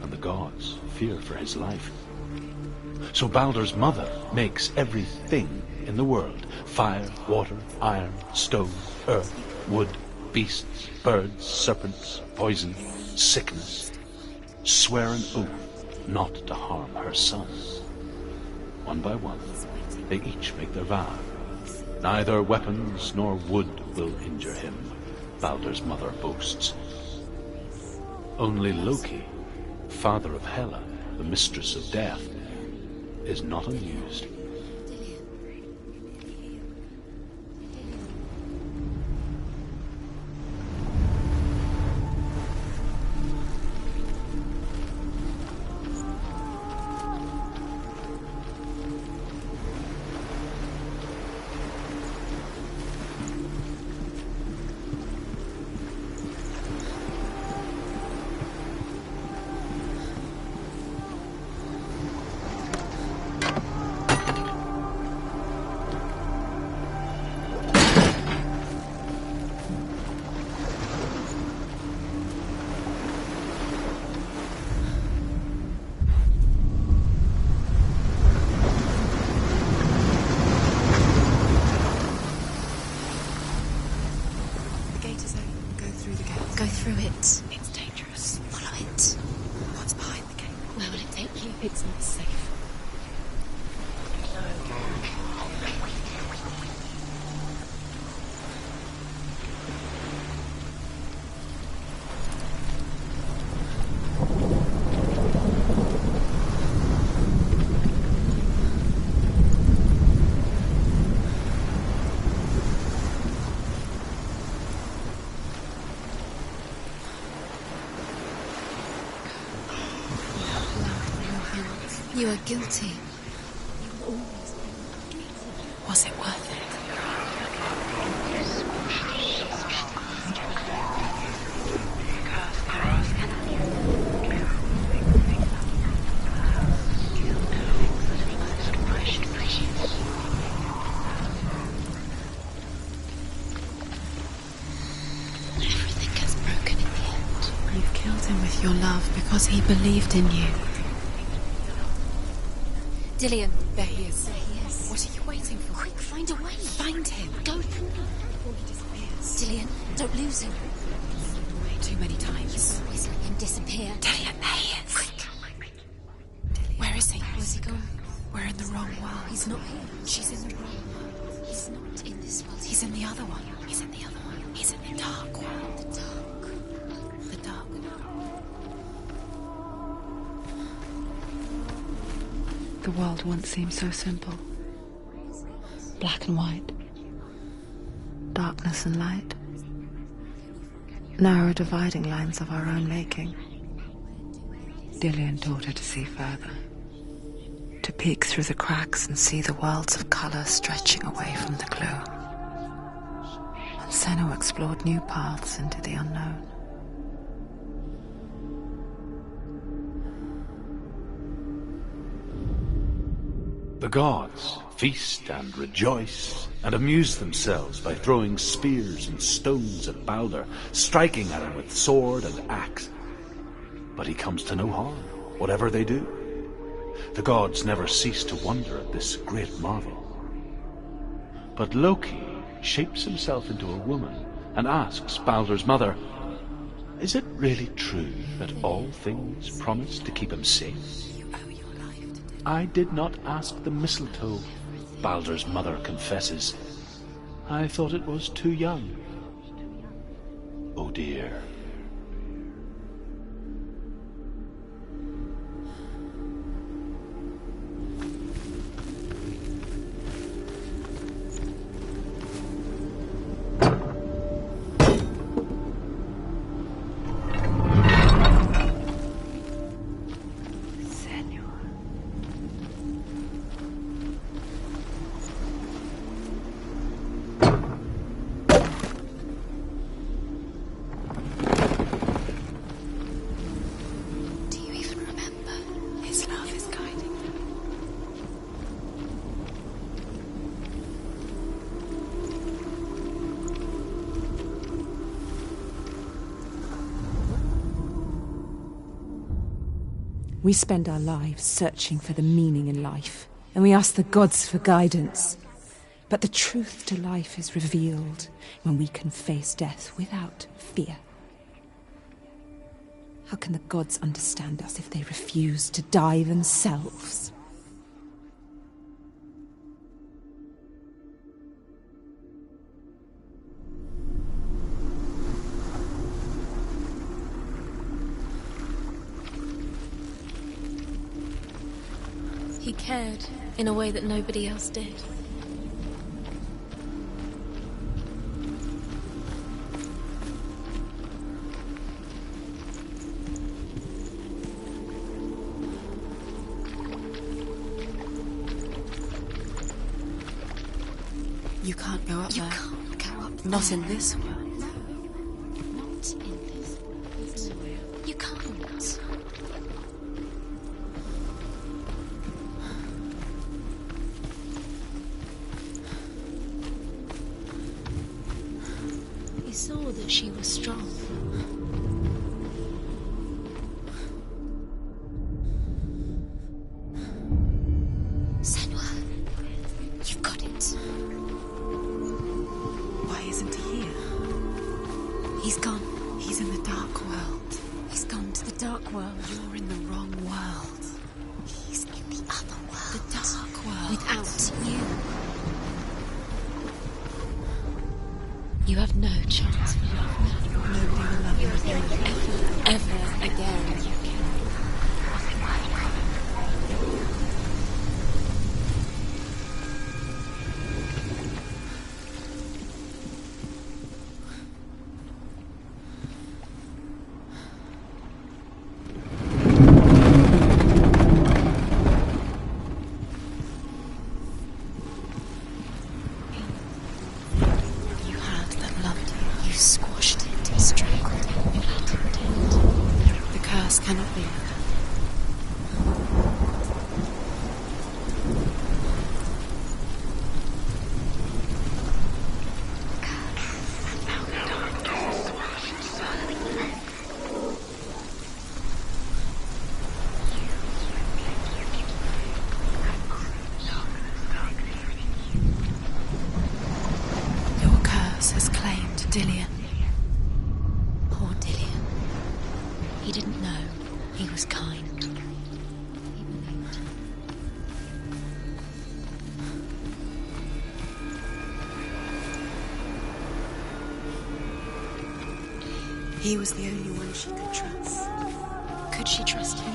and the gods fear for his life. So Baldur's mother makes everything in the world: fire, water, iron, stone, earth, wood, beasts, birds, serpents, poison, sickness, swear an oath not to harm her son. One by one, they each make their vow. Neither weapons nor wood will injure him, Baldur's mother boasts. Only Loki, father of Hela, the mistress of death, is not amused. Go through it. It's dangerous. Follow it. What's behind the gate? Where will it take you? It's not safe. You are guilty. Was it worth it? Everything gets broken in the end. You've killed him with your love because he believed in you. Dillion. There he is. There he is. What are you waiting for? Quick, find a way. Find him. Go through before he disappears. Dillion, don't lose him. Way too many times. You're always letting him disappear. Dillion, there he is. Quick. Where is he? Where's he gone? We're in the wrong world. He's not here. She's in the wrong world. He's not in this world. He's in the other one. He's in the other one. He's in the dark world. The dark. The dark world. The world once seemed so simple. Black and white. Darkness and light. Narrow dividing lines of our own making. Dillion taught her to see further. To peek through the cracks and see the worlds of colour stretching away from the gloom. And Senua explored new paths into the unknown. The gods feast and rejoice and amuse themselves by throwing spears and stones at Baldur, striking at him with sword and axe. But he comes to no harm, whatever they do. The gods never cease to wonder at this great marvel. But Loki shapes himself into a woman and asks Baldur's mother, "Is it really true that all things promise to keep him safe?" "I did not ask the mistletoe," Baldur's mother confesses. "I thought it was too young." Oh dear. We spend our lives searching for the meaning in life, and we ask the gods for guidance. But the truth to life is revealed when we can face death without fear. How can the gods understand us if they refuse to die themselves? He cared in a way that nobody else did. You can't go up there. You can't go up there. Not in this world. No, not in this world. You can't. He saw that she was strong. Senua, you've got it. Why isn't he here? He's gone. He's in the dark world. He's gone to the dark world. You're in the wrong world. He's in the other world. The dark world. Without you. You have no chance of love. Nobody will love you ever again. Cannot be. Your curse has claimed Dillion. Poor Dillion. He didn't know. He was kind. He believed. He was the only one she could trust. Could she trust you?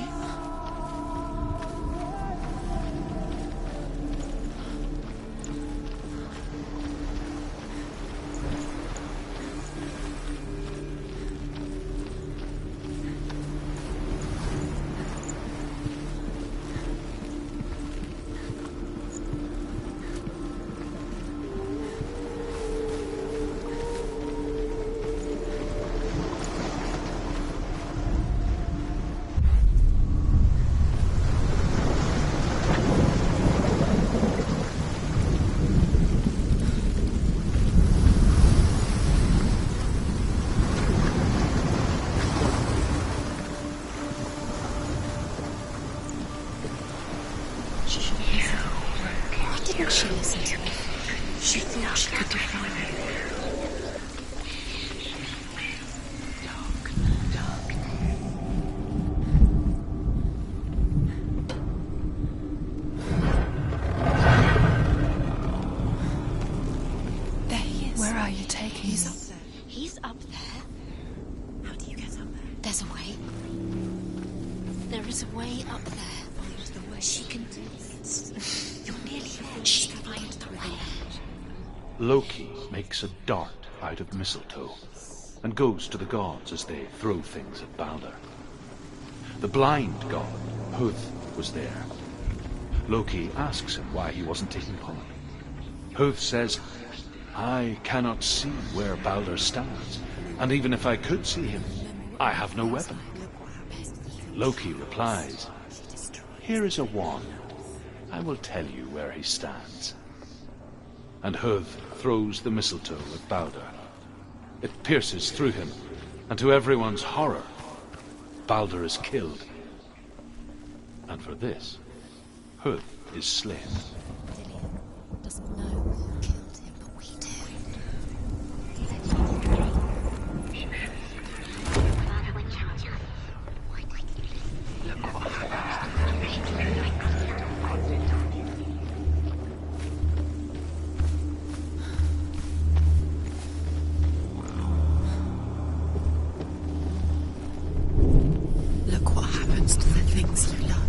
Why didn't she listen to me? She thought she could define it. There he is. Where are you taking He's me? up there. He's up there. How do you get up there? There's a way. There is a way up there. She can do this. You're nearly there. She can find the way. Loki makes a dart out of mistletoe and goes to the gods as they throw things at Balder. The blind god, Huth, was there. Loki asks him why he wasn't taking part. Huth says, I cannot see where Balder stands, and even if I could see him, I have no weapon. Loki replies, here is a wand. I will tell you where he stands. And Huth throws the mistletoe at Balder. It pierces through him, and to everyone's horror, Balder is killed. for this, Hood is slain. Dillian doesn't know who killed him, but we do. Look what happens to the things you love.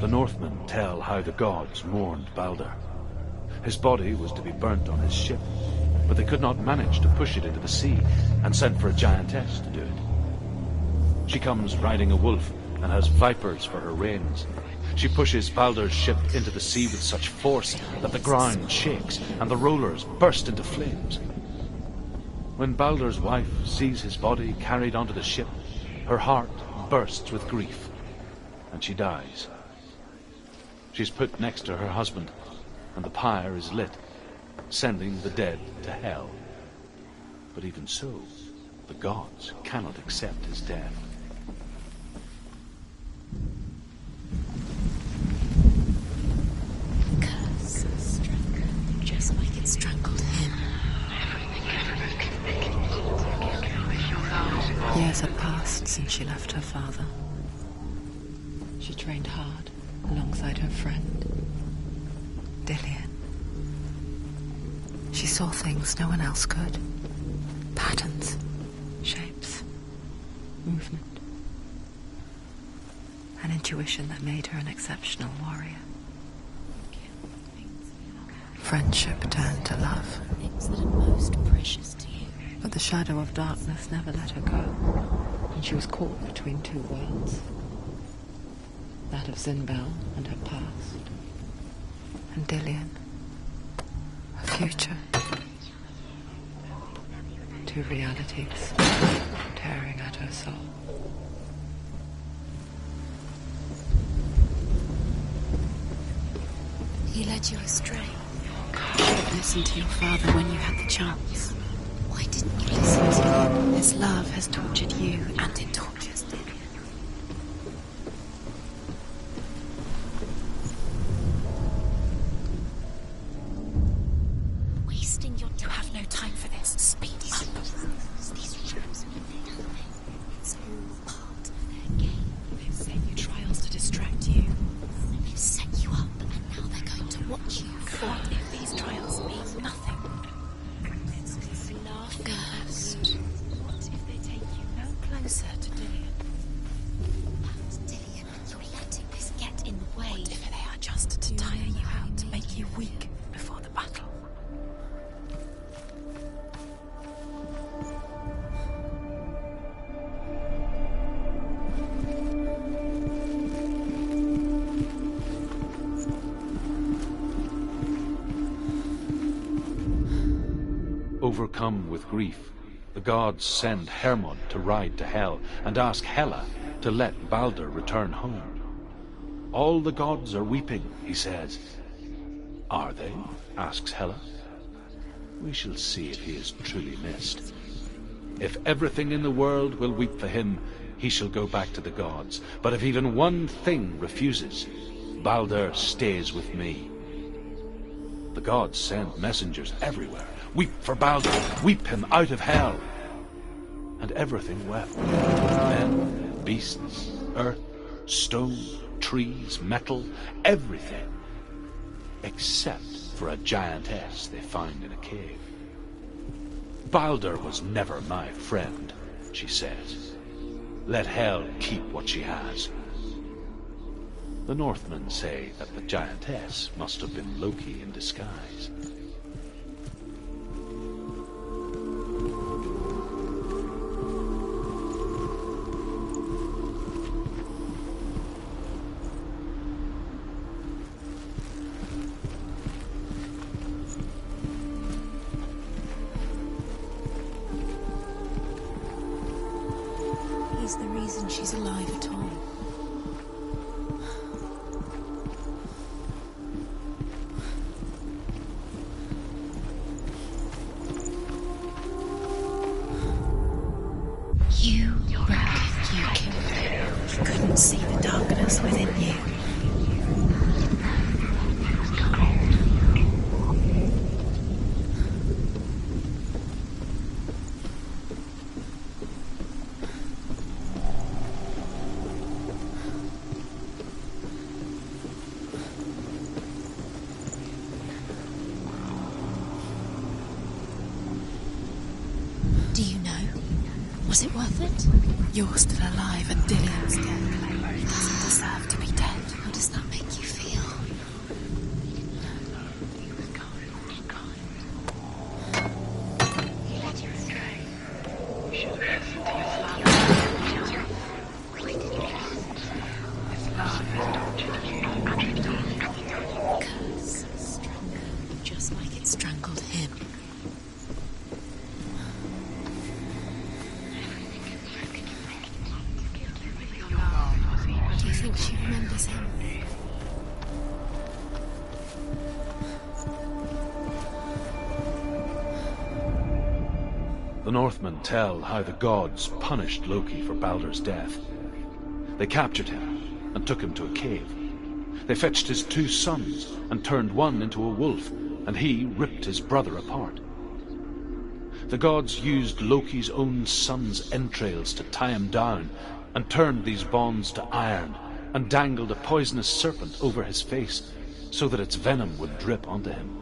The Northmen tell how the gods mourned Balder. His body was to be burnt on his ship, but they could not manage to push it into the sea, and sent for a giantess to do it. She comes riding a wolf and has vipers for her reins. She pushes Balder's ship into the sea with such force that the ground shakes and the rollers burst into flames. When Balder's wife sees his body carried onto the ship, her heart bursts with grief, and she dies. She's put next to her husband, and the pyre is lit, sending the dead to hell. But even so, the gods cannot accept his death. Curse strangled, just like it strangled him. Years had passed since she left her father. She trained hard alongside her friend, Dillian. She saw things no one else could. Patterns, shapes, movement. An intuition that made her an exceptional warrior. Friendship turned to love. Things that are most precious to you. But the shadow of darkness never let her go, and she was caught between two worlds. That of Zinbel and her past, and Dillian, her future. Two realities tearing at her soul. He led you astray. You should have listened to your father when you had the chance. Why didn't you listen to him? His love has tortured you, and it tortures Dillian. Wasting your time. You have no time for this. Speed up. These rooms mean nothing. It's all part of their game. They've set you trials to distract you. They've set you up, and now they're going to watch you. What if these trials mean nothing? It's love ghost. What if they take you no closer to Dillian? But Dillian, you're letting this get in the way. What if they are just to tire you out, to make you weak before the battle? Overcome with grief, the gods send Hermod to ride to Hell and ask Hela to let Balder return home. All the gods are weeping, he says. Are they? Asks Hela. We shall see if he is truly missed. If everything in the world will weep for him, he shall go back to the gods. But if even one thing refuses, Balder stays with me. The gods send messengers everywhere. Weep for Balder, weep him out of hell. And everything wept. Men, beasts, earth, stone, trees, metal, everything. Except for a giantess they found in a cave. Balder was never my friend, she says. Let hell keep what she has. The Northmen say that the giantess must have been Loki in disguise. He's the reason she's alive at all. couldn't see the darkness within you. Do you know? Was it worth it? You're still alive and Dillian's dead. He doesn't deserve to be dead. How does that make you feel? He let you stray. You should have listened to your father. Why did you listen? His love has tortured you. Curse strangled, just like it strangled him. Do you think she remembers him? The Northmen tell how the gods punished Loki for Baldur's death. They captured him and took him to a cave. They fetched his 2 sons and turned one into a wolf, and he ripped his brother apart. The gods used Loki's own son's entrails to tie him down and turned these bonds to iron and dangled a poisonous serpent over his face so that its venom would drip onto him.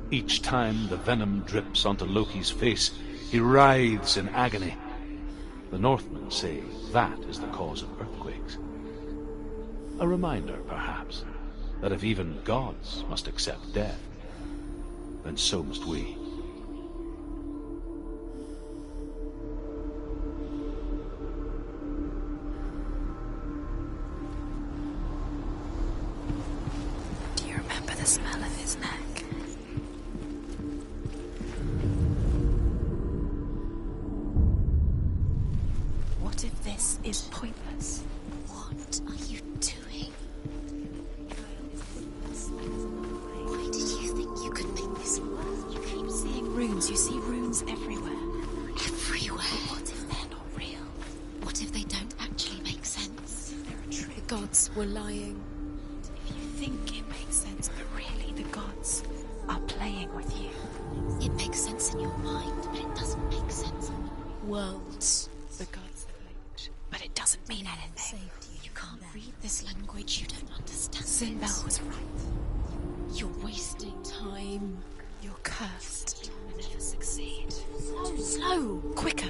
Each time the venom drips onto Loki's face, he writhes in agony. The Northmen say that is the cause of earthquakes. A reminder, perhaps, that if even gods must accept death, then so must we. Do you remember the smell of his neck? What if this is pointless? What are you doing? Why did you think you could make this work? You keep seeing runes. You see runes everywhere. Everywhere? But what if they're not real? What if they don't actually make sense? They're a trick. The gods were lying. If you think it makes sense, but really the gods are playing with you. It makes sense in your mind, but it doesn't make sense in the world. The gods have linked, but it doesn't mean anything. You can't read this language, you don't understand. Sinbel was right. You're wasting time. You're cursed. You'll never succeed. Slow, quicker.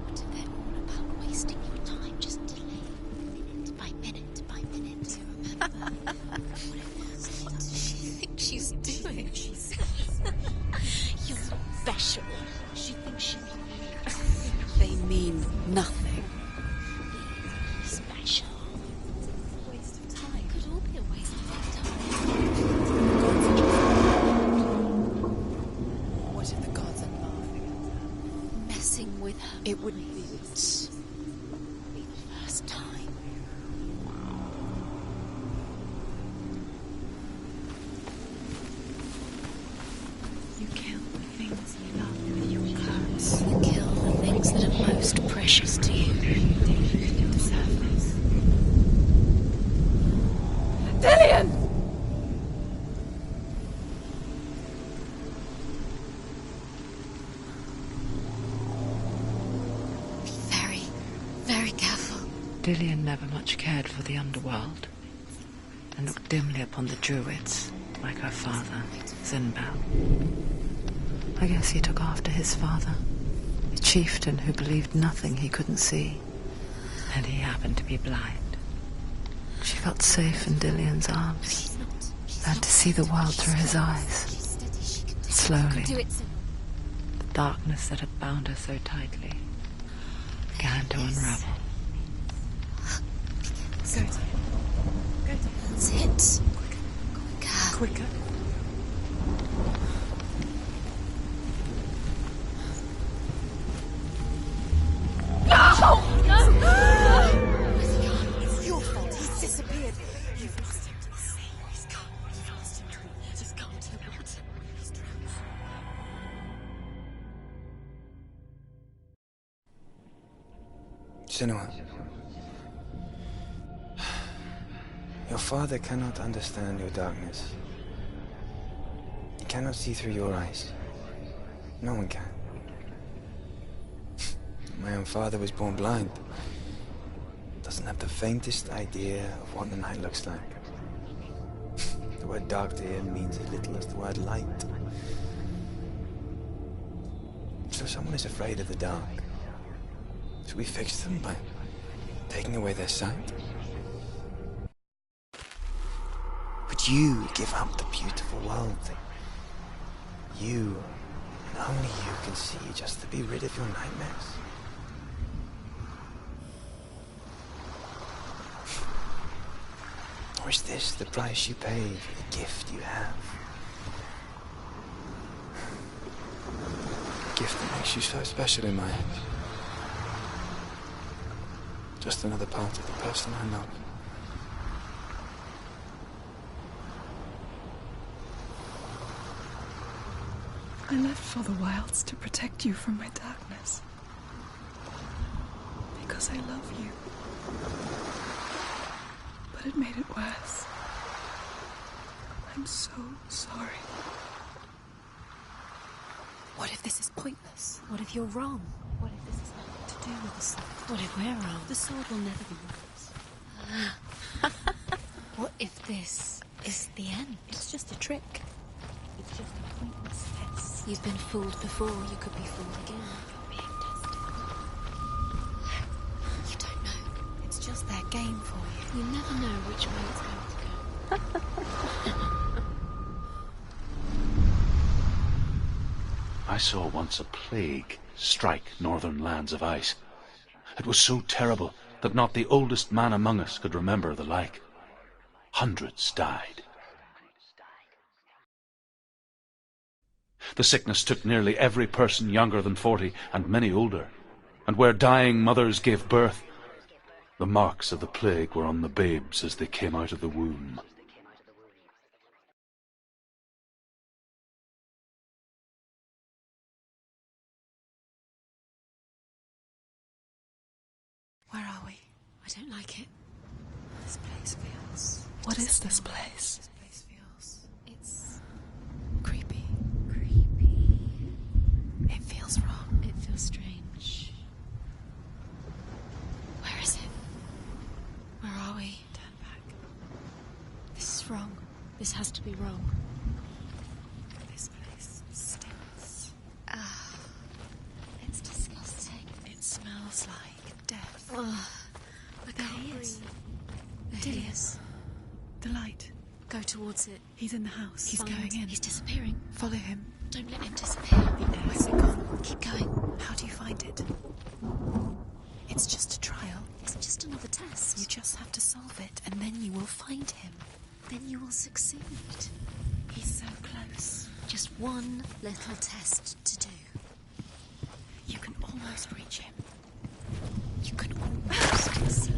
What if they're all about wasting your time? Just delay minute by minute by minute. Do you remember? What does she think she's doing? You're special. She thinks she They mean nothing. Special. Waste of time. Could all be a waste of time. What if the gods are laughing at her? Messing with her. It wouldn't be the first time. You kill the things you love with your curse. You kill the things that are most precious to you. You deserve this. Dillian! Be very, very careful. Dillian never much cared for the underworld, and looked dimly upon the druids, like her father, Sinbel. I guess he took after his father, a chieftain who believed nothing he couldn't see, and he happened to be blind. She felt safe in Dillian's arms, learned to see the world through his eyes. Slowly, Do it. the darkness that had bound her so tightly began to unravel. Go. That's it. Quicker. Quicker. No! Senua, your father cannot understand your darkness. He cannot see through your eyes. No one can. My own father was born blind. Doesn't have the faintest idea of what the night looks like. The word dark to him means as little as the word light. So someone is afraid of the dark. Should we fix them by taking away their sight? Would you give up the beautiful world that you, and only you, can see just to be rid of your nightmares? Or is this the price you pay for the gift you have? A gift that makes you so special in my eyes. Just another part of the person I love. I left for the wilds to protect you from my darkness. Because I love you. But it made it worse. I'm so sorry. What if this is pointless? What if you're wrong? What if this has nothing to do with the sword? What if we're wrong? The sword will never be yours. What if this is the end? It's just a trick. It's just a pointless test. You've been fooled before. You could be fooled again. You're being tested. You don't know. It's just their game for you. You never know which way it's going to go. I saw once a plague strike northern lands of ice. It was so terrible that not the oldest man among us could remember the like. Hundreds died. The sickness took nearly every person younger than 40 and many older, and where dying mothers gave birth, the marks of the plague were on the babes as they came out of the womb. Where are we? I don't like it. This place feels... What is this place? This place feels... It's... creepy. Creepy. It feels wrong. It feels strange. Where is it? Where are we? Turn back. This is wrong. This has to be wrong. This place stinks. It's disgusting. It smells like death. There he is. There he is. The light. Go towards it. He's in the house. He's Find- going in. He's disappearing. Follow him. Don't let him disappear. Where's it gone? Keep going. How do you find it? It's just a trial. It's just another test. You just have to solve it, and then you will find him. Then you will succeed. He's so close. Just one little test to do. You can almost reach him. You can almost see.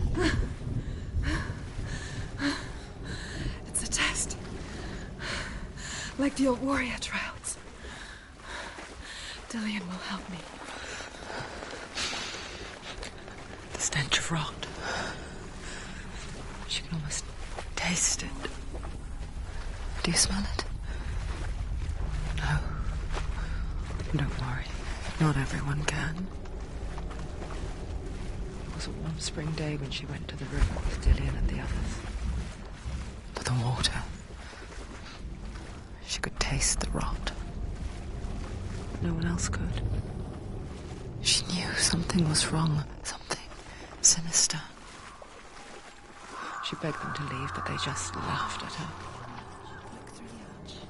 It's a test. Like the old warrior trials. Dillian will help me. The stench of rot. She can almost taste it. Do you smell it? No. Don't worry. Not everyone can. It was a warm spring day when she went to the river with Dillian and the others. But the water... She could taste the rot. No one else could. She knew something was wrong. Something sinister. She begged them to leave, but they just laughed at her.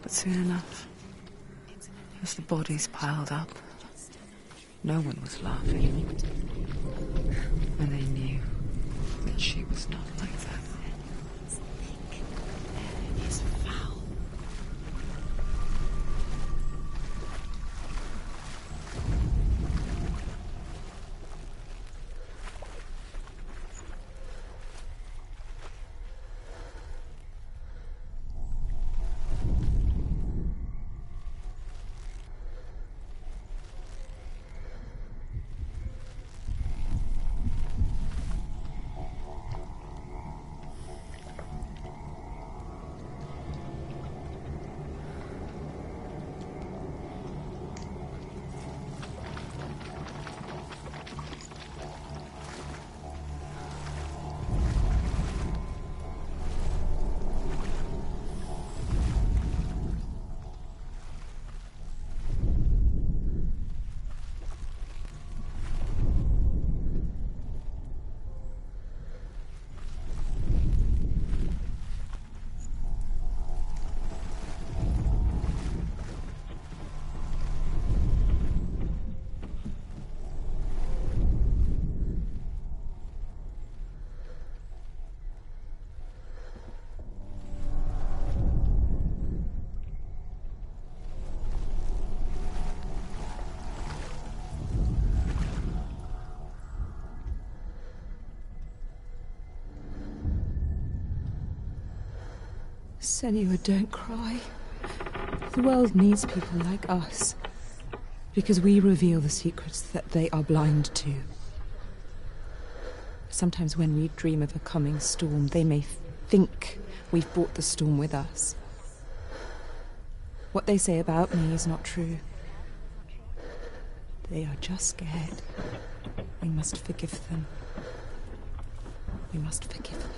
But soon enough, as the bodies piled up, no one was laughing. And they knew that she was not like that. It is foul. Senua, don't cry. The world needs people like us, because we reveal the secrets that they are blind to. Sometimes when we dream of a coming storm, they may think we've brought the storm with us. What they say about me is not true. They are just scared. We must forgive them. We must forgive them.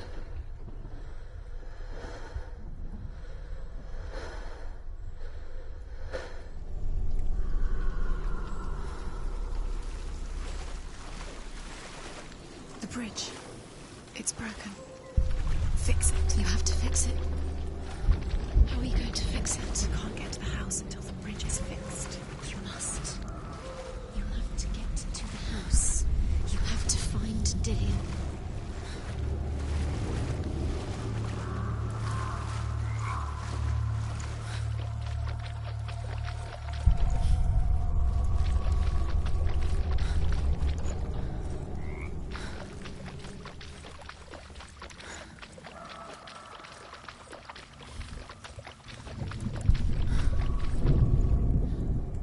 The bridge. It's broken. Fix it. You have to fix it. How are you going to fix it? You can't get to the house until the bridge is fixed. You must. You have to get to the house. You have to find Dillian.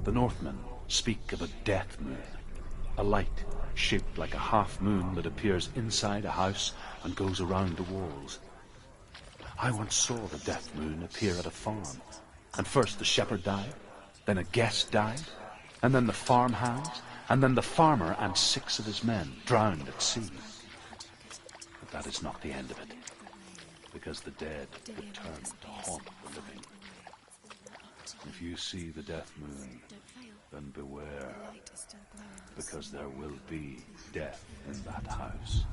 The Northmen speak of a death moon, a light shaped like a half moon that appears inside a house and goes around the walls. I once saw the death moon appear at a farm, and first the shepherd died, then a guest died, and then the farmhands, and then the farmer and 6 of his men drowned at sea. But that is not the end of it, because the dead return to haunt the living. If you see the death moon, then beware, because there will be death in that house.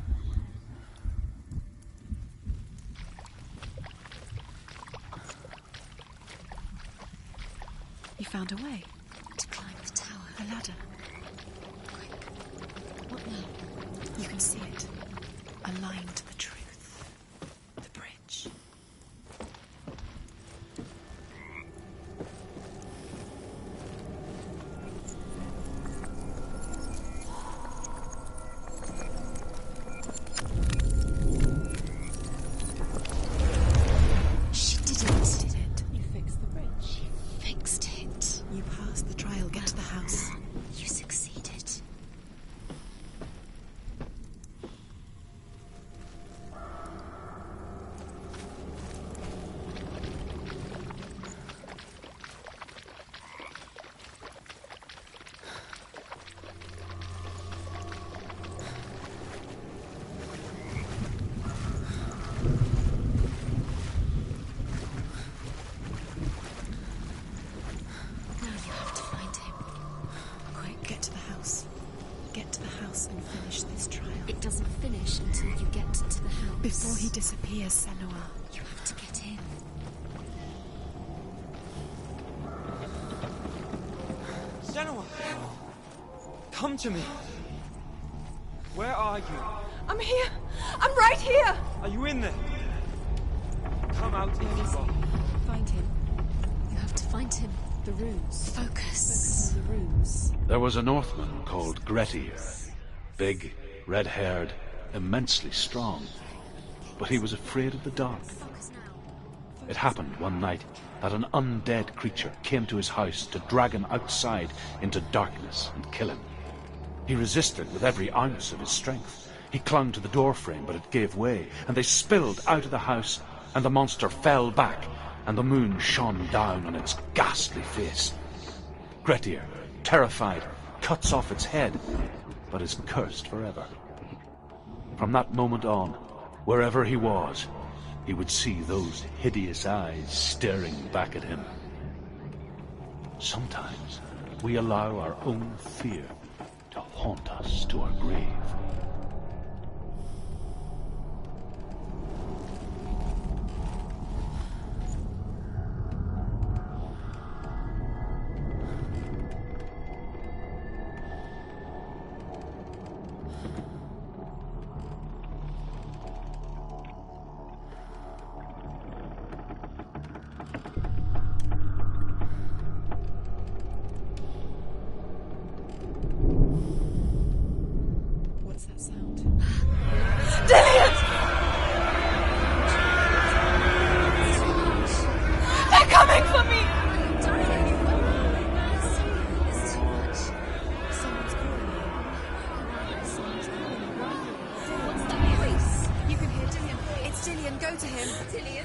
You found a way to climb the tower. The ladder. Quick. What now? You can see it. A line to the truth. The bridge. She did it. You fixed the bridge. Fixed it. You passed the trial. Get to the house. You succeeded. Now you have to find him. Quick, get to the house. Get to the house and finish this trial. It doesn't finish until you get to the house. Before he disappears, Senua. You have to get in. Senua! Come to me! Where are you? I'm here! I'm right here! Are you in there? Come out if you are. Find him. You have to find him. The runes. Focus on the runes. There was a Northman called Grettir, big, red-haired, immensely strong, but he was afraid of the dark. It happened one night that an undead creature came to his house to drag him outside into darkness and kill him. He resisted with every ounce of his strength. He clung to the doorframe, but it gave way, and they spilled out of the house, and the monster fell back, and the moon shone down on its ghastly face. Grettir, terrified, cuts off its head, but is cursed forever. From that moment on, wherever he was, he would see those hideous eyes staring back at him. Sometimes we allow our own fear to haunt us to our grave.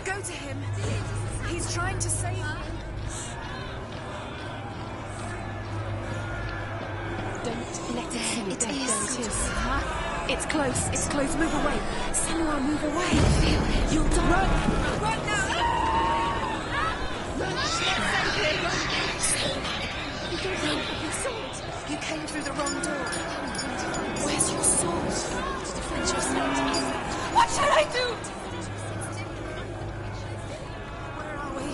Go to him. He's trying to save you. Don't let it see you. It is. It's close. It's close. Move away. Senua, move away. You'll die. Run now. Run. You don't have your sword. You came through the wrong door. Where's your sword? To defend yourself. What shall I do? Where are we?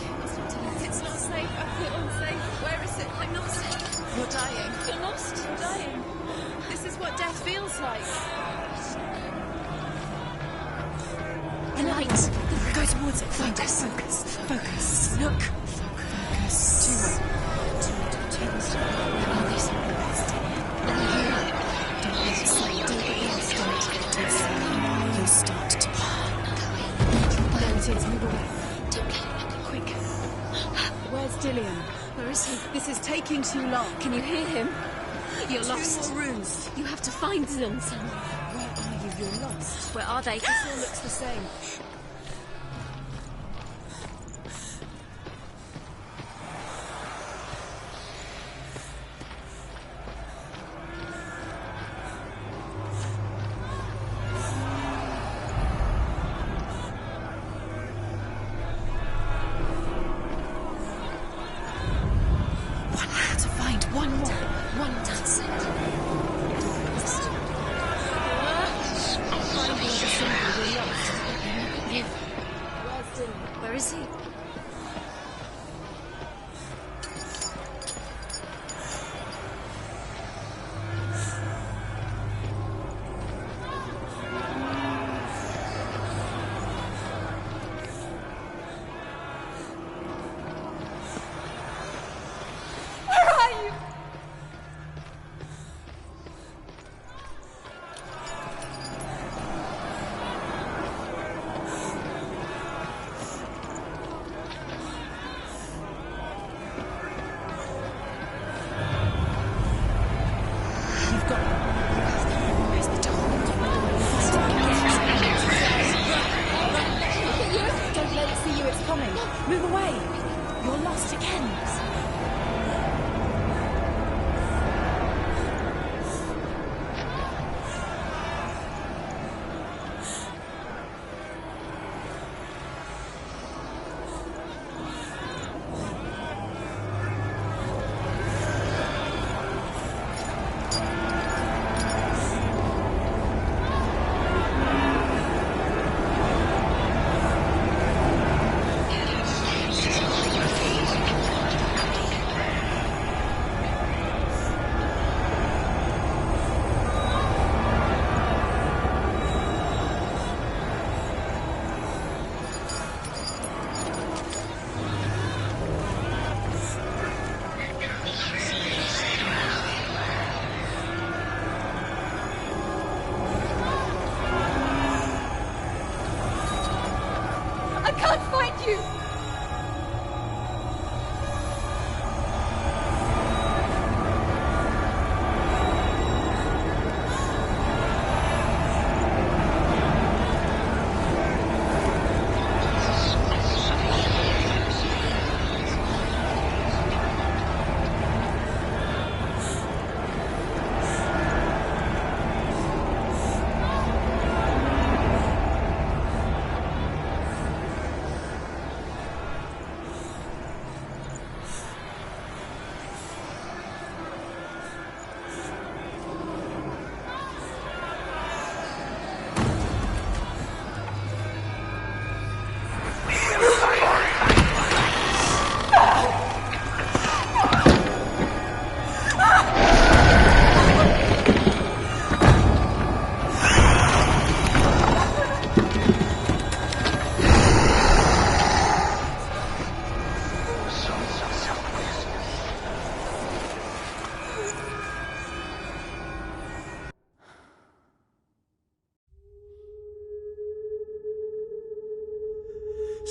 It's not safe. I feel unsafe. Where is it? I'm not safe. You're dying. You're lost. You're dying. This is what death feels like. The light. Go towards it. Focus. Focus. Look. Focus. Two. Where are these? Don't get excited. Don't get lost. Don't get lost. You'll start to There it is. Move away. Don't let it happen. Quick. Where's Dillian? Where is he? This is taking too long. Can you hear him? You're lost. 2 more rooms. You have to find them. Where are you? You're lost. Where are they? This all looks the same. Where is he? Move away! You're lost again!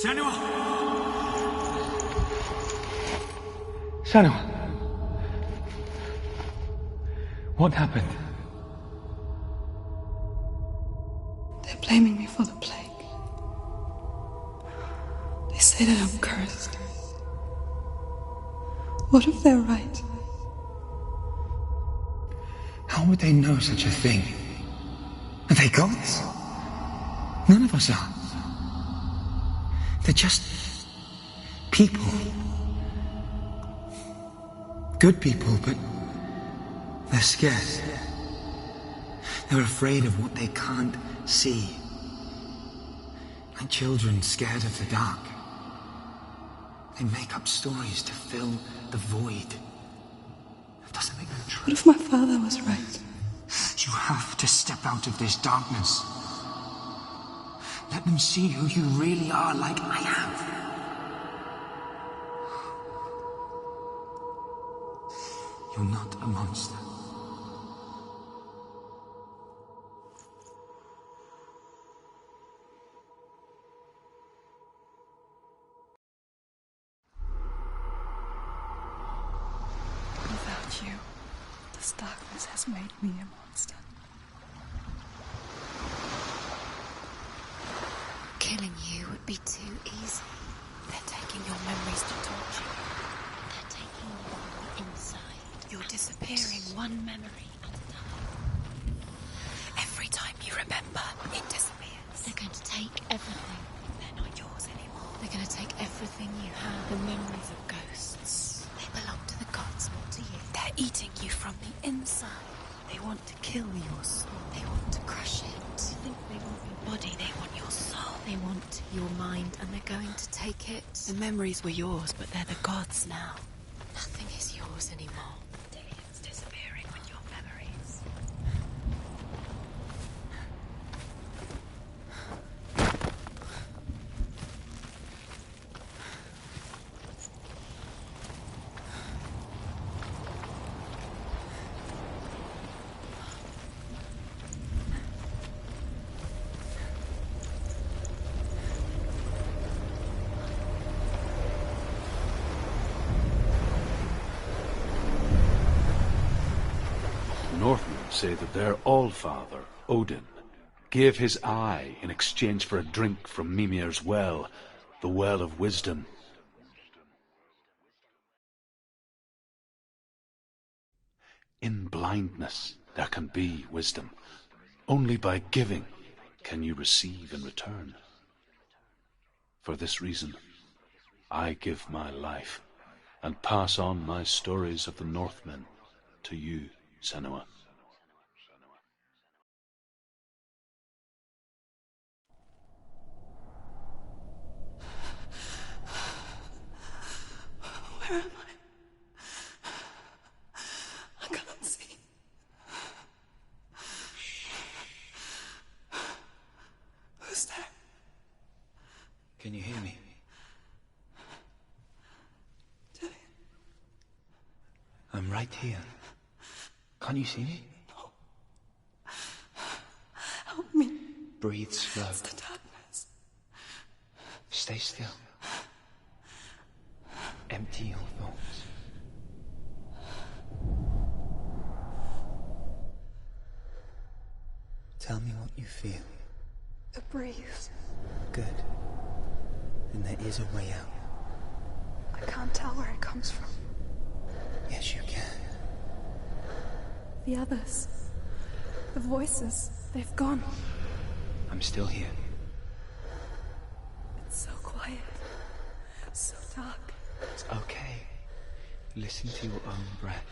Senua! Senua! What happened? They're blaming me for the plague. say that I'm cursed. What if they're right? How would they know such a thing? Are they gods? None of us are. They're just people. Good people, but they're scared. They're afraid of what they can't see. Like children scared of the dark. They make up stories to fill the void. That doesn't make them true. What if my father was right? You have to step out of this darkness. Let them see who you really are, like I have. You're not a monster. Without you, this darkness has made me a monster. Killing you would be too easy. They're taking your memories to torture you. They're taking you on the inside. You're disappearing one memory at a time. Every time you remember, it disappears. They're going to take everything. They're not yours anymore. They're going to take everything you have. The memories of ghosts. They belong to the gods, not to you. They're eating you from the inside. They want to kill your soul. They want to crush it. They think they want your body. They want your soul. They want your mind, and they're going to take it. The memories were yours, but they're the gods now. Nothing is yours anymore. It's disappearing with your memories. Northmen say that their Allfather, Odin, gave his eye in exchange for a drink from Mimir's well, the Well of Wisdom. In blindness there can be wisdom. Only by giving can you receive in return. For this reason, I give my life and pass on my stories of the Northmen to you, Senua. Where am I? I can't see. Who's there? Can you hear me? Dillian. I'm right here. Can't you see me? No. Help me. Breathe slow. It's the darkness. Stay still. Empty your thoughts. Tell me what you feel. A breeze. Good. And there is a way out. I can't tell where it comes from. Yes, you can. The others. The voices. They've gone. I'm still here. It's so quiet. So dark. It's okay. Listen to your own breath.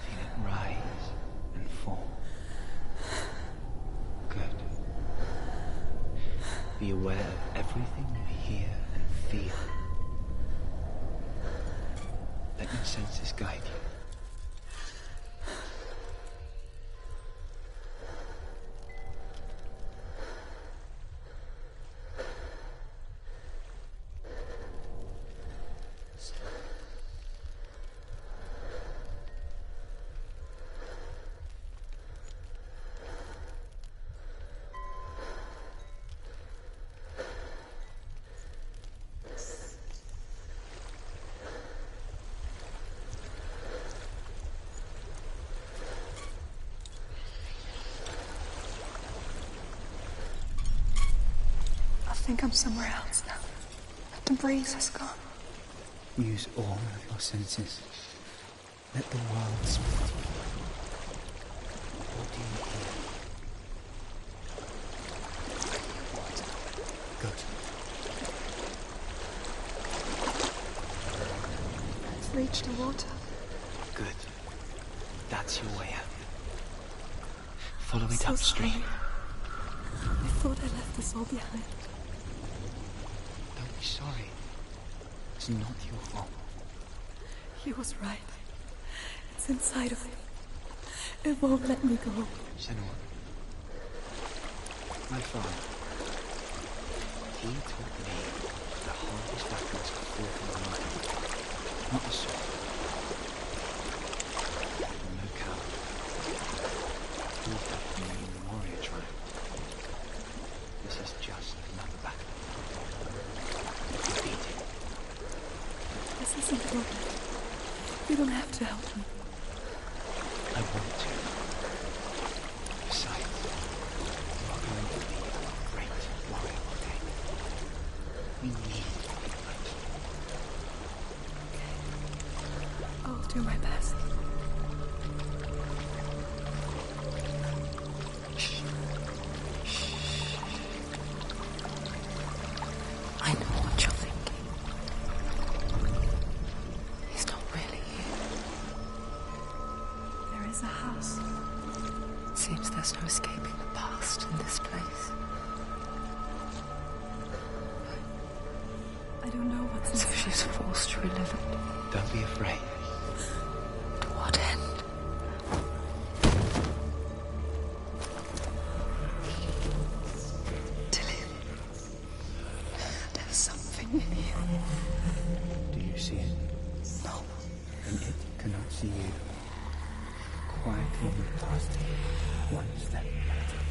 Feel it rise and fall. Good. Be aware of everything you hear and feel. Let your senses guide you. think I'm somewhere else now. The breeze has gone. Use all of your senses. Let the world speak to you. What do you hear? Water. Good. I've reached the water. Good. That's your way out. Follow it So upstream. sorry. I thought I left this all behind. Don't be sorry. It's not your fault. He was right. It's inside of me. It won't let me go. Senua. My father. He taught me the hardest battles to fought in the mind. Not the sword. I'm no coward. He helped me in the warrior tribe. This is just another battle. Beat it. This is important. You don't have to help me. I want to. Besides, you are going to be a great warrior one day. We need to be right. Okay. I'll do my best. I know what you're thinking. He's not really here. There is a house. Seems there's no escaping the past in this place. I don't know what's So inside. she's forced to relive it. Don't be afraid. To what end? Tilly. There's something in here. Do you see it? No. And it cannot see you. Quietly move past it. One step at a time.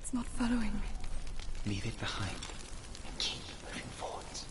It's not following me. Leave it behind and keep moving forwards.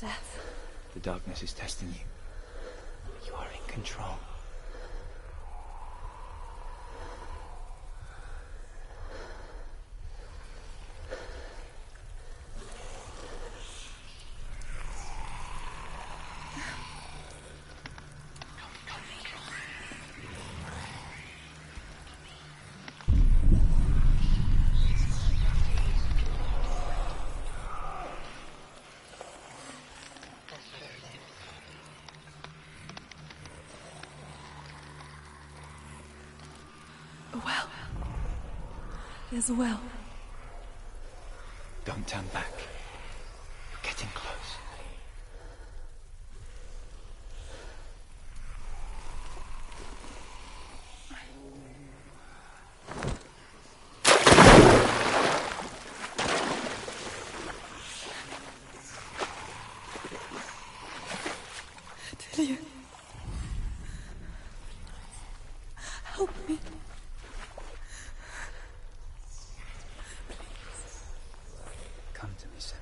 death. The darkness is testing you. You are in control. A well. There's a well. Don't turn back. You're getting close. Dillian. Help me. Come to me, Senua.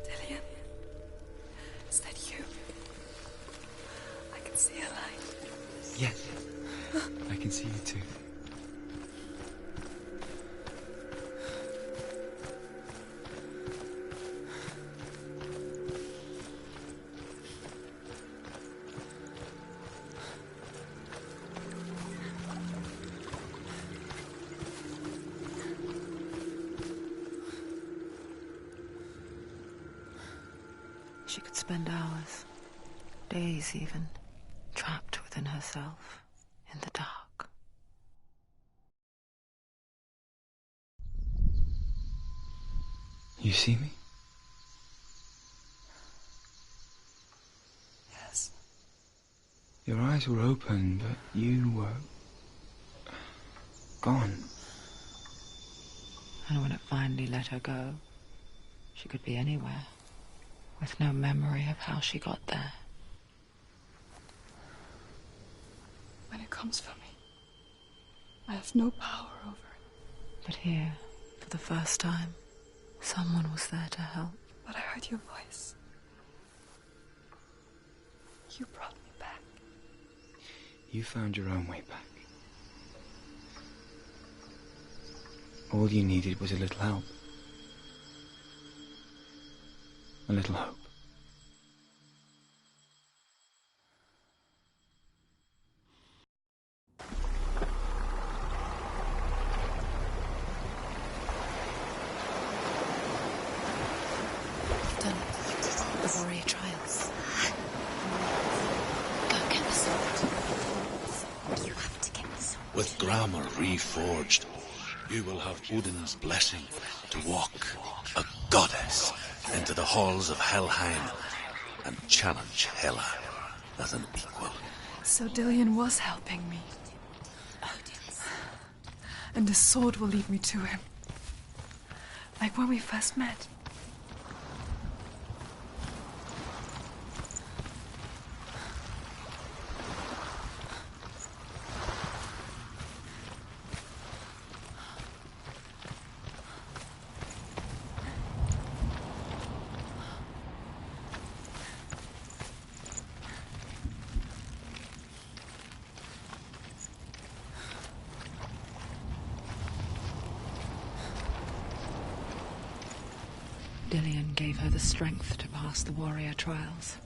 Dillian. Is that you? I can see a light. Yes. I can see you too. She could spend hours, days even, trapped within herself, in the dark. You see me? Yes. Your eyes were open, but you were gone. And when it finally let her go, she could be anywhere, with no memory of how she got there. When it comes for me, I have no power over it. But here, for the first time, someone was there to help. But I heard your voice. You brought me back. You found your own way back. All you needed was a little help. A little hope. You've done it. The warrior trials. Go get the sword. You have to get the sword. With grammar reforged, you will have Odin's blessing to walk, a goddess, into the halls of Helheim and challenge Hela as an equal. So Dillian was helping me. And the sword will lead me to him. Like when we first met. Dillian gave her the strength to pass the warrior trials,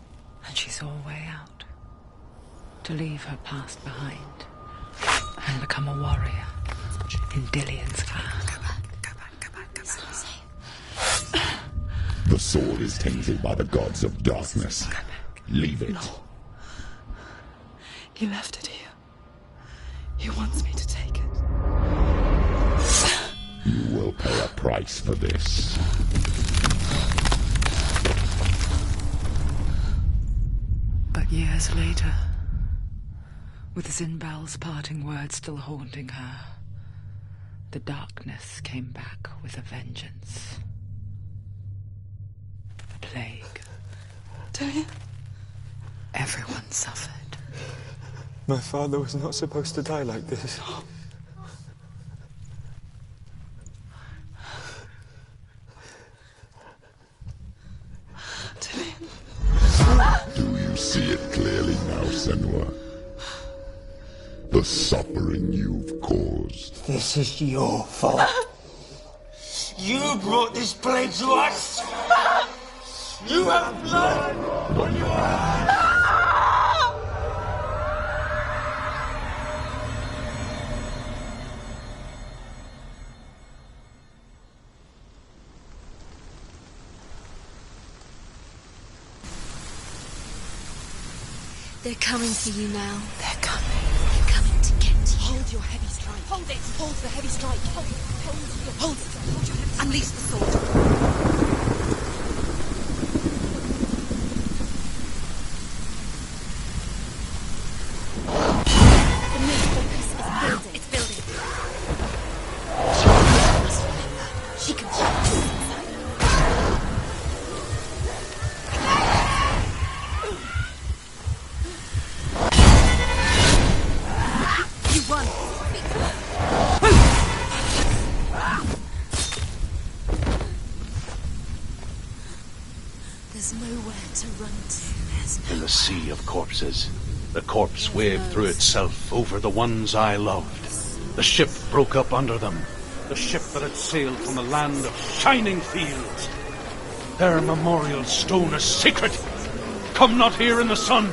and she saw a way out. To leave her past behind and become a warrior refuge in Dillion's clan. Go back. It's all safe. The sword is tainted by the gods of darkness. Leave it. No. He left it here. He wants me to take it. You will pay a price for this. But years later, with Zinbal's parting words still haunting her, the darkness came back with a vengeance. The plague. Dillion? Everyone suffered. My father was not supposed to die like this. Do you see it clearly now, Senua? The suffering you've caused. This is your fault. You brought this plague to us. You have blood on your hands. They're coming for you now. They're coming. They're coming to get you. Hold your heavy strike. Hold it. Hold the heavy strike. Hold it. Hold your heavy strike. Unleash the sword. It's building. She must remember. She can fight this inside. You won. There's nowhere to run to. In the sea of corpses, the corpse waved through itself over the ones I loved. The ship broke up under them. The ship that had sailed from a land of shining fields. Their memorial stone is sacred. Come not here in the sun.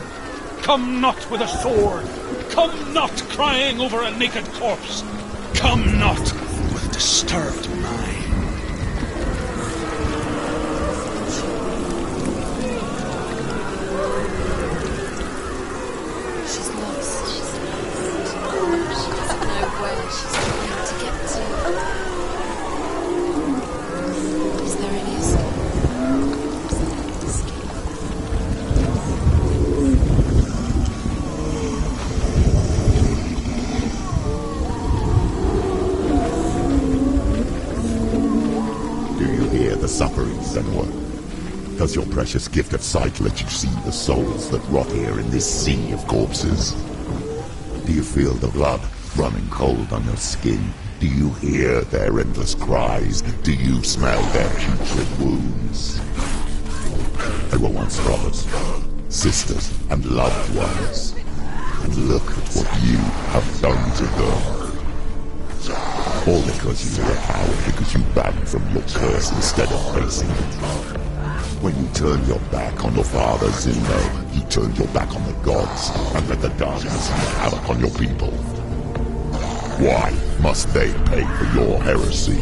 Come not with a sword. Come not crying over a naked corpse. Come not with disturbed mind. She's lost. She doesn't know where she's trying to get to. Is there any escape? Is there any escape? Do you hear the suffering, Senua? Does your precious gift of sight let you see the souls that rot here in this sea of corpses? Do you feel the blood running cold on your skin? Do you hear their endless cries? Do you smell their putrid wounds? They were once brothers, sisters, and loved ones. And look at what you have done to them. All because you were a coward, because you ran from your curse instead of facing it. When you turned your back on your father, Zinno, you turned your back on the gods and let the darkness wreak havoc on your people. Why must they pay for your heresy?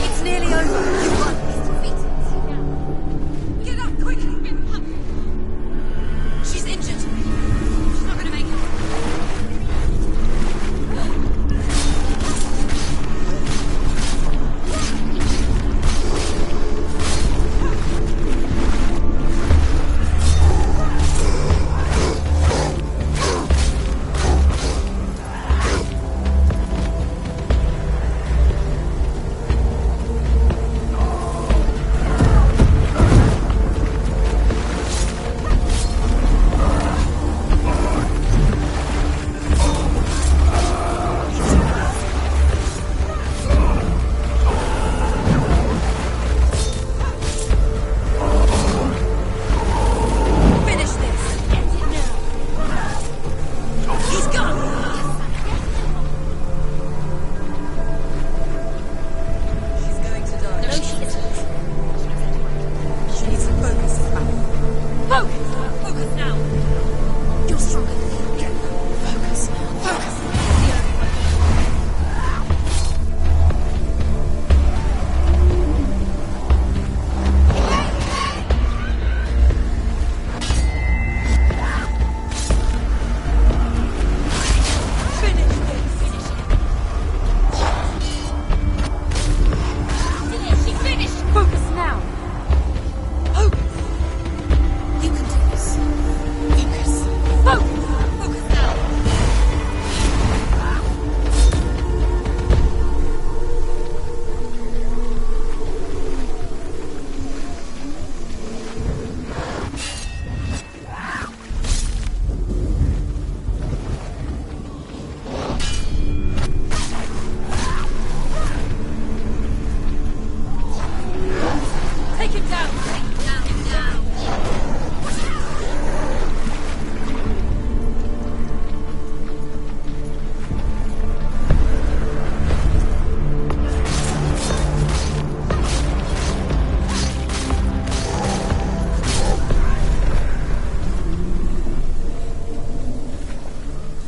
It's nearly over. You won. Get up quickly. She's injured. She's not going to make it.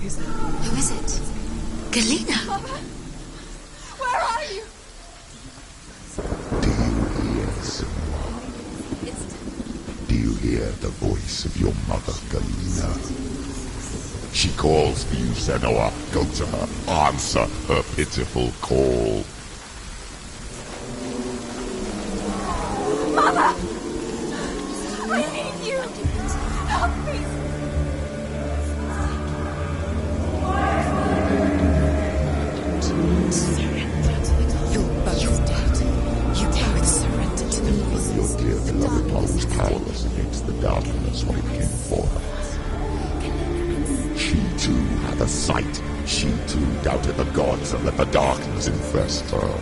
Who's that? Who is it? Galena! Mother! Where are you? Do you hear, Senua? Do you hear the voice of your mother, Galena? She calls for you, Senua. Go to her. Answer her pitiful call. Mother! I need you! Help me! You're both dead. You both surrendered to the voices. Your dear beloved mother was powerless against the darkness when it came for her. She too had a sight. She too doubted the gods and let the darkness infest her.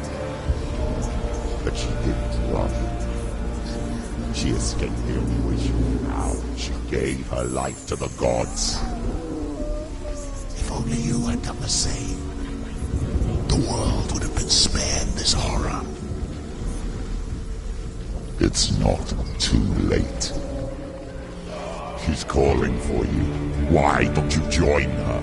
But she didn't run. She escaped the only way she knew how. She gave her life to the gods. If only you had done the same, the world would have been spared this horror. It's not too late. She's calling for you. Why don't you join her?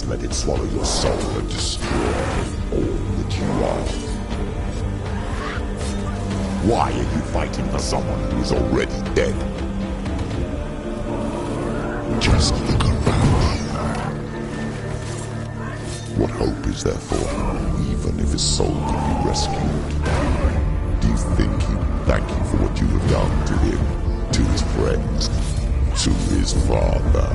Let it swallow your soul and destroy all that you are. Why are you fighting for someone who is already dead? Just look around you. What hope is there for him, even if his soul can be rescued? Do you think he'd thank you for what you have done to him, to his friends, to his father?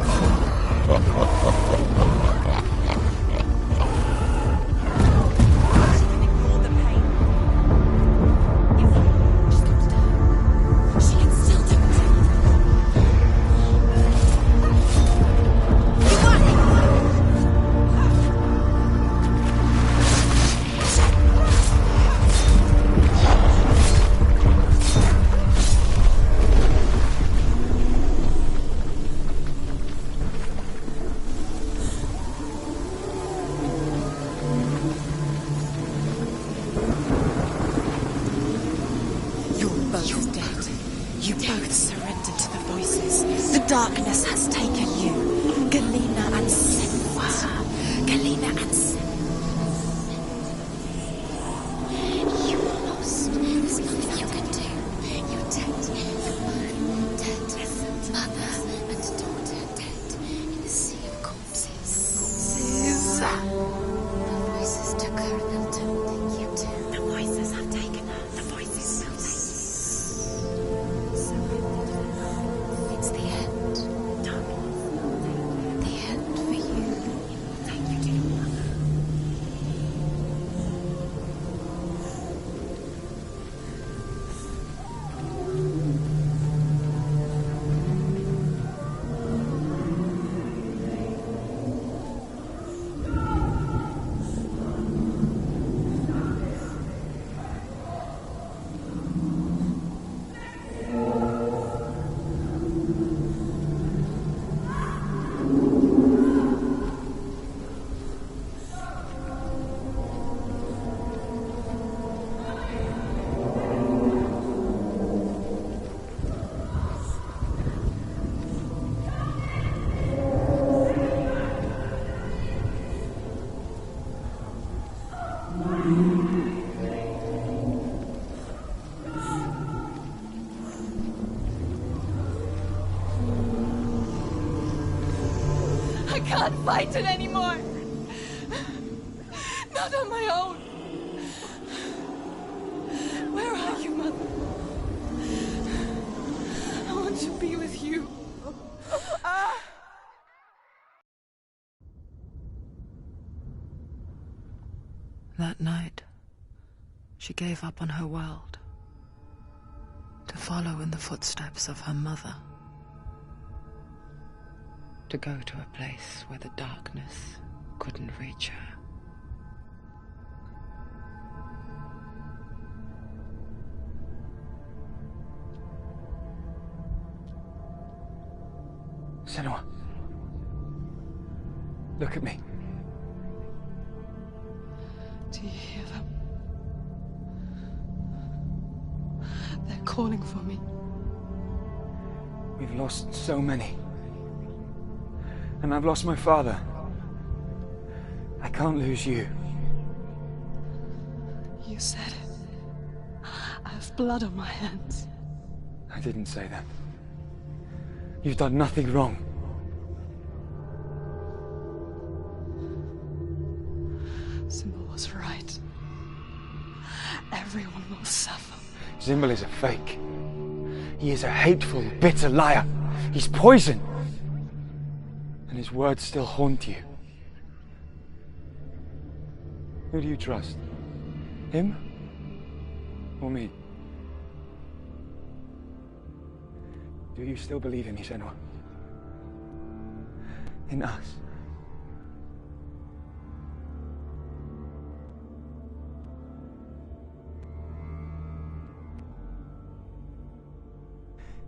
Darkness has taken you, Galena and Senua. Galena and Senua. You are lost. There's nothing you can do. You're dead. You're dead. Mother and daughter dead in a sea of corpses. The voices took her and they'll take you too. The voices have taken her. The voices will take you. So it's the end. I can't fight it anymore. Not on my own. Where are you, Mother? I want to be with you. That night, She gave up on her world to follow in the footsteps of her mother, to go to a place where the darkness couldn't reach her. Senua. Look at me. Do you hear them? They're calling for me. We've lost so many. And I've lost my father. I can't lose you. You said it. I have blood on my hands. I didn't say that. You've done nothing wrong. Symbol was right. Everyone will suffer. Zimbel is a fake. He is a hateful, bitter liar. He's poison. And his words still haunt you. Who do you trust? Him? Or me? Do you still believe in me, Senua? In us?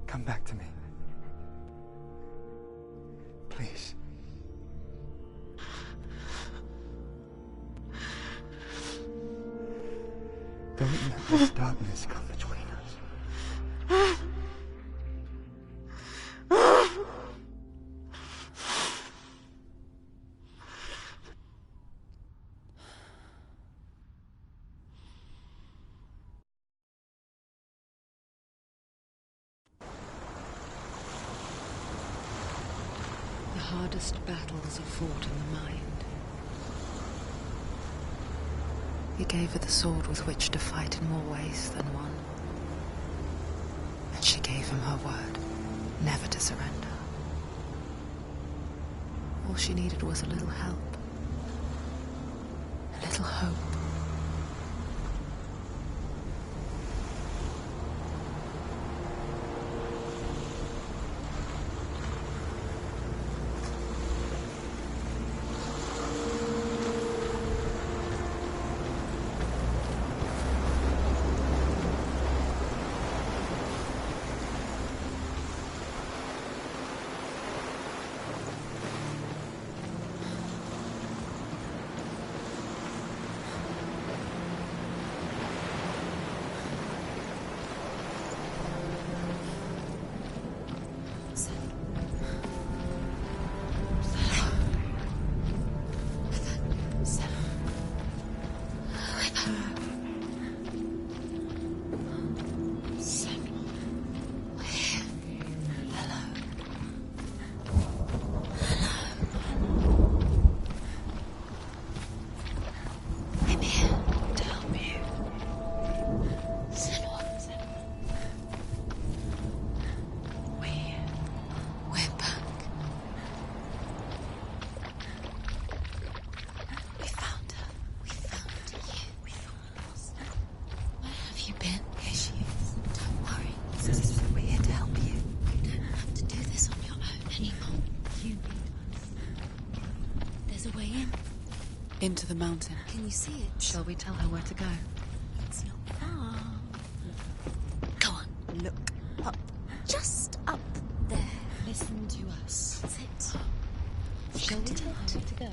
Come back to me. Please. Don't let this darkness come between us. The hardest battles are fought in the mind. He gave her the sword with which to fight in more ways than one. And she gave him her word, never to surrender. All she needed was a little help, a little hope. Into the mountain. Can you see it? Shall we tell her where to go? It's not far. Go on, look up. Just up there. Listen to us. Sit. Shall we tell her where to go?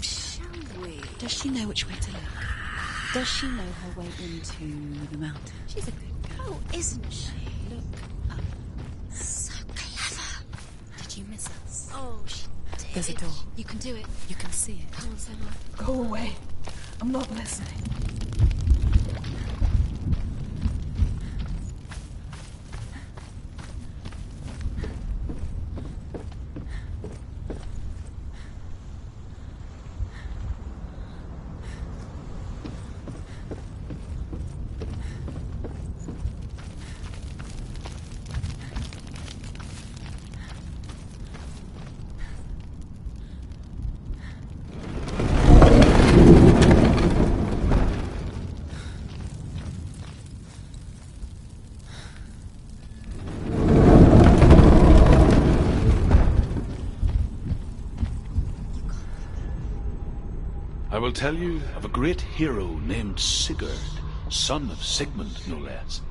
Shall we? Does she know which way to look? Does she know her way into the mountain? She's a good girl, isn't she? Look up. So clever. Did you miss us? Oh, she did. There's a door. You can do it. You can see it. Come on, Senua. Go away. I'm not listening. tell you of a great hero named Sigurd, son of Sigmund, no less.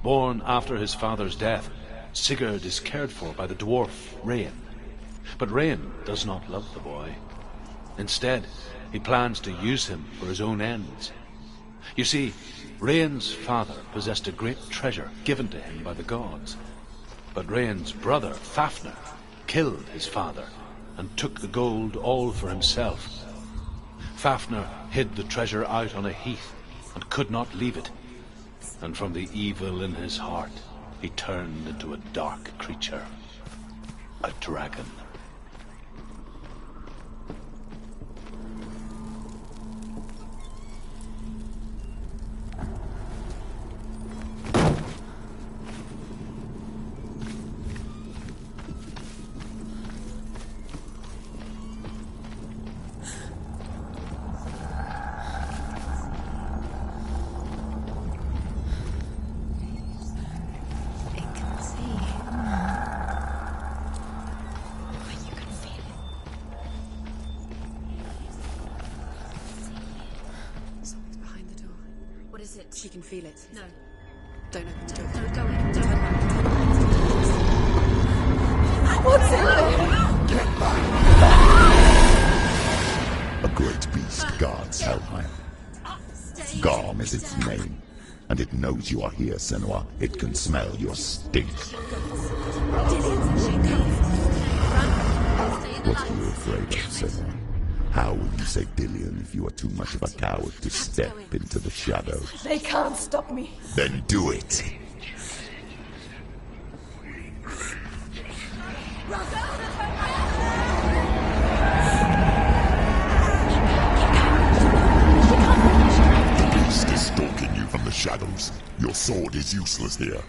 Born after his father's death, Sigurd is cared for by the dwarf Rain. But Rain does not love the boy. Instead, he plans to use him for his own ends. You see, Rain's father possessed a great treasure given to him by the gods. But Rain's brother, Fafnir, killed his father and took the gold all for himself. Fafnir hid the treasure out on a heath and could not leave it. And from the evil in his heart, he turned into a dark creature, a dragon. She can feel it. No. Don't open the door. No, go in. Don't. What's in there? Get back! A great beast guards Helheim. Garm is its name, and it knows you are here, Senua. It can smell your stink. What are you afraid of, Senua? How will you save Dillion if you are too much of a coward to step into the shadows? They can't stop me. Then do it! The beast is stalking you from the shadows. Your sword is useless here.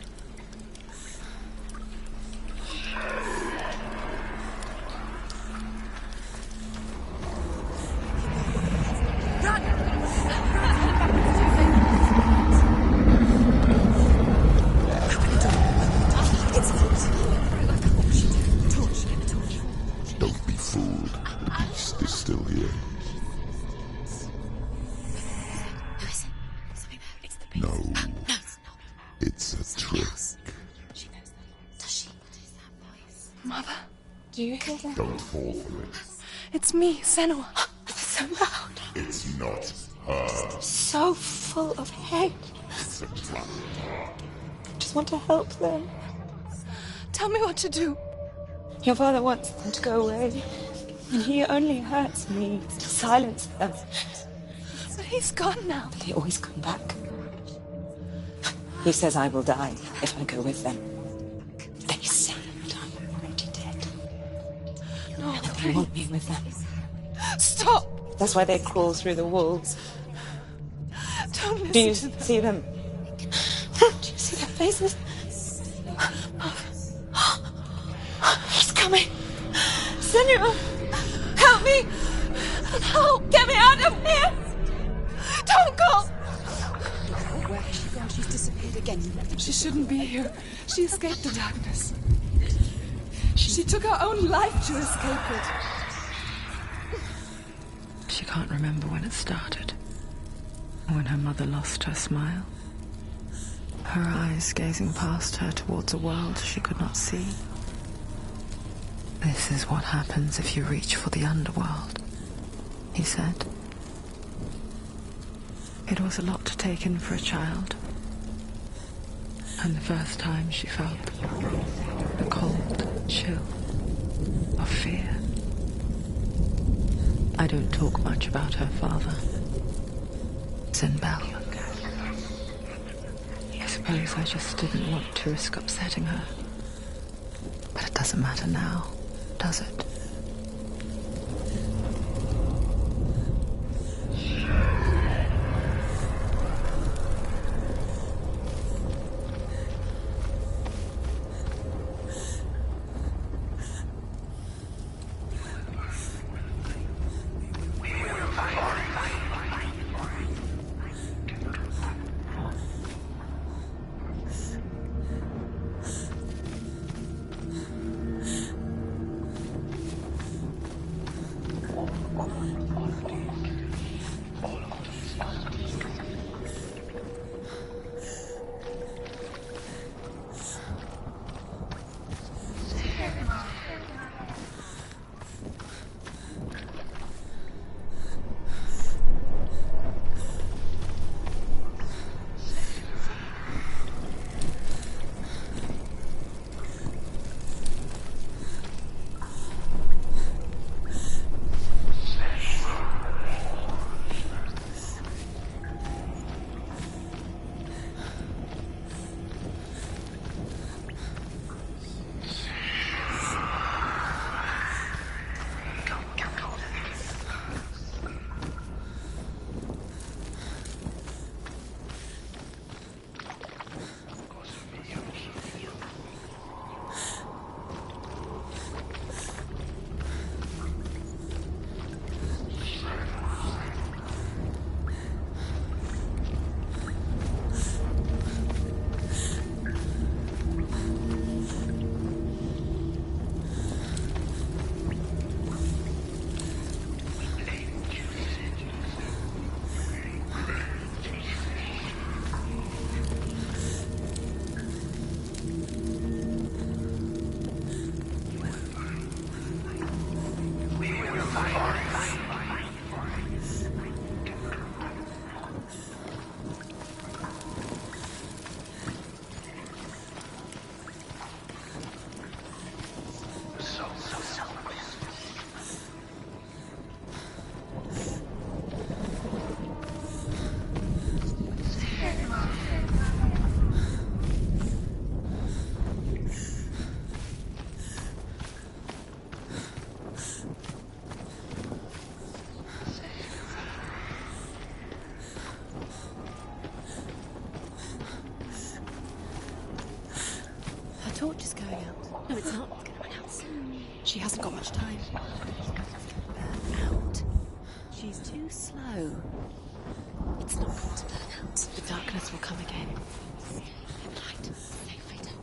Do you hear that? Don't fall for it. It's me, Senua. It's so loud. It's not her. So full of hate. It's a trap. I just want to help them. Tell me what to do. Your father wants them to go away. And he only hurts me to silence them. But he's gone now. They always come back. He says I will die if I go with them. They say that I'm already dead. No, and they want me with them. Stop! That's why they crawl through the walls. Don't listen Do you to them. see them? Do you see their faces? He's coming! Senua! Help me! Help! Get me out of here! Don't go! Where has she gone? She's disappeared again. She shouldn't be here. She escaped the darkness. She took her own life to escape it. She can't remember when it started. When her mother lost her smile. Her eyes gazing past her towards a world she could not see. This is what happens if you reach for the underworld, he said. It was a lot to take in for a child. And the first time she felt the cold chill of fear. I don't talk much about her father. Zinbel. I suppose I just didn't want to risk upsetting her. But it doesn't matter now, does it? torch is going out. No, it's not. It's going to run out. She hasn't got much time. Burn out. She's too slow. It's not going to burn out. The darkness will come again. Light. Later.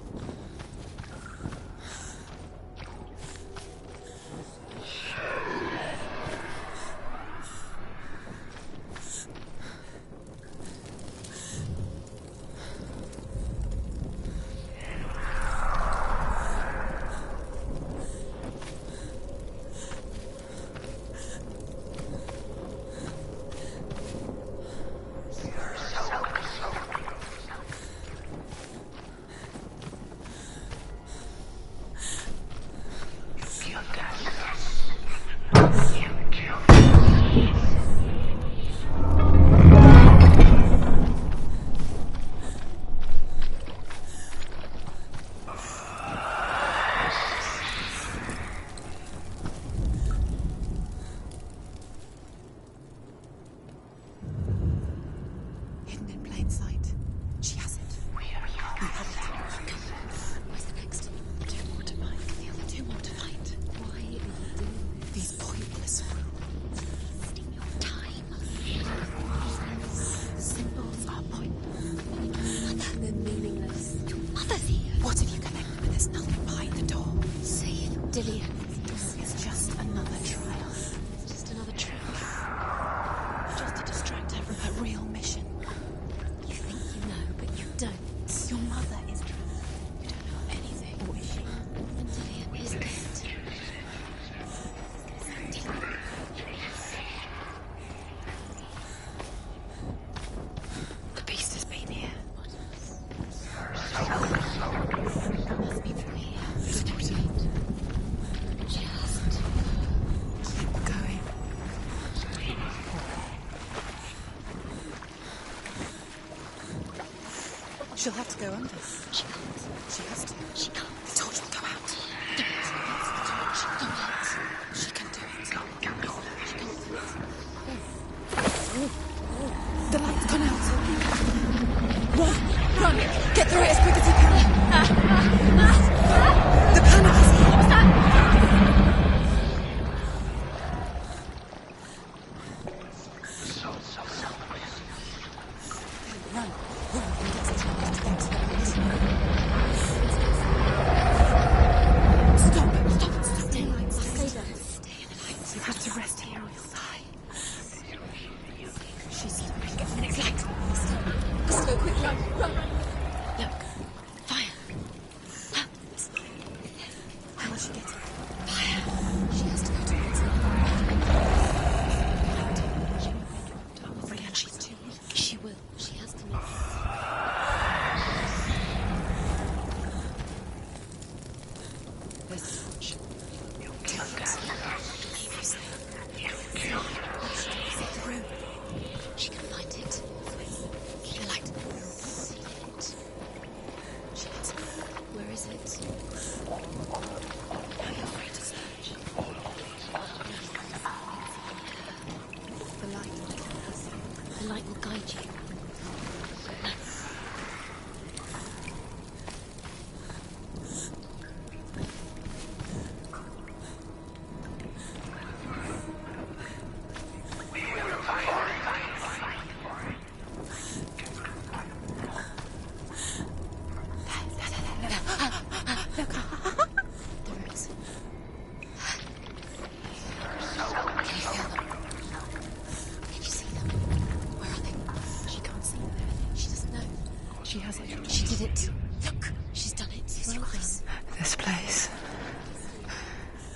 She'll have to go under. She can't. She has to. She can't. The torch will go out. Don't. She can do it. She can do it. The light's gone out. Run! Run! Get through it as quick as you can. The panic is here. What's that?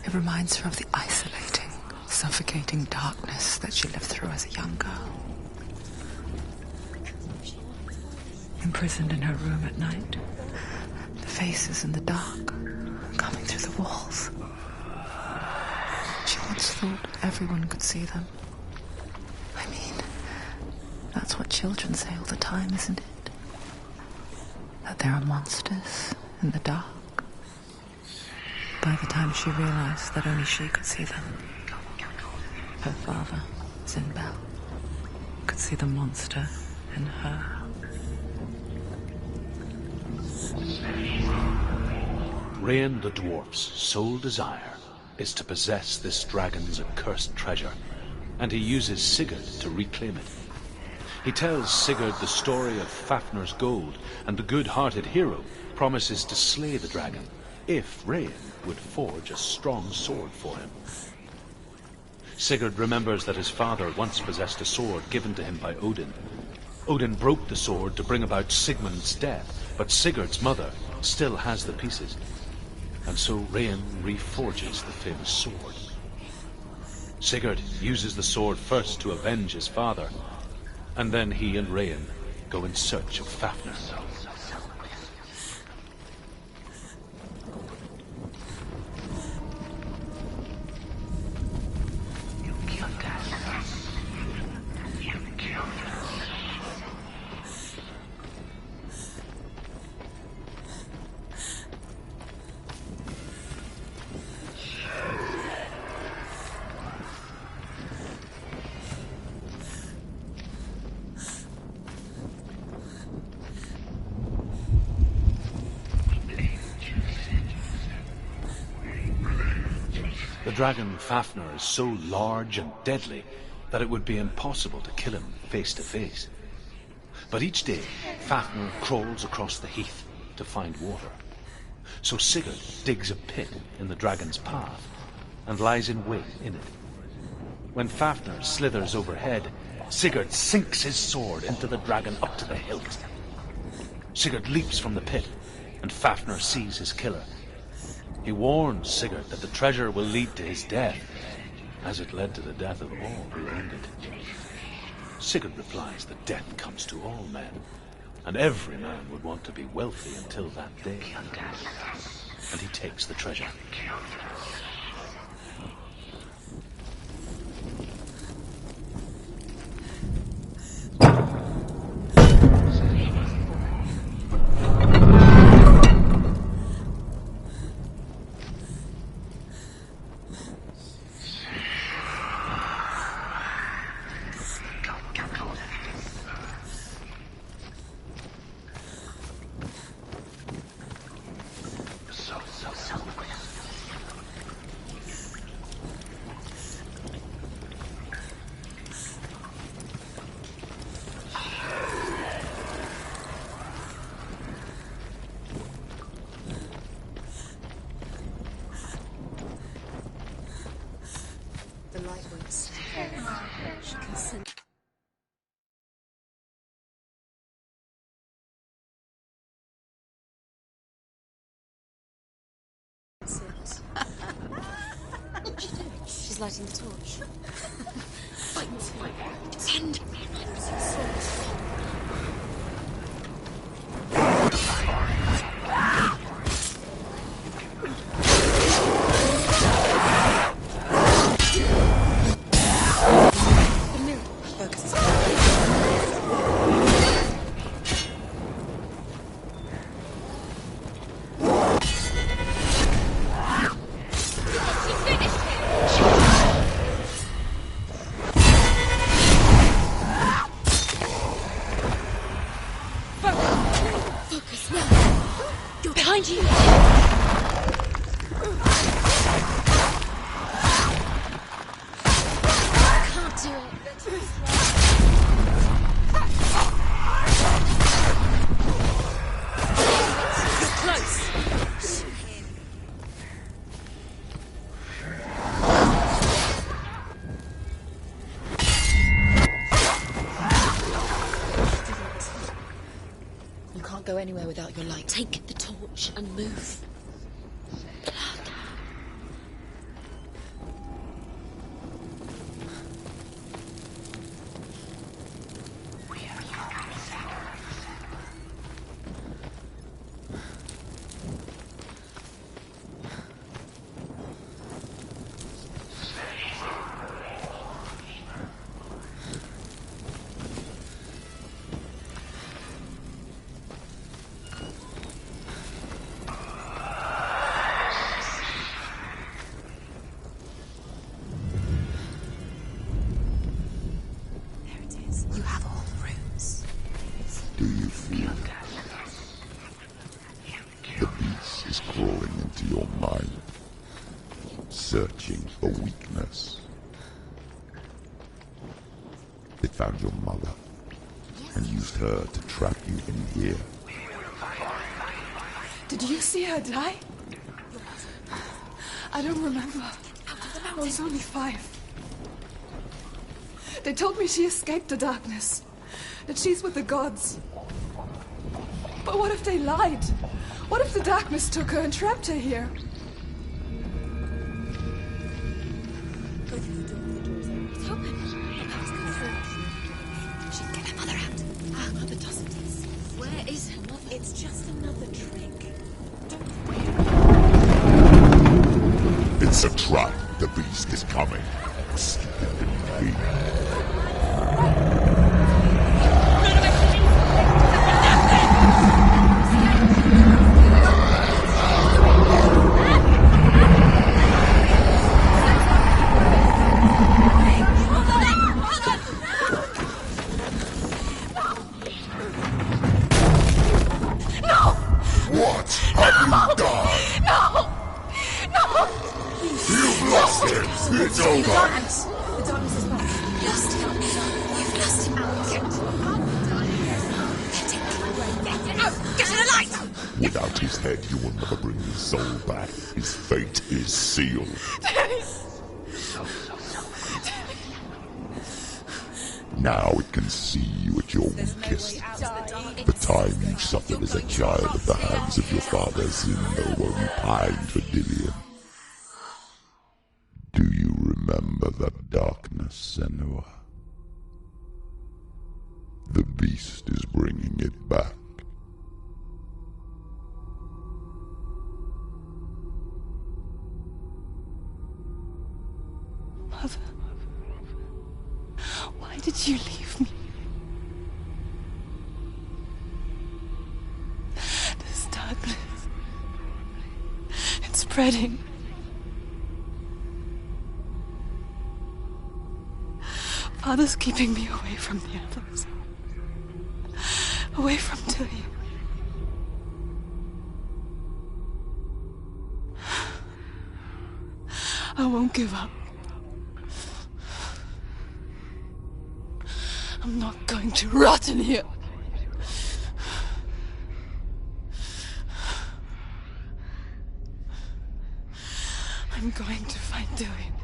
It reminds her of the isolating, suffocating darkness that she lived through as a young girl. Imprisoned in her room at night, the faces in the dark coming through the walls. She once thought everyone could see them. I mean, that's what children say all the time, isn't it? That there are monsters in the dark. By the time she realized that only she could see them, her father, Zinbel, could see the monster in her. Rain the dwarf's sole desire is to possess this dragon's accursed treasure, and he uses Sigurd to reclaim it. He tells Sigurd the story of Fafnir's gold, and the good-hearted hero promises to slay the dragon if Rain would forge a strong sword for him. Sigurd remembers that his father once possessed a sword given to him by Odin. Odin broke the sword to bring about Sigmund's death, but Sigurd's mother still has the pieces. And so Rain reforges the famous sword. Sigurd uses the sword first to avenge his father, and then he and Rain go in search of Fafnir. The dragon Fafnir is so large and deadly that it would be impossible to kill him face to face. But each day, Fafnir crawls across the heath to find water. So Sigurd digs a pit in the dragon's path and lies in wait in it. When Fafnir slithers overhead, Sigurd sinks his sword into the dragon up to the hilt. Sigurd leaps from the pit, and Fafnir sees his killer. He warns Sigurd that the treasure will lead to his death, as it led to the death of all who owned it. Sigurd replies that death comes to all men, and every man would want to be wealthy until that day. And he takes the treasure. The light won't stay. She can sense. What's she doing? She's lighting the torch. Send! Behind you! Can't do it. You're close. You can't go anywhere without your light. Take the torch and move. You have all the rooms. Do you feel the beast is crawling into into your mind, searching for weakness. It found your mother and used her to trap you in here. Did you see her die? I don't remember. I was only 5. They told me she escaped the darkness, that she's with the gods. But what if they lied? What if the darkness took her and trapped her here? It's open. She can get her mother out. Our mother doesn't. Where is her mother? It's just another trick. It's a trap. The beast is coming. Stupid beast. It's over! The darkness is back. Lost him. You've lost him. Get out! Get to the light! Without his head, you will never bring his soul back. His fate is sealed. Daddy! Now it can see you at your weakest. The time you suffered as a child at the hands of your father Zindo while you pined for Dillion. Do you remember that darkness, Senua? The beast is bringing it back. Mother, why did you leave me? This darkness, it's spreading. Father's keeping me away from the others. Away from Dillion. I won't give up. I'm not going to rot in here. I'm going to find Dillion.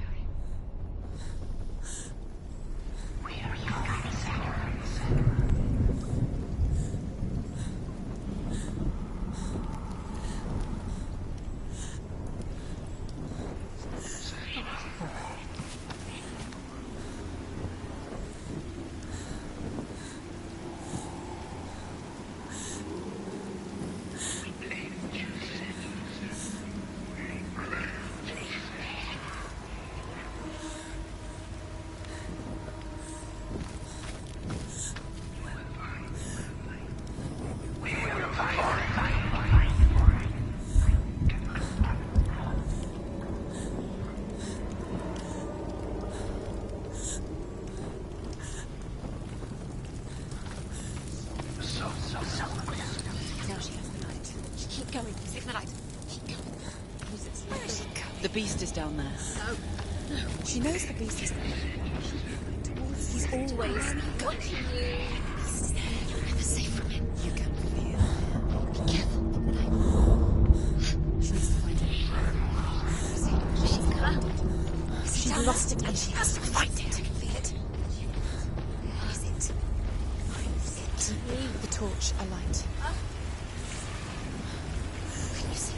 The beast is down there. No. She knows the beast is there. He's always got you. You're never safe from him. You can feel him. Be careful. She needs to find it. She's lost it and she has to find it. Feel it. Where is it? Leave the torch alight. Can you see?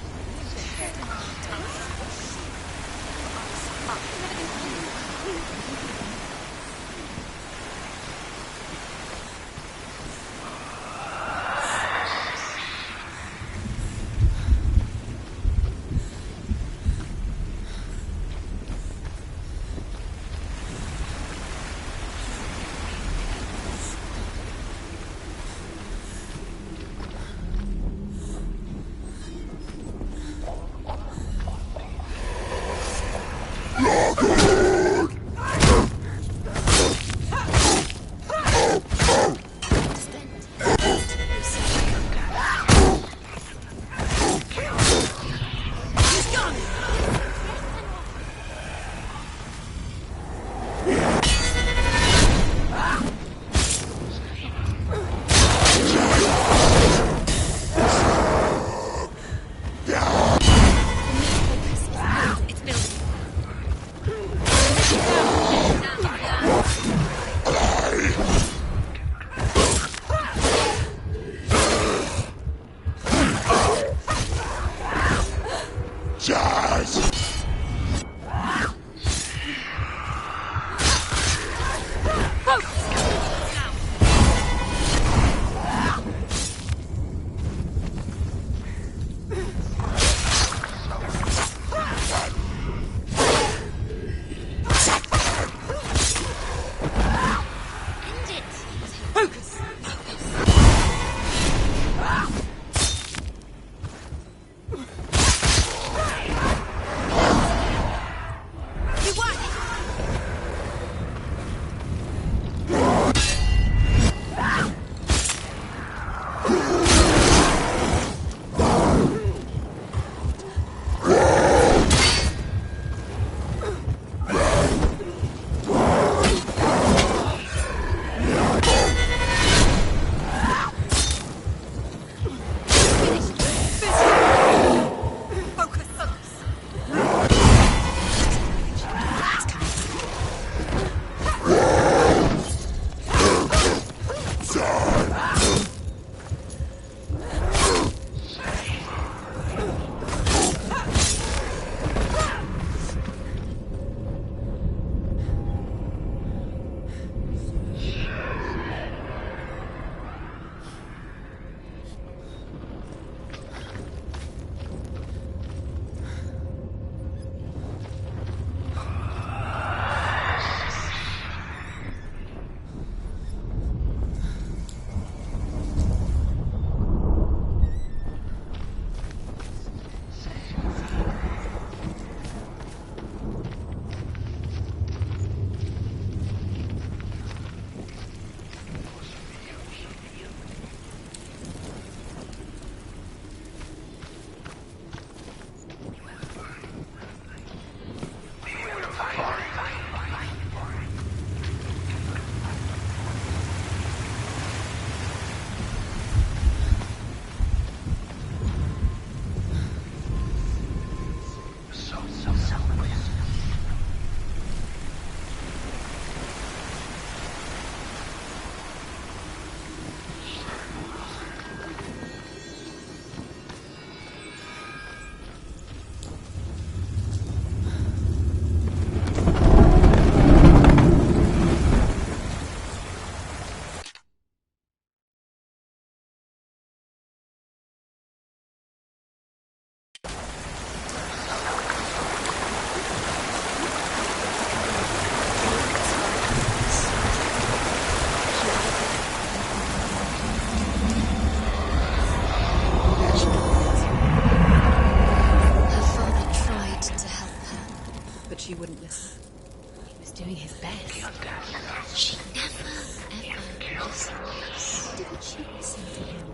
did she listen to him?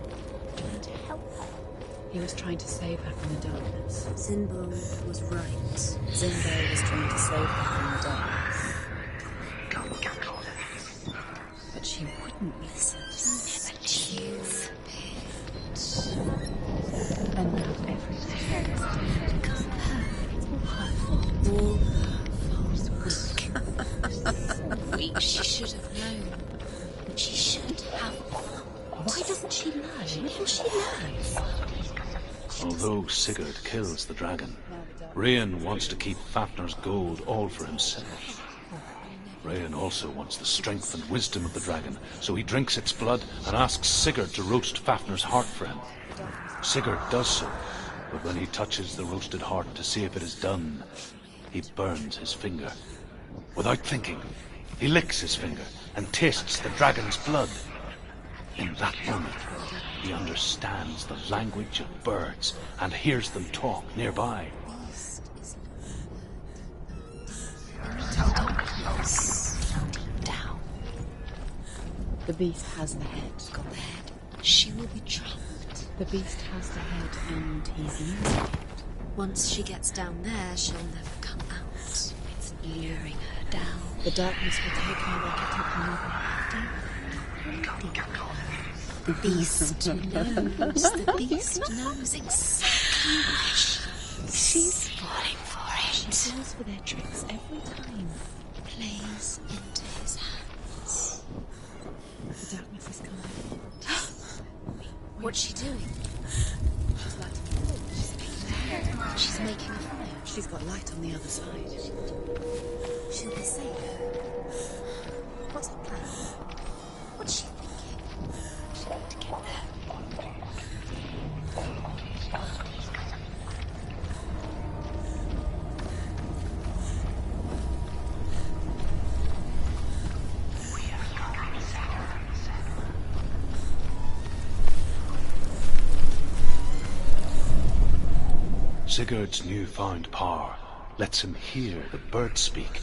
Trying to help her? He was trying to save her from the darkness. Zinbo was right. Zinbo was trying to save her from the darkness. But she wouldn't listen. She never choose. And now everything is Come her. It's all her fault. All her fault. Weak. She should have known. She should have. Why doesn't she learn? Why don't she learn? Although Sigurd kills the dragon, Rain wants to keep Fafnir's gold all for himself. Rain also wants the strength and wisdom of the dragon, so he drinks its blood and asks Sigurd to roast Fafnir's heart for him. Sigurd does so, but when he touches the roasted heart to see if it is done, he burns his finger. Without thinking, he licks his finger and tastes the dragon's blood. In that moment, he understands the language of birds and hears them talk nearby. Down. The beast has the head. Got the head. She will be trapped. The beast has the head and he's using it. Once she gets down there, she'll never come out. It's luring her down. The darkness will take her like it took her mother. The beast knows. The beast knows exactly where she is. She's falling for it. She falls for their tricks every time. Plays into his hands. The darkness is coming. What's she doing? She's lighting a torch. She's making a fire. She's got light on the other side. She'll be safe. What's her plan? What's she thinking? She need to get there. Sigurd's newfound power lets him hear the birds speak.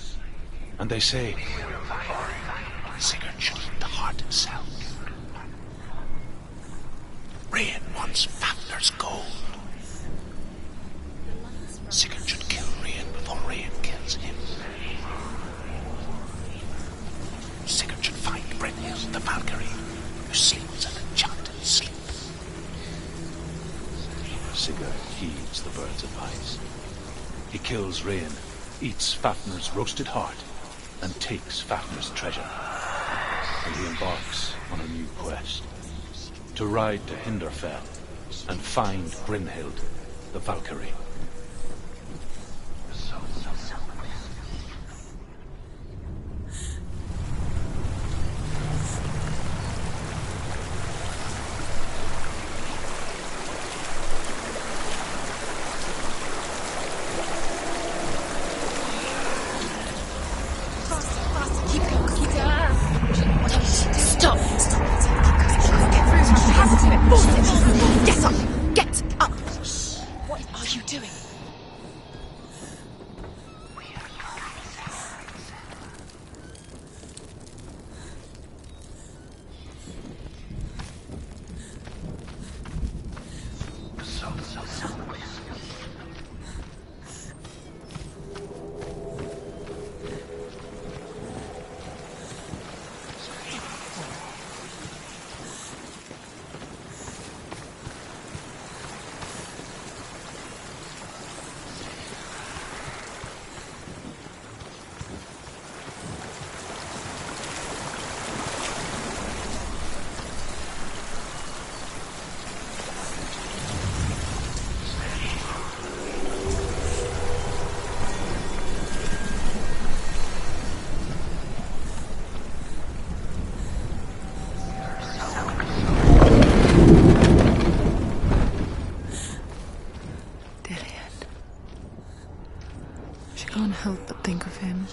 And they say, Sigurd should eat the heart himself. Rain wants Fafnir's gold. Sigurd should kill Rain before Rain kills him. Sigurd should find Brynhild the Valkyrie, who sleeps an enchanted sleep. Sigurd heeds the bird's advice. He kills Rain, eats Fafnir's roasted heart, and takes Fafnir's treasure. And he embarks on a new quest. To ride to Hinderfell and find Brynhild the Valkyrie. Help but think of him.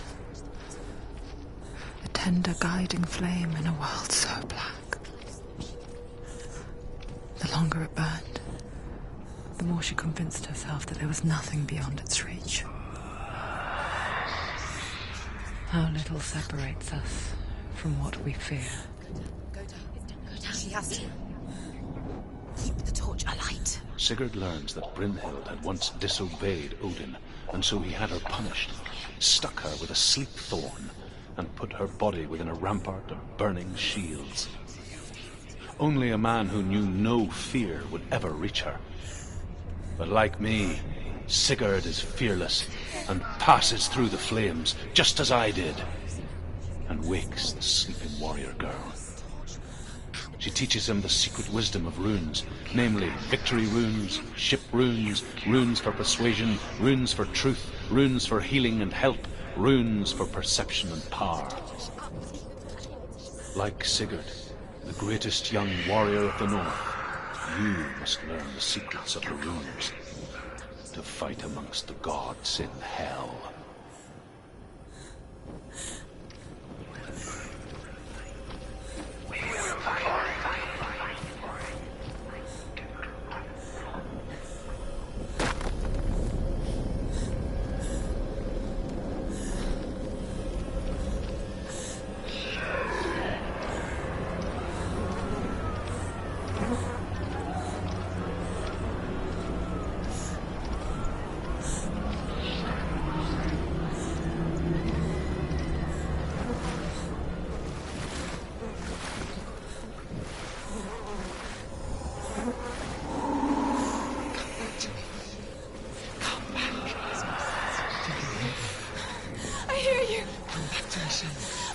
A tender guiding flame in a world so black. The longer it burned, the more she convinced herself that there was nothing beyond its reach. How little separates us from what we fear. Go down. has to. Keep the torch alight. Sigurd learns that Brynhild had once disobeyed Odin, and so he had her punished, stuck her with a sleep thorn, and put her body within a rampart of burning shields. Only a man who knew no fear would ever reach her. But like me, Sigurd is fearless and passes through the flames, just as I did, and wakes the sleeping warrior girl. She teaches him the secret wisdom of runes, namely victory runes, ship runes, runes for persuasion, runes for truth, runes for healing and help, runes for perception and power. Like Sigurd, the greatest young warrior of the North, you must learn the secrets of the runes to fight amongst the gods in hell.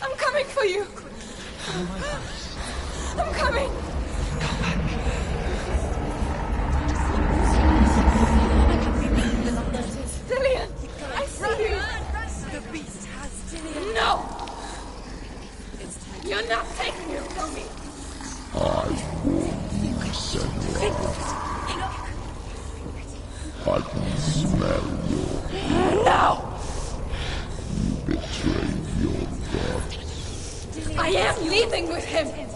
I'm coming for you. I'm coming. Dillian, I see you. The beast has Dillian. No. You're not taking it from me. I warn you, Senua. I can smell your... No. You betrayed your god. I am leaving with him. You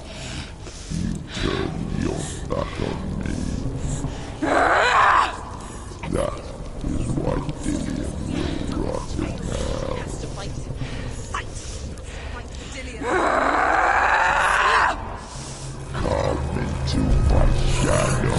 turned your back on me. That is why Dillian will rot in hell. Come into my shadow.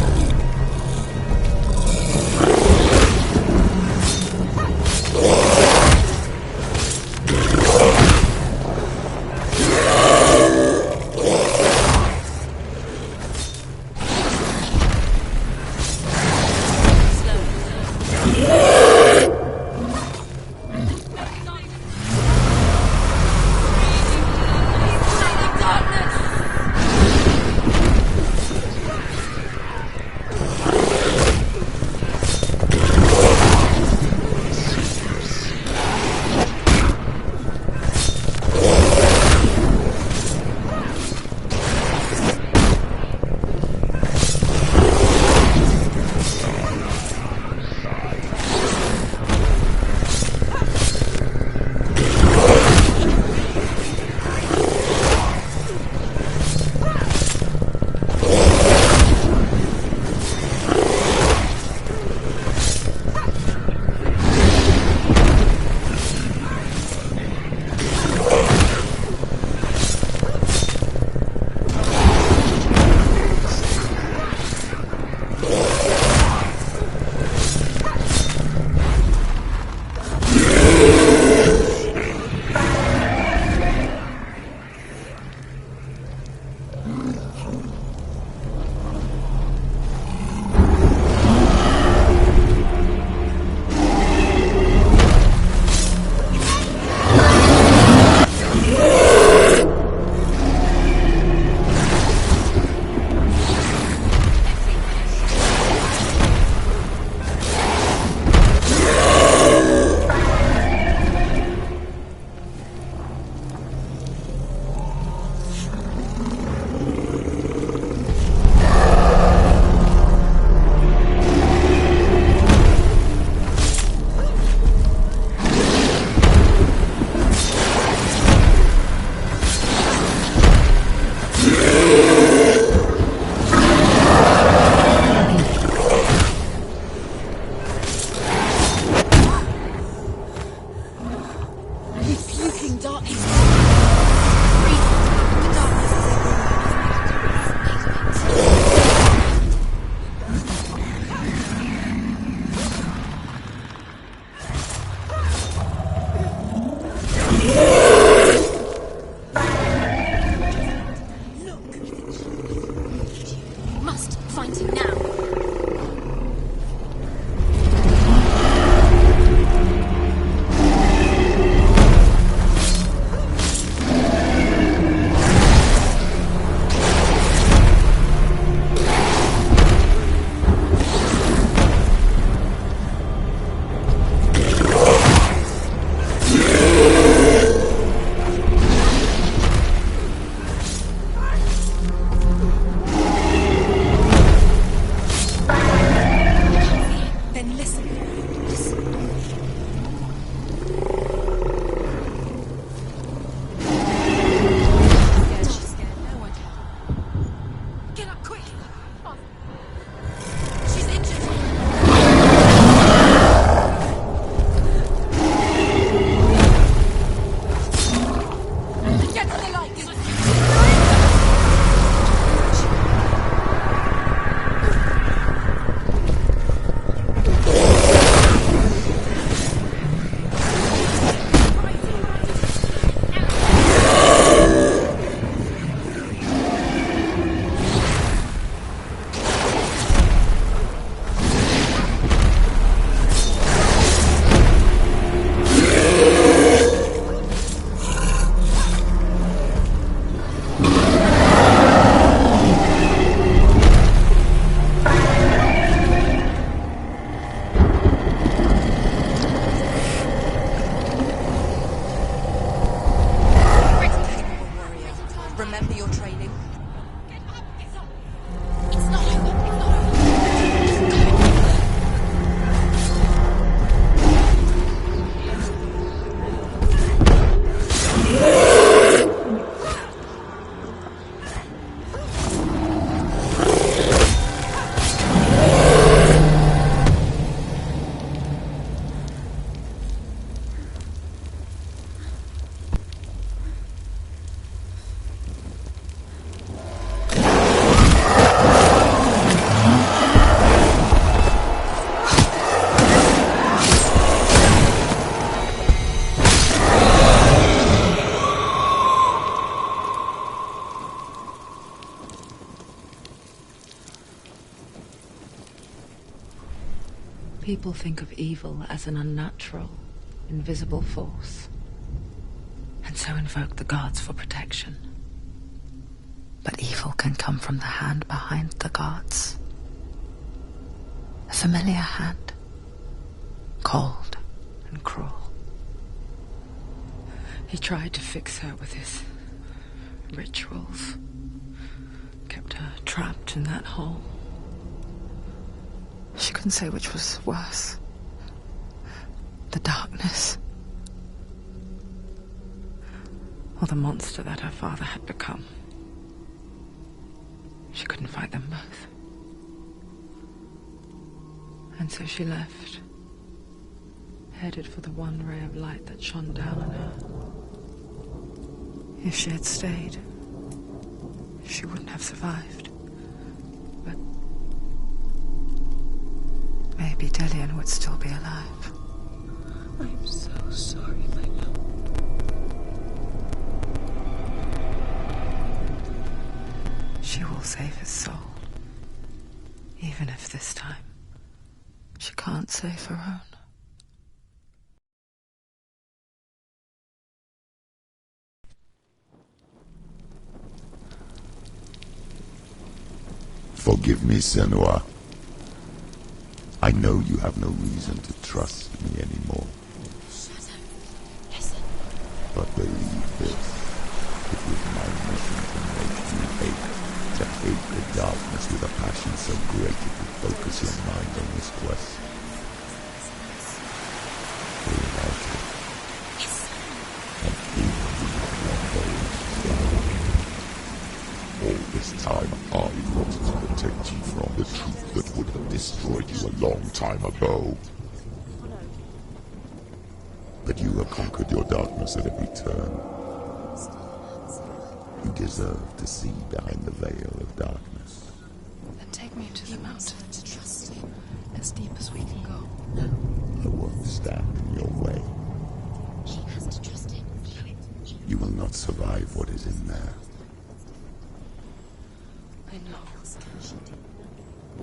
find him now. People think of evil as an unnatural, invisible force, and so invoke the gods for protection. But evil can come from the hand behind the gods. A familiar hand, cold and cruel. He tried to fix her with his rituals, kept her trapped in that hole. She couldn't say which was worse. The darkness. Or the monster that her father had become. She couldn't fight them both. And so she left, headed for the one ray of light that shone down on her. If she had stayed, she wouldn't have survived. But maybe Dillian would still be alive. I'm so sorry, my love. She will save his soul. Even if this time she can't save her own. Forgive me, Senua. I know you have no reason to trust me anymore. Shadow, listen. But believe this, it was my mission to make you hate, to hate the darkness with a passion so great it would focus your mind on this quest. Without it, and even one day all this time I wanted to protect you from the truth that would have destroyed you a long time ago. But you have conquered your darkness at every turn. You deserve to see behind the veil of darkness. Then take me to the mountain, to trust you, as deep as we can go. I won't stand in your way. He has to trust him. You will not survive what is in there. I know.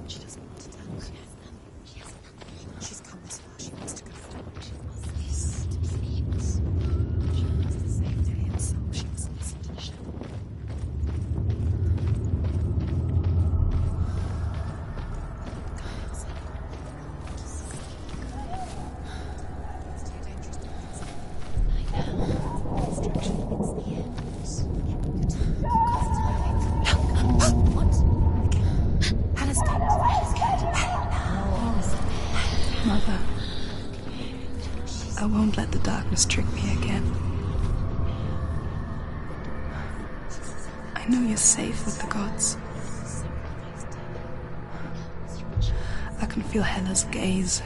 She doesn't want to tell us. She's come this far. She wants to go forward. She wants this to be it. She wants to save day and soul. She must listen to the show. Mother, I won't let the darkness trick me again. I know you're safe with the gods. I can feel Hela's gaze,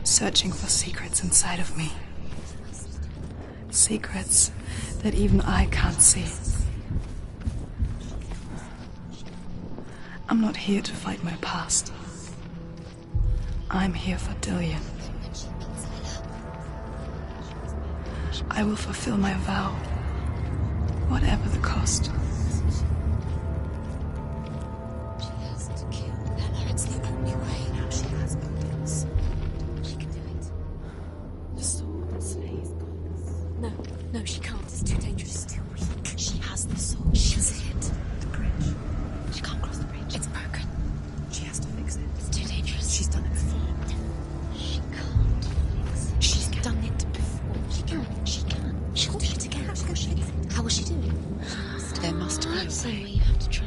searching for secrets inside of me. Secrets that even I can't see. I'm not here to fight my past. I'm here for Dillion. I will fulfill my vow, whatever the cost. She has to kill Bella. It's the only way. Now she has opens. She can do it. The sword slays gods. No, she can't. It's too dangerous. Too weak. She has the sword. She's hit the bridge. She can't cross the bridge. It's broken. She has to fix it. It's too dangerous. She's done it before. She can't fix it. She's done it before. She can. She'll do it again. How will she do it? There must be a way. You have to try.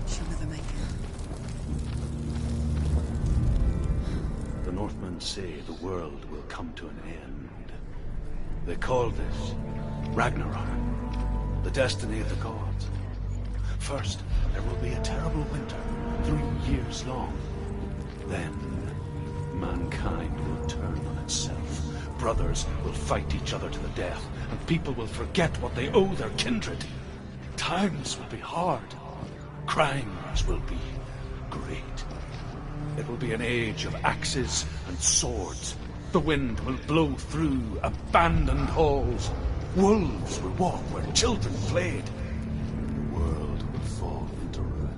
She'll never make it. The Northmen say the world will come to an end. They call this Ragnarok, the destiny of the gods. First, there will be a terrible winter, 3 years long. Then, mankind will turn on itself. Brothers will fight each other to the death, and people will forget what they owe their kindred. Times will be hard. Crimes will be great. It will be an age of axes and swords. The wind will blow through abandoned halls. Wolves will walk where children played. The world will fall into ruin.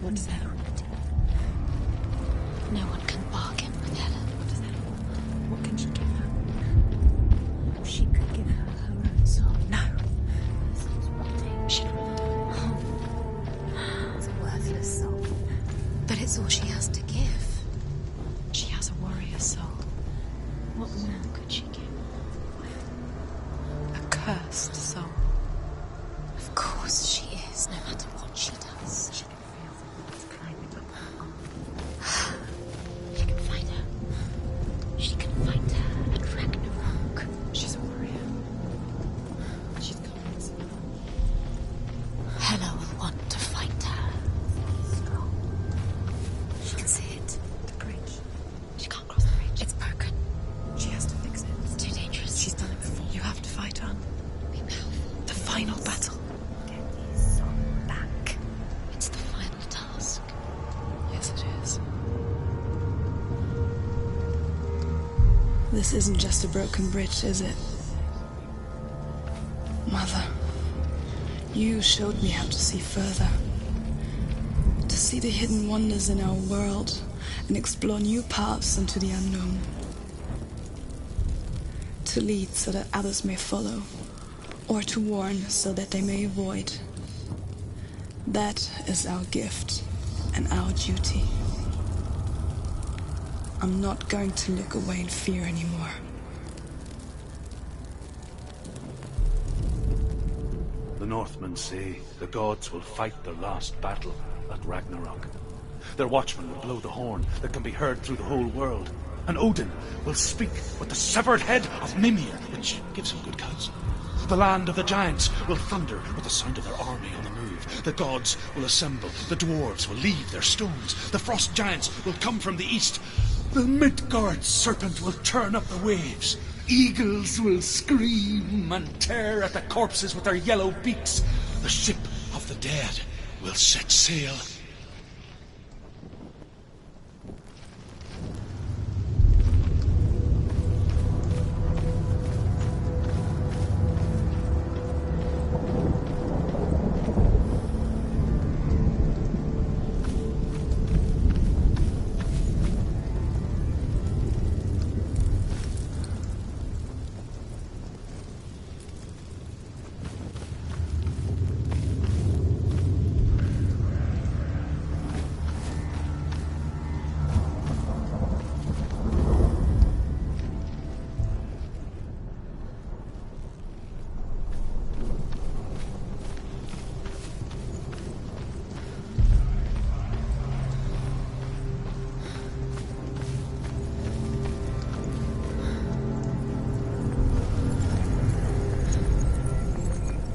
What does that? No one can bargain with Helen. What does that? What can she give her? She could give her her own soul. No. She'd rather. It's a worthless soul. But it's all she has to give. She has a warrior soul. What more could she give? A cursed soul. Of course she is, no matter what she does. She can feel the words climbing up her arm. She can find her. She can find her at Ragnarok. She's a warrior. She's coming. Hela will want to find her. Strong. She can see it. The bridge. She can't cross the bridge. It's broken. She has to fix it. It's too dangerous. She's done it before. You have to fight on. Be powerful. The final battle. Get his soul back. It's the final task. Yes, it is. This isn't just a broken bridge, is it? Mother, you showed me how to see further. To see the hidden wonders in our world and explore new paths into the unknown. To lead so that others may follow, or to warn so that they may avoid. That is our gift and our duty. I'm not going to look away in fear anymore. The Northmen say the gods will fight their last battle at Ragnarok. Their watchmen will blow the horn that can be heard through the whole world. And Odin will speak with the severed head of Mimir, which gives him good counsel. The land of the giants will thunder with the sound of their army on the move. The gods will assemble. The dwarves will leave their stones. The frost giants will come from the east. The Midgard serpent will turn up the waves. Eagles will scream and tear at the corpses with their yellow beaks. The ship of the dead will set sail.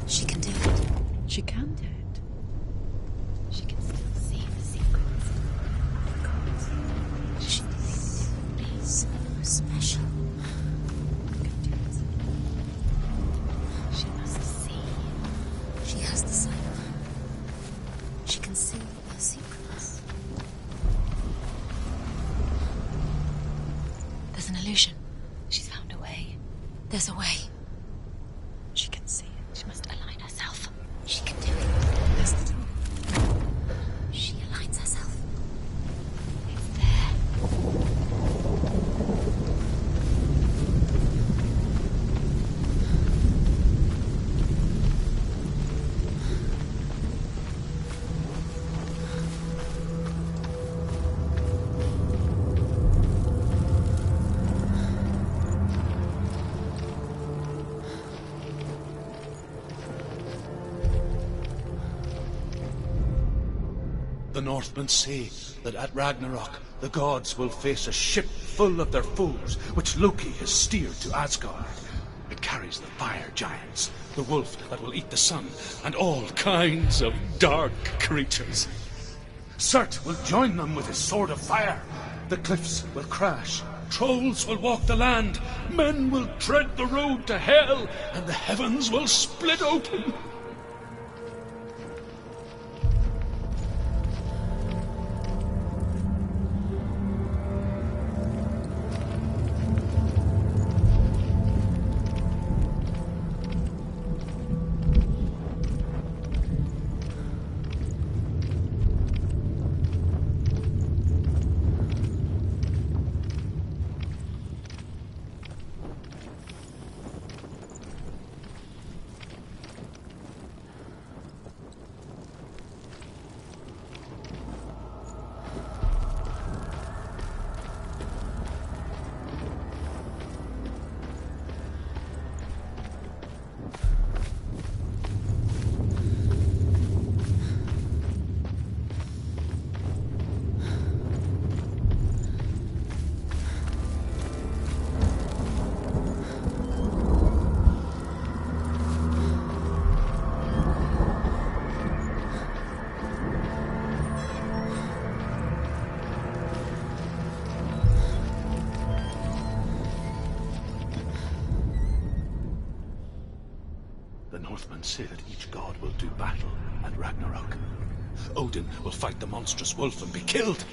She can do it. She can do it. She can still see the secrets. She is so special. She must see. She has the sight. She can see the secrets. There's an illusion. She's found a way. There's a way. She can see it. She must align herself. She can do it. There's the door. She aligns herself. It's there. The Northmen say that at Ragnarok the gods will face a ship full of their foes, which Loki has steered to Asgard. It carries the fire giants, the wolf that will eat the sun, and all kinds of dark creatures. Surt will join them with his sword of fire. The cliffs will crash. Trolls will walk the land. Men will tread the road to hell, and the heavens will split open. and say that each god will do battle at Ragnarok. Odin will fight the monstrous wolf and be killed,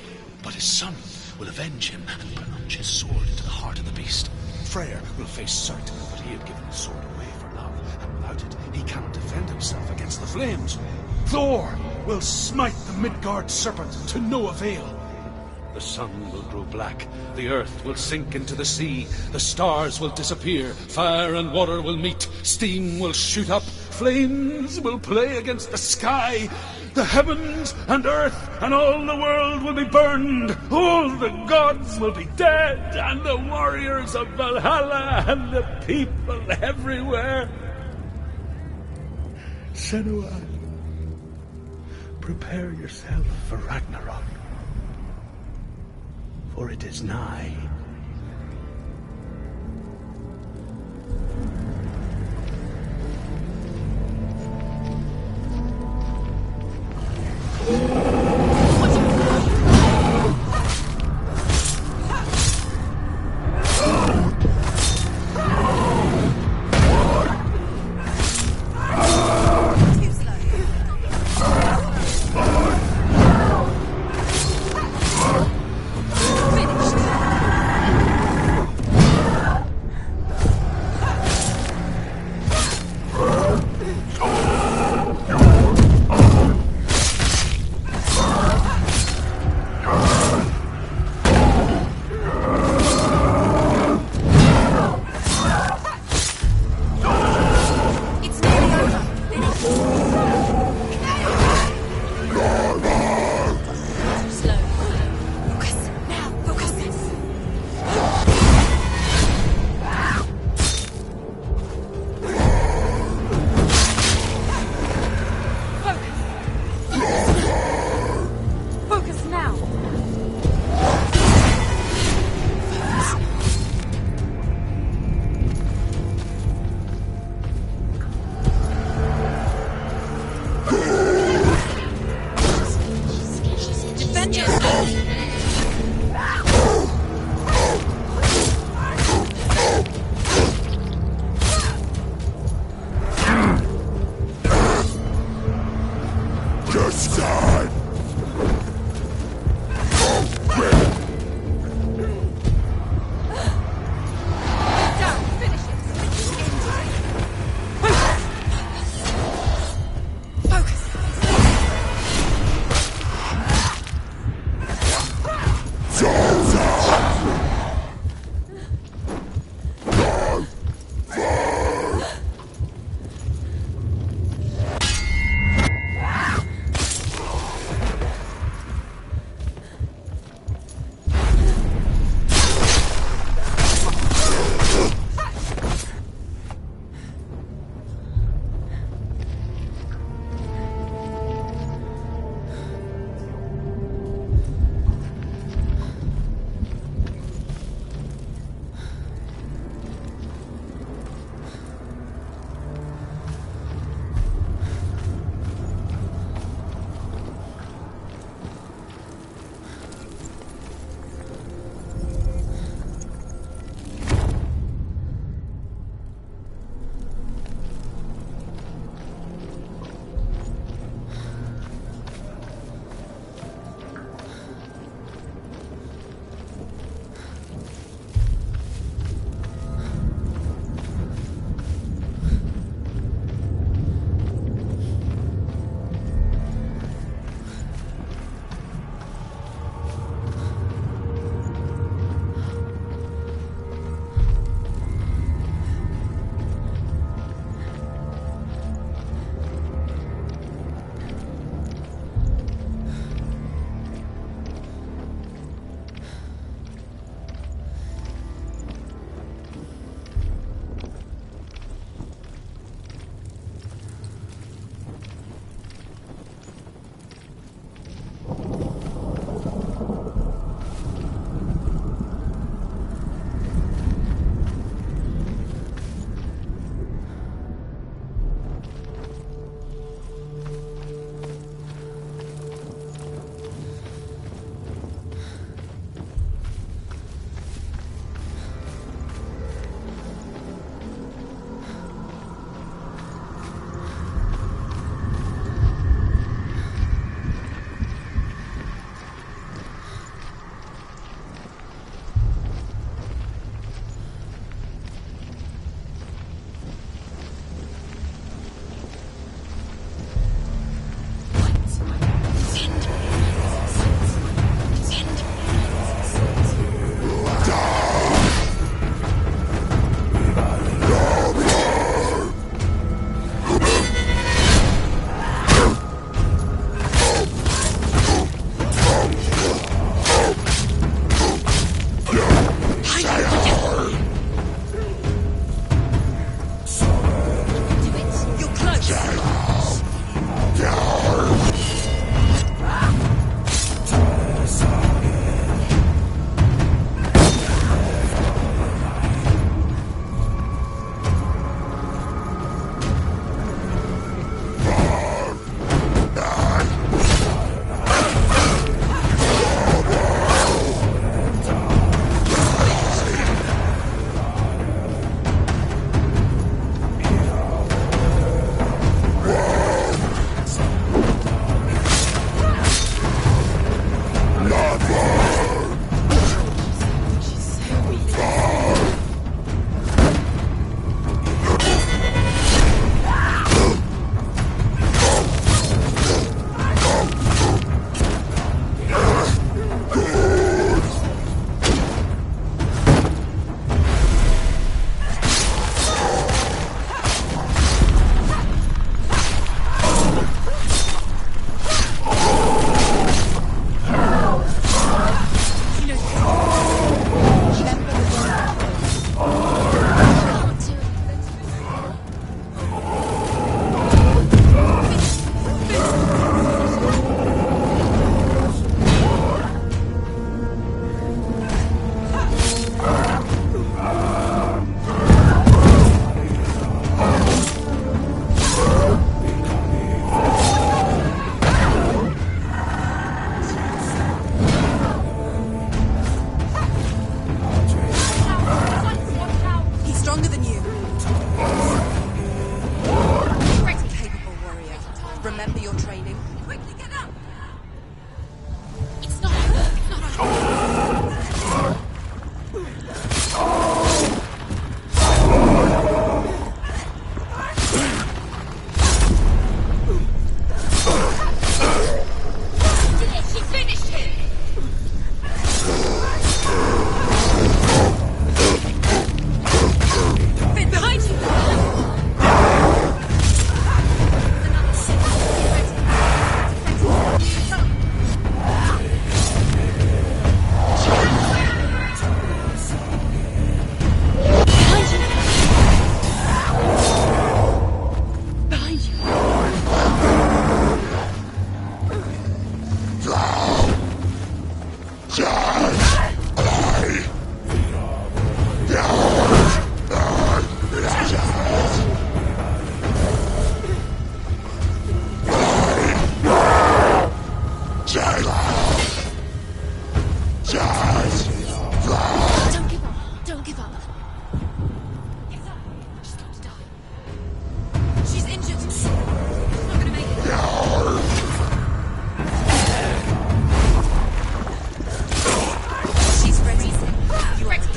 but his son will avenge him and plunge his sword into the heart of the beast. Freyr will face Surt, but he had given his sword away for love, and without it he cannot defend himself against the flames. Thor will smite the Midgard serpent to no avail. The sun will grow black, the earth will sink into the sea, the stars will disappear, fire and water will meet, steam will shoot up, flames will play against the sky, the heavens and earth and all the world will be burned, all the gods will be dead, and the warriors of Valhalla and the people everywhere. Senua, prepare yourself for Ragnarok, for it is nigh. Don't give up. Don't give up. She's got to die. She's injured. She's not going to make it. She's ready. You're ready.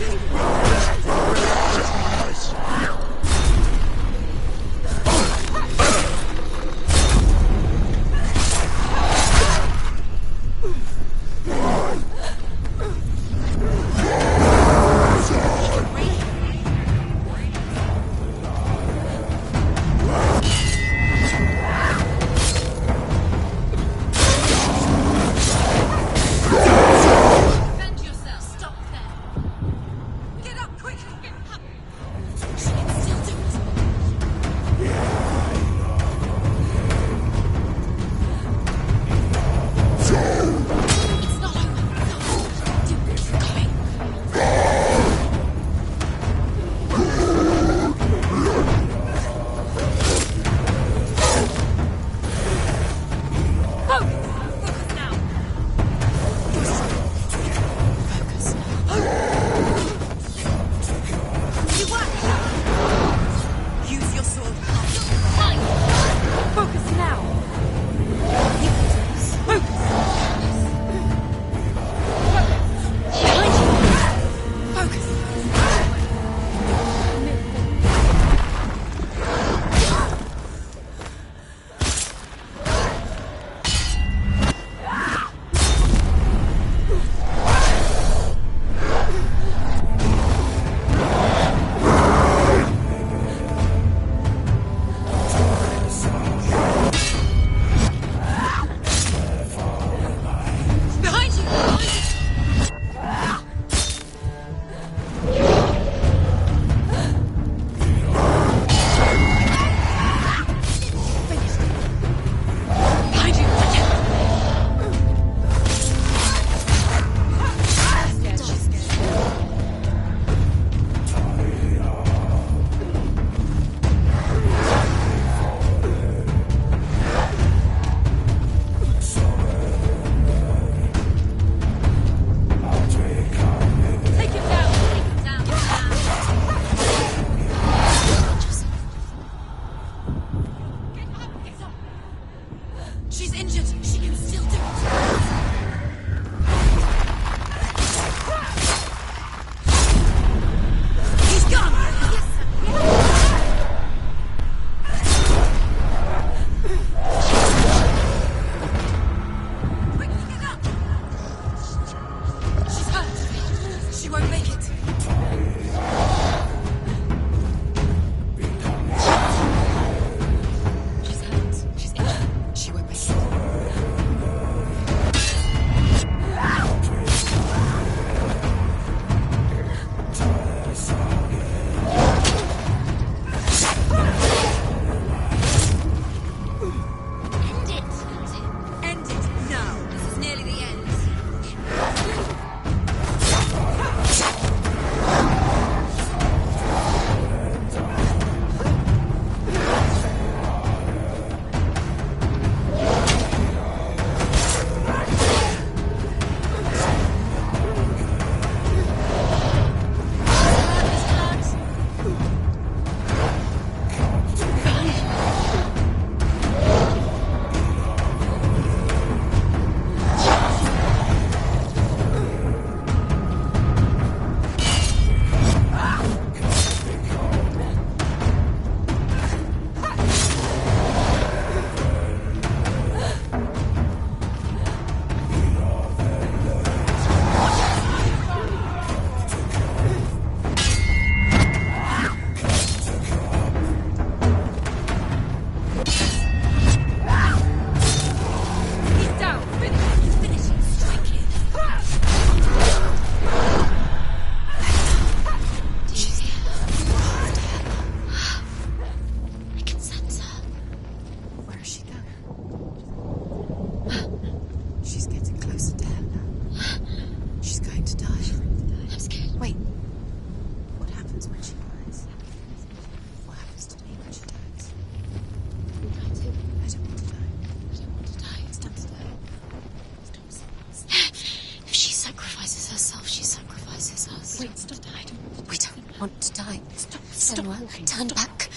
want to die. Stop Senua, walking. turn back.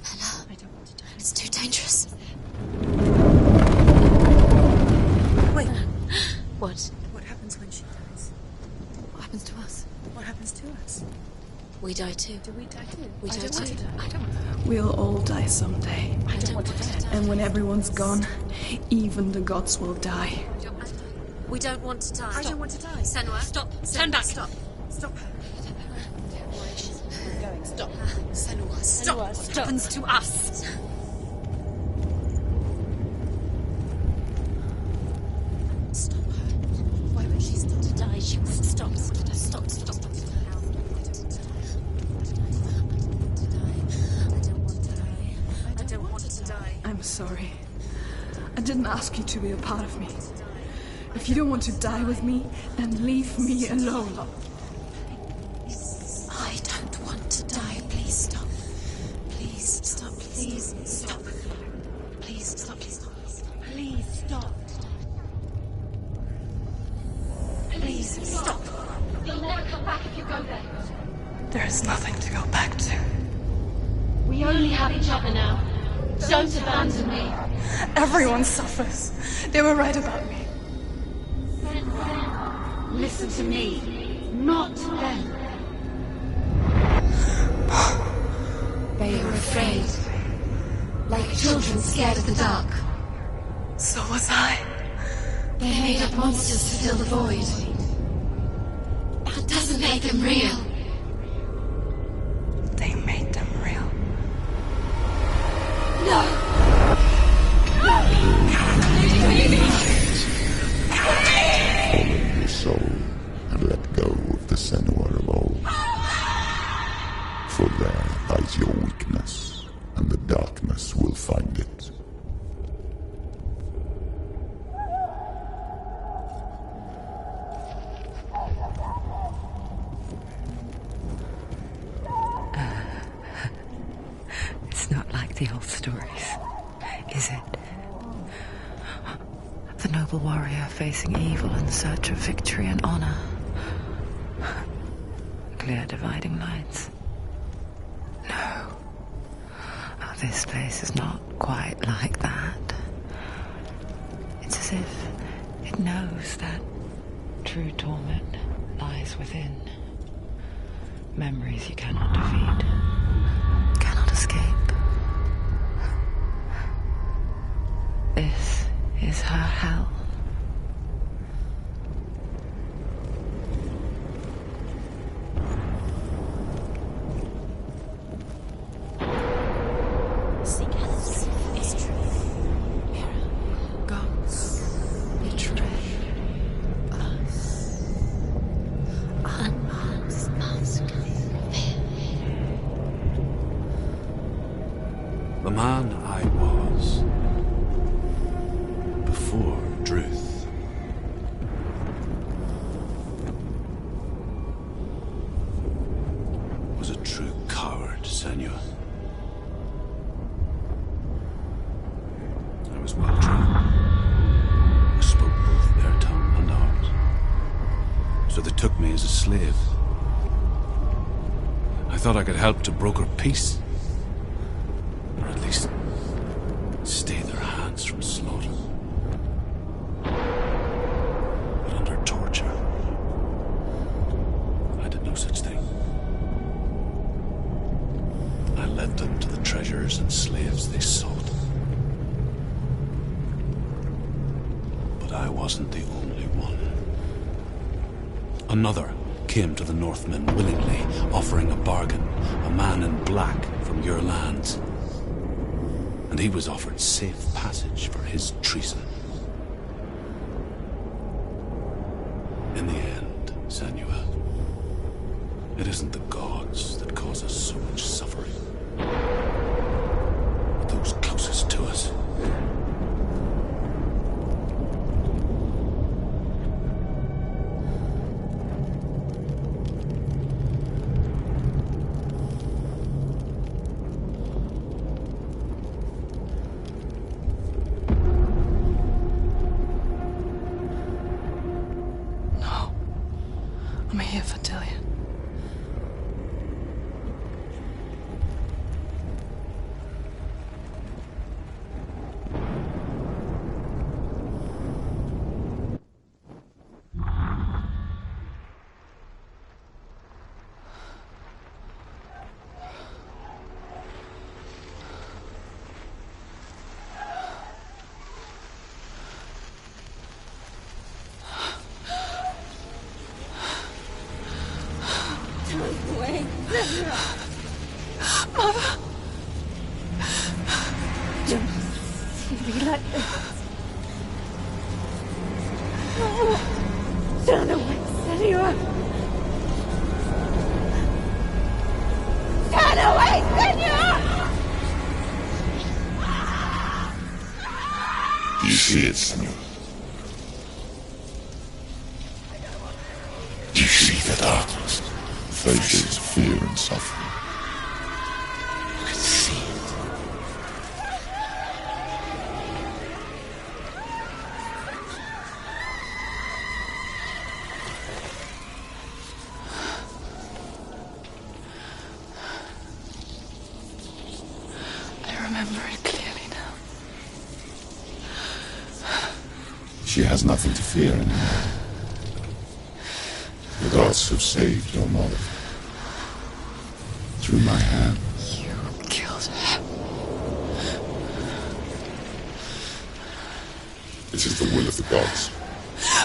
Hello. I don't want to die. It's too dangerous. Wait. What? What happens when she dies? What happens to us? What happens to us? We die too. Do we die too? We I die don't want too. to die. I don't want to die. We'll all die someday. I don't want to die. And when everyone's gone, even the gods will die. We don't want to die. I don't want to die. Senua, stop. Turn Senua, back. Stop. Stop her. We're going. Stop. Senua, stop. Senua, What stop. happens to us? Stop her. Why would she stop to die? She must stop. Stop. I don't want to die. I'm sorry. I didn't ask you to be a part of me. If you don't want to die with me, then leave me alone. I don't want to die. Please stop. Please stop. Please stop. Please stop. Please stop. Please stop. Please stop. You'll never come back if you go there. There is nothing to go back to. We only have each other now. Don't abandon me. Everyone suffers. They were right about me. Listen to me, not them. They were afraid. Like children scared of the dark. So was I. They made up monsters to fill the void. That doesn't make them real. They made them real. No! Follow your soul and let go of the Senua of old. For there lies your weakness, and the darkness will find it. It's not like the old stories, is it? The noble warrior facing evil in search of victory and honor. Clear dividing lines. No. Oh, this place is not quite like that. It's as if it knows that true torment lies within. Memories you cannot defeat, cannot escape. This is her hell. Seek us. It's true. Gods betray us. Unmask. The man I was before Druth. Was a true coward, Senua. I was well trained. I spoke both their tongue and ours. So they took me as a slave. I thought I could help to broker peace. Or at least stay their hands from slaughter. But under torture, I did no such thing. I led them to the treasures and slaves they sought. But I wasn't the only one. Another came to the Northmen willingly, offering a bargain, a man in black from your lands. And he was offered safe passage for his treason. In the end, Senua, it isn't the gods that cause us so much suffering, but those closest to us. I'm here for Dillian. Mother! Don't see me like this. Turn away, Senua! Turn away, Senua! Do you see it, Senua? Do you see the darkness? Faces of fear and suffering. You can see it. I remember it clearly now. She has nothing to fear anymore. The gods have saved your mother. Through my hands. You killed her. It is the will of the gods.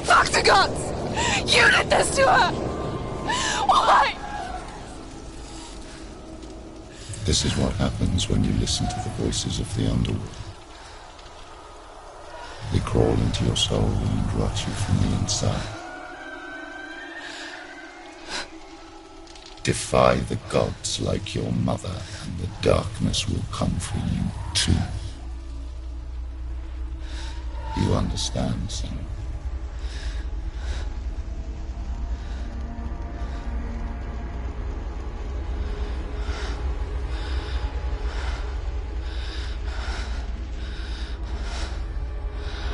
Fuck the gods! You did this to her! Why? This is what happens when you listen to the voices of the underworld. They crawl into your soul and rot you from the inside. Defy the gods like your mother, and the darkness will come for you too. You understand, Senua?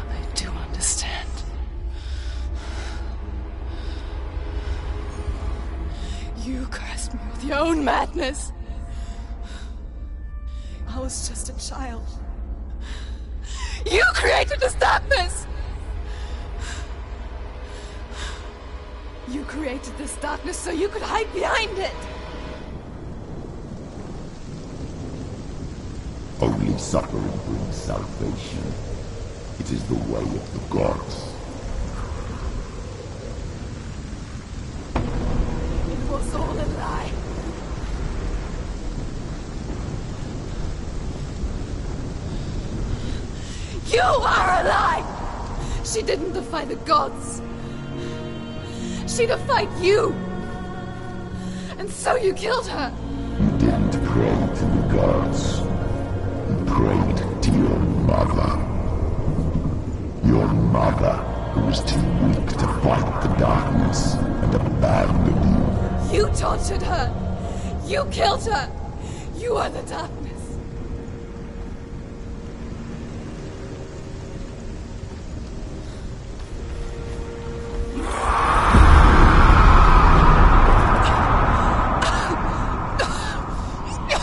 I do understand. You cursed me with your own madness. I was just a child. You created this darkness! You created this darkness so you could hide behind it! Only suffering brings salvation. It is the way of the gods. It was all a lie. You are a lie! She didn't defy the gods. She defied you. And so you killed her. You didn't pray to the gods. You prayed to your mother. Your mother, who was too weak to fight the darkness and abandoned you. You tortured her. You killed her. You are the darkness.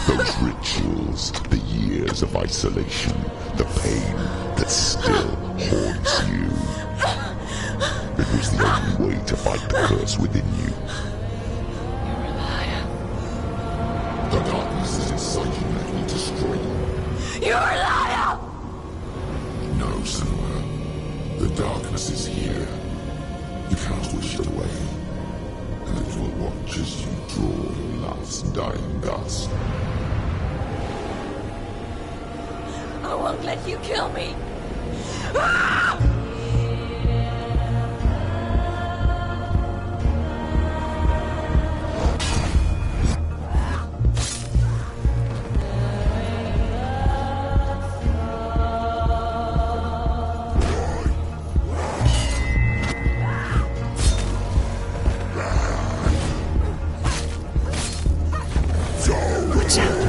Those rituals, the years of isolation, the pain that still haunts you. It was the only way to fight the curse within you. You're a liar. The darkness is inside you, let me destroy you. You're a liar! No, Senua. The darkness is here. You cannot wish it away. And it will watch as you draw your last dying gasp. I won't let you kill me. Ah! Watch out!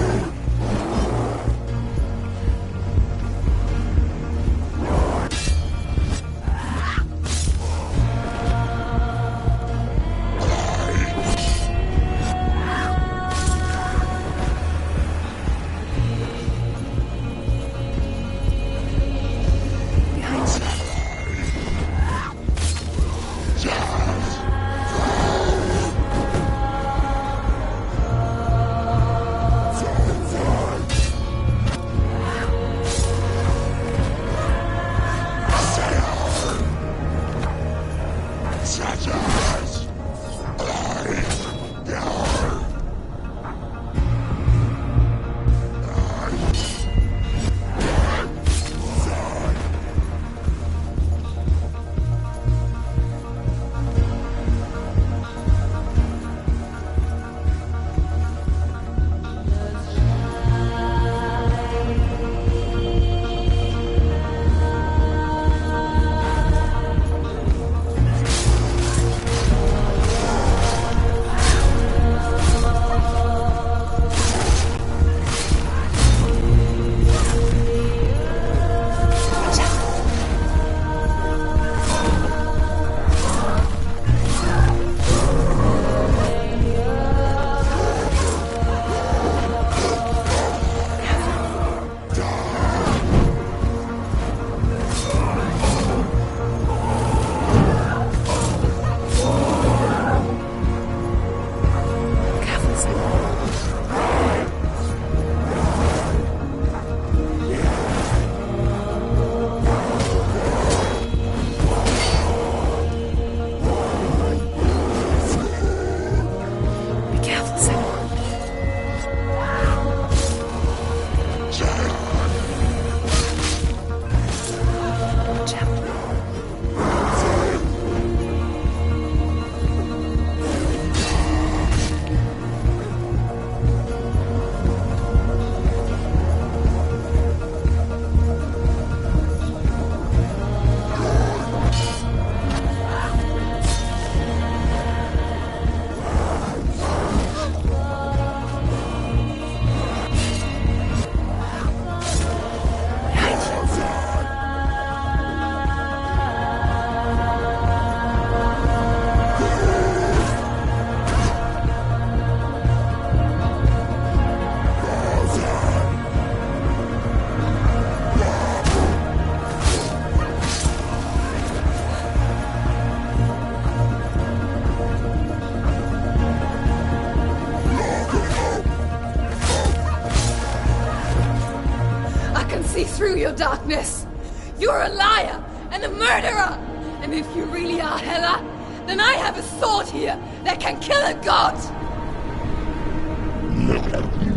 darkness. You're a liar and a murderer. And if you really are Hela, then I have a sword here that can kill a god. Look at you.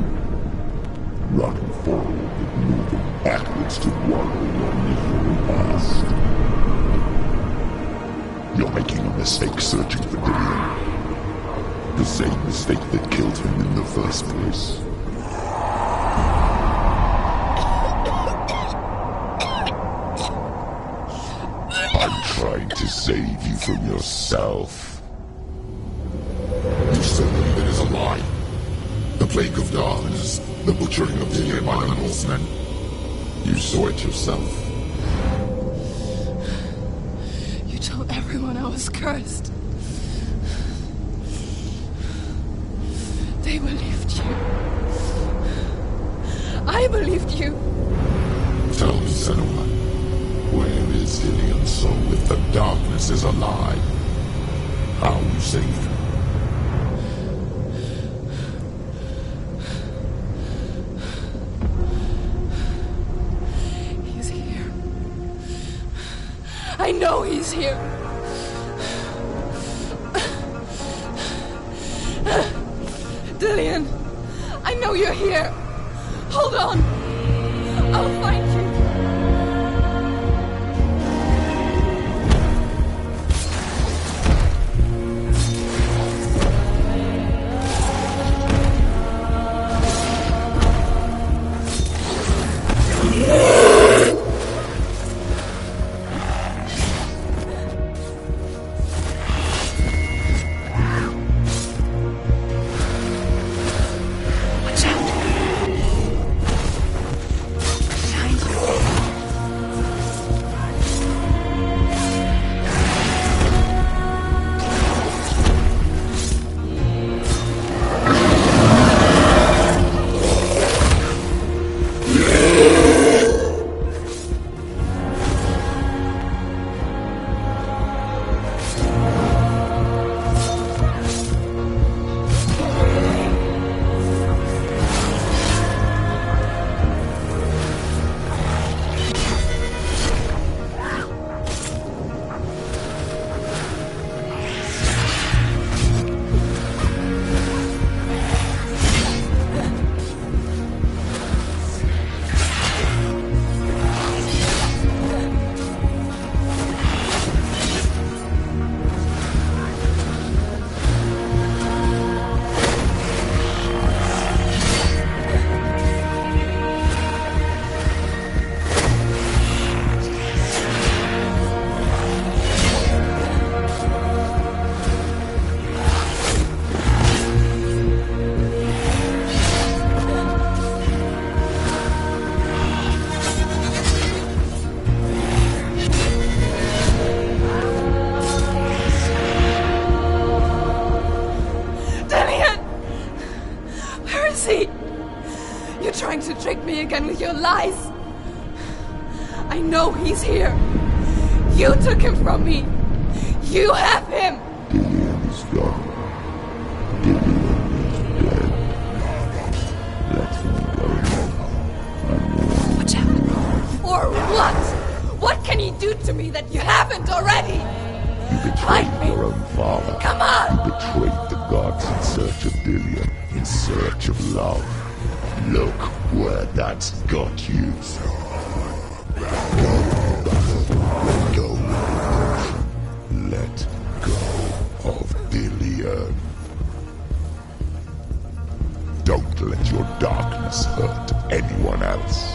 Running forward and moving backwards to wallow your misery past. You're making a mistake searching for Dillion. The same mistake that killed him in the first place. I'm trying to save you from yourself. You still believe it is a lie. The plague of darkness, the butchering of Dillion by the Northmen. You saw it yourself. You told everyone I was cursed. They believed you. I believed you. Tell me, Senua, where is Dillion's soul if the darkness is a lie? How you saved him? He's here. I know he's here. Dillion, I know you're here. Hold on. I'll find you. To trick me again with your lies. I know he's here. You took him from me. You have him. Dillion is gone. Dillion is dead. Let him go now. Watch out. Or what? What can he do to me that you haven't already? You betrayed your own father. Come on. You betrayed the gods in search of Dillion, in search of love. Look where that's got you. Let go of redemption. Let go of Dillion. Don't let your darkness hurt anyone else.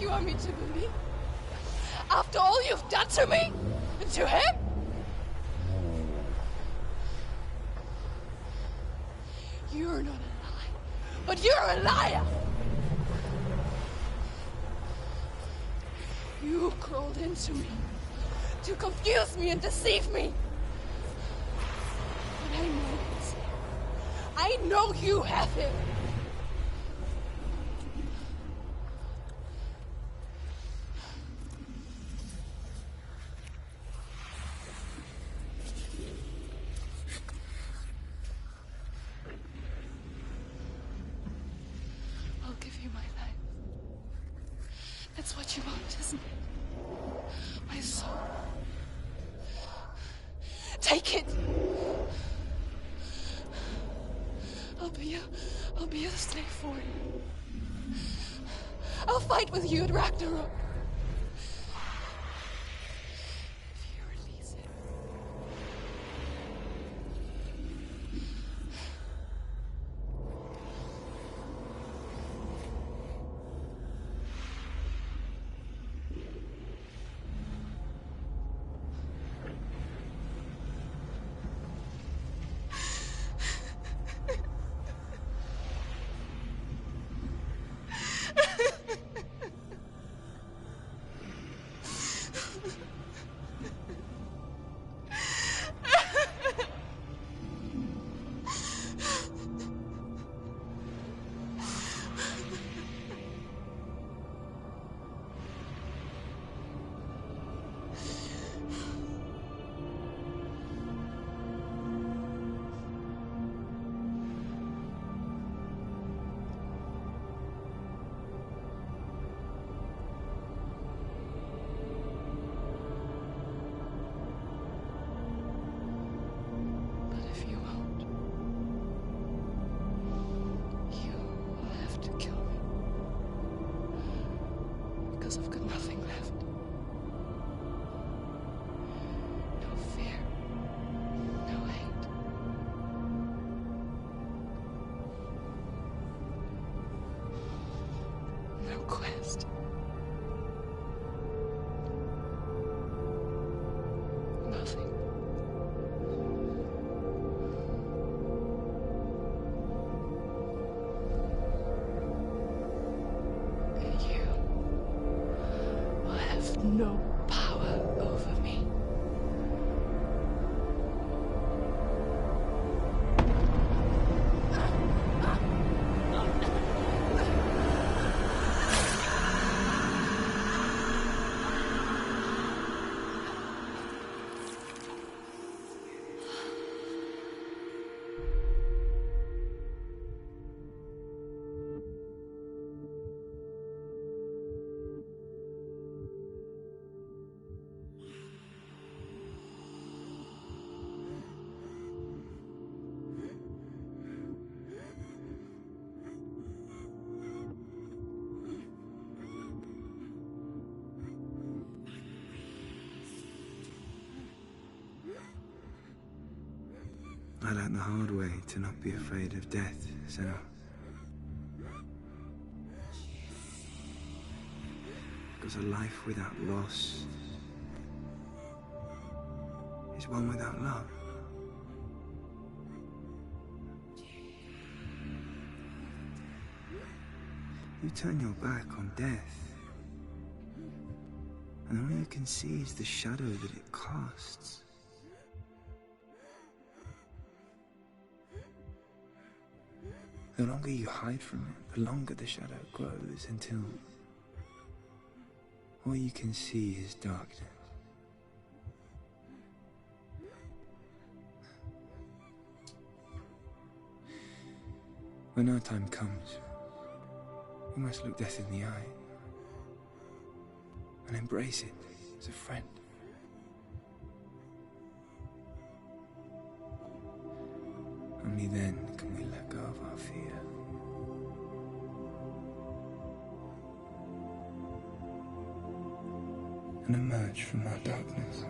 you want me to believe? After all you've done to me? And to him? You're not a liar, but you're a liar! You crawled into me to confuse me and deceive me. But I know it. I know you have him. I'll give you my life. That's what you want, isn't it? My soul. Take it. I'll be a slave for you. I'll fight with you at Ragnarok. If you release it. I've got nothing left. No fear. No hate. No quest. Nothing. And you will have no power over me. I learned the hard way to not be afraid of death, Senua. Because a life without loss is one without love. You turn your back on death, and all you can see is the shadow that it casts. The longer you hide from it, the longer the shadow grows until all you can see is darkness. When our time comes, we must look death in the eye and embrace it as a friend. Only then can we let go of our fear. And emerge from our darkness.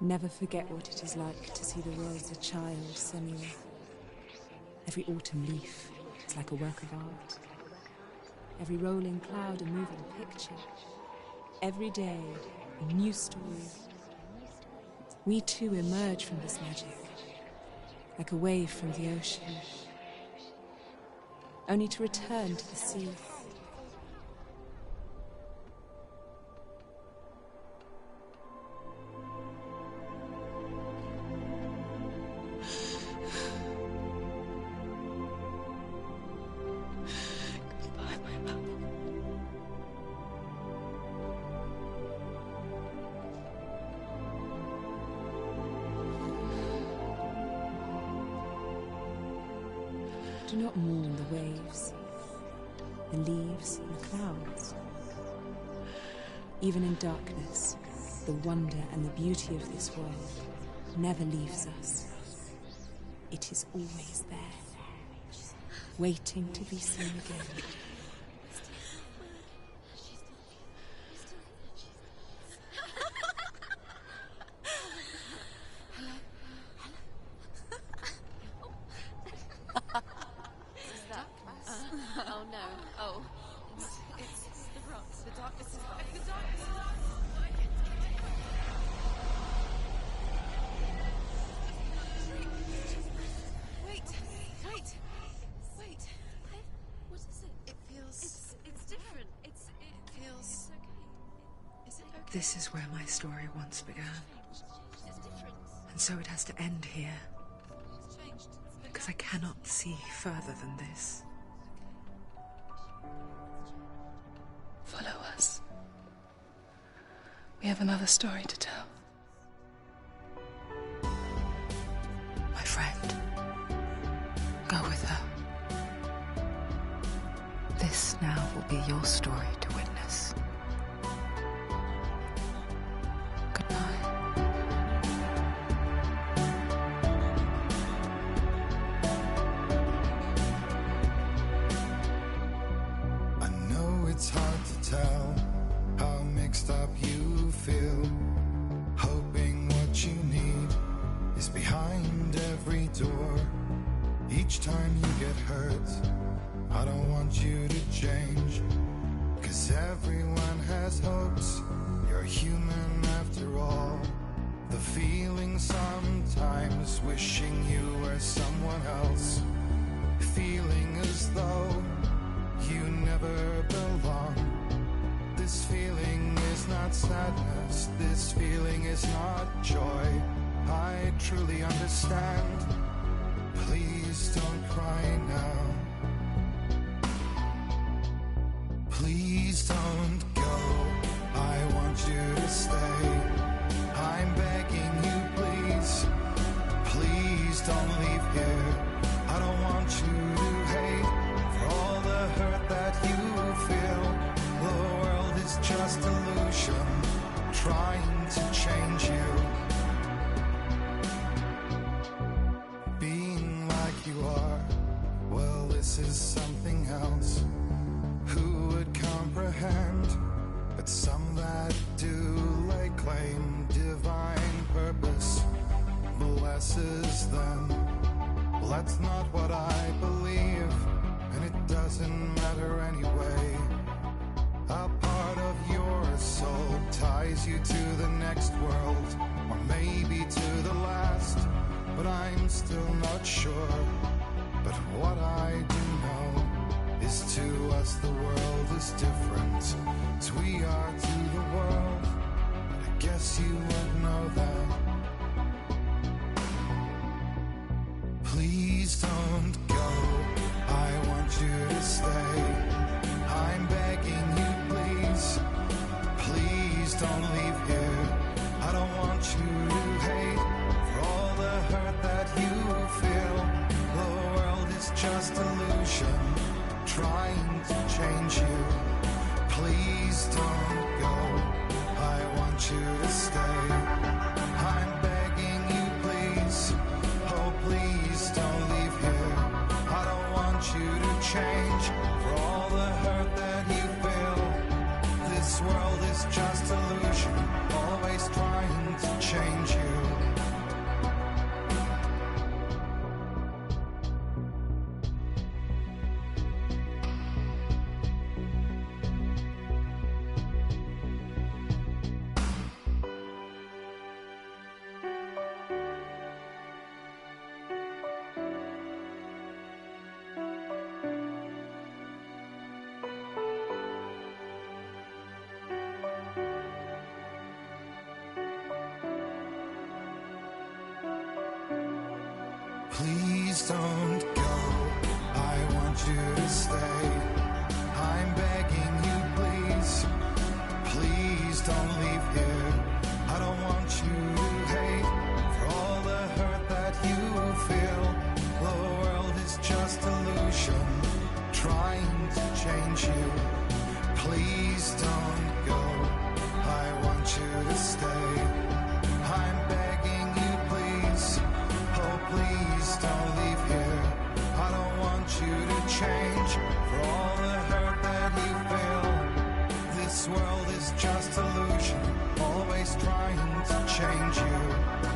Never forget what it is like to see the world as a child, Senua. Every autumn leaf is like a work of art. Every rolling cloud a moving picture. Every day a new story. We too emerge from this magic, like a wave from the ocean, only to return to the sea. Do not mourn the waves, the leaves and the clouds. Even in darkness, the wonder and the beauty of this world never leaves us. It is always there, waiting to be seen again. Oh no. Oh. It's the rocks. The darkness is back. The darkness is Wait. What is it? It feels... It's different. It feels... It's okay. Is it okay? This is where my story once began. It's different. And so it has to end here. It's changed. Because I cannot see further than this. Follow us. We have another story to tell. My friend, go with her. This now will be your story to witness. Goodbye. I know it's hard to tell how mixed up you feel, hoping what you need is behind every door. Each time you get hurt, I don't want you to change, 'cause everyone has hopes. You're human after all. The feeling sometimes wishing you were someone else, feeling as though you never belong. This feeling is not sadness, this feeling is not joy. I truly understand. Please don't cry now. Please don't go, I want you to stay. I'm begging you, please. Please don't leave here. I don't want you to hate for all the hurt that you feel. The world is just illusion, trying to change you. Being like you are, well, this is something else. Who would comprehend? But some that do lay claim divine purpose blesses them. Well, that's not what I believe, and it doesn't matter anyway. A part of your soul ties you to the next world, or maybe to the last, but I'm still not sure. But what I do know is to us the world is different, as we are to the world. But I guess you would know that. Please don't go, I want you to stay. I'm begging you, please. Please don't leave here. I don't want you to hate for all the hurt that you feel. The world is just illusion, trying to change you. Please don't go, I want you to stay. I'm begging you, please. Oh, please don't leave here. I don't want you to change for all the hurt that you feel. This world is just illusion, always trying to change you. Please don't go. I want you to stay. I'm begging you, please. Please don't leave here. I don't want you to hate for all the hurt that you feel. The world is just illusion, trying to change you. Please don't go. I want you to stay. I'm begging you, please. Oh, please don't leave here. I don't want you to change for all the hurt that you feel. This world is just illusion, always trying to change you.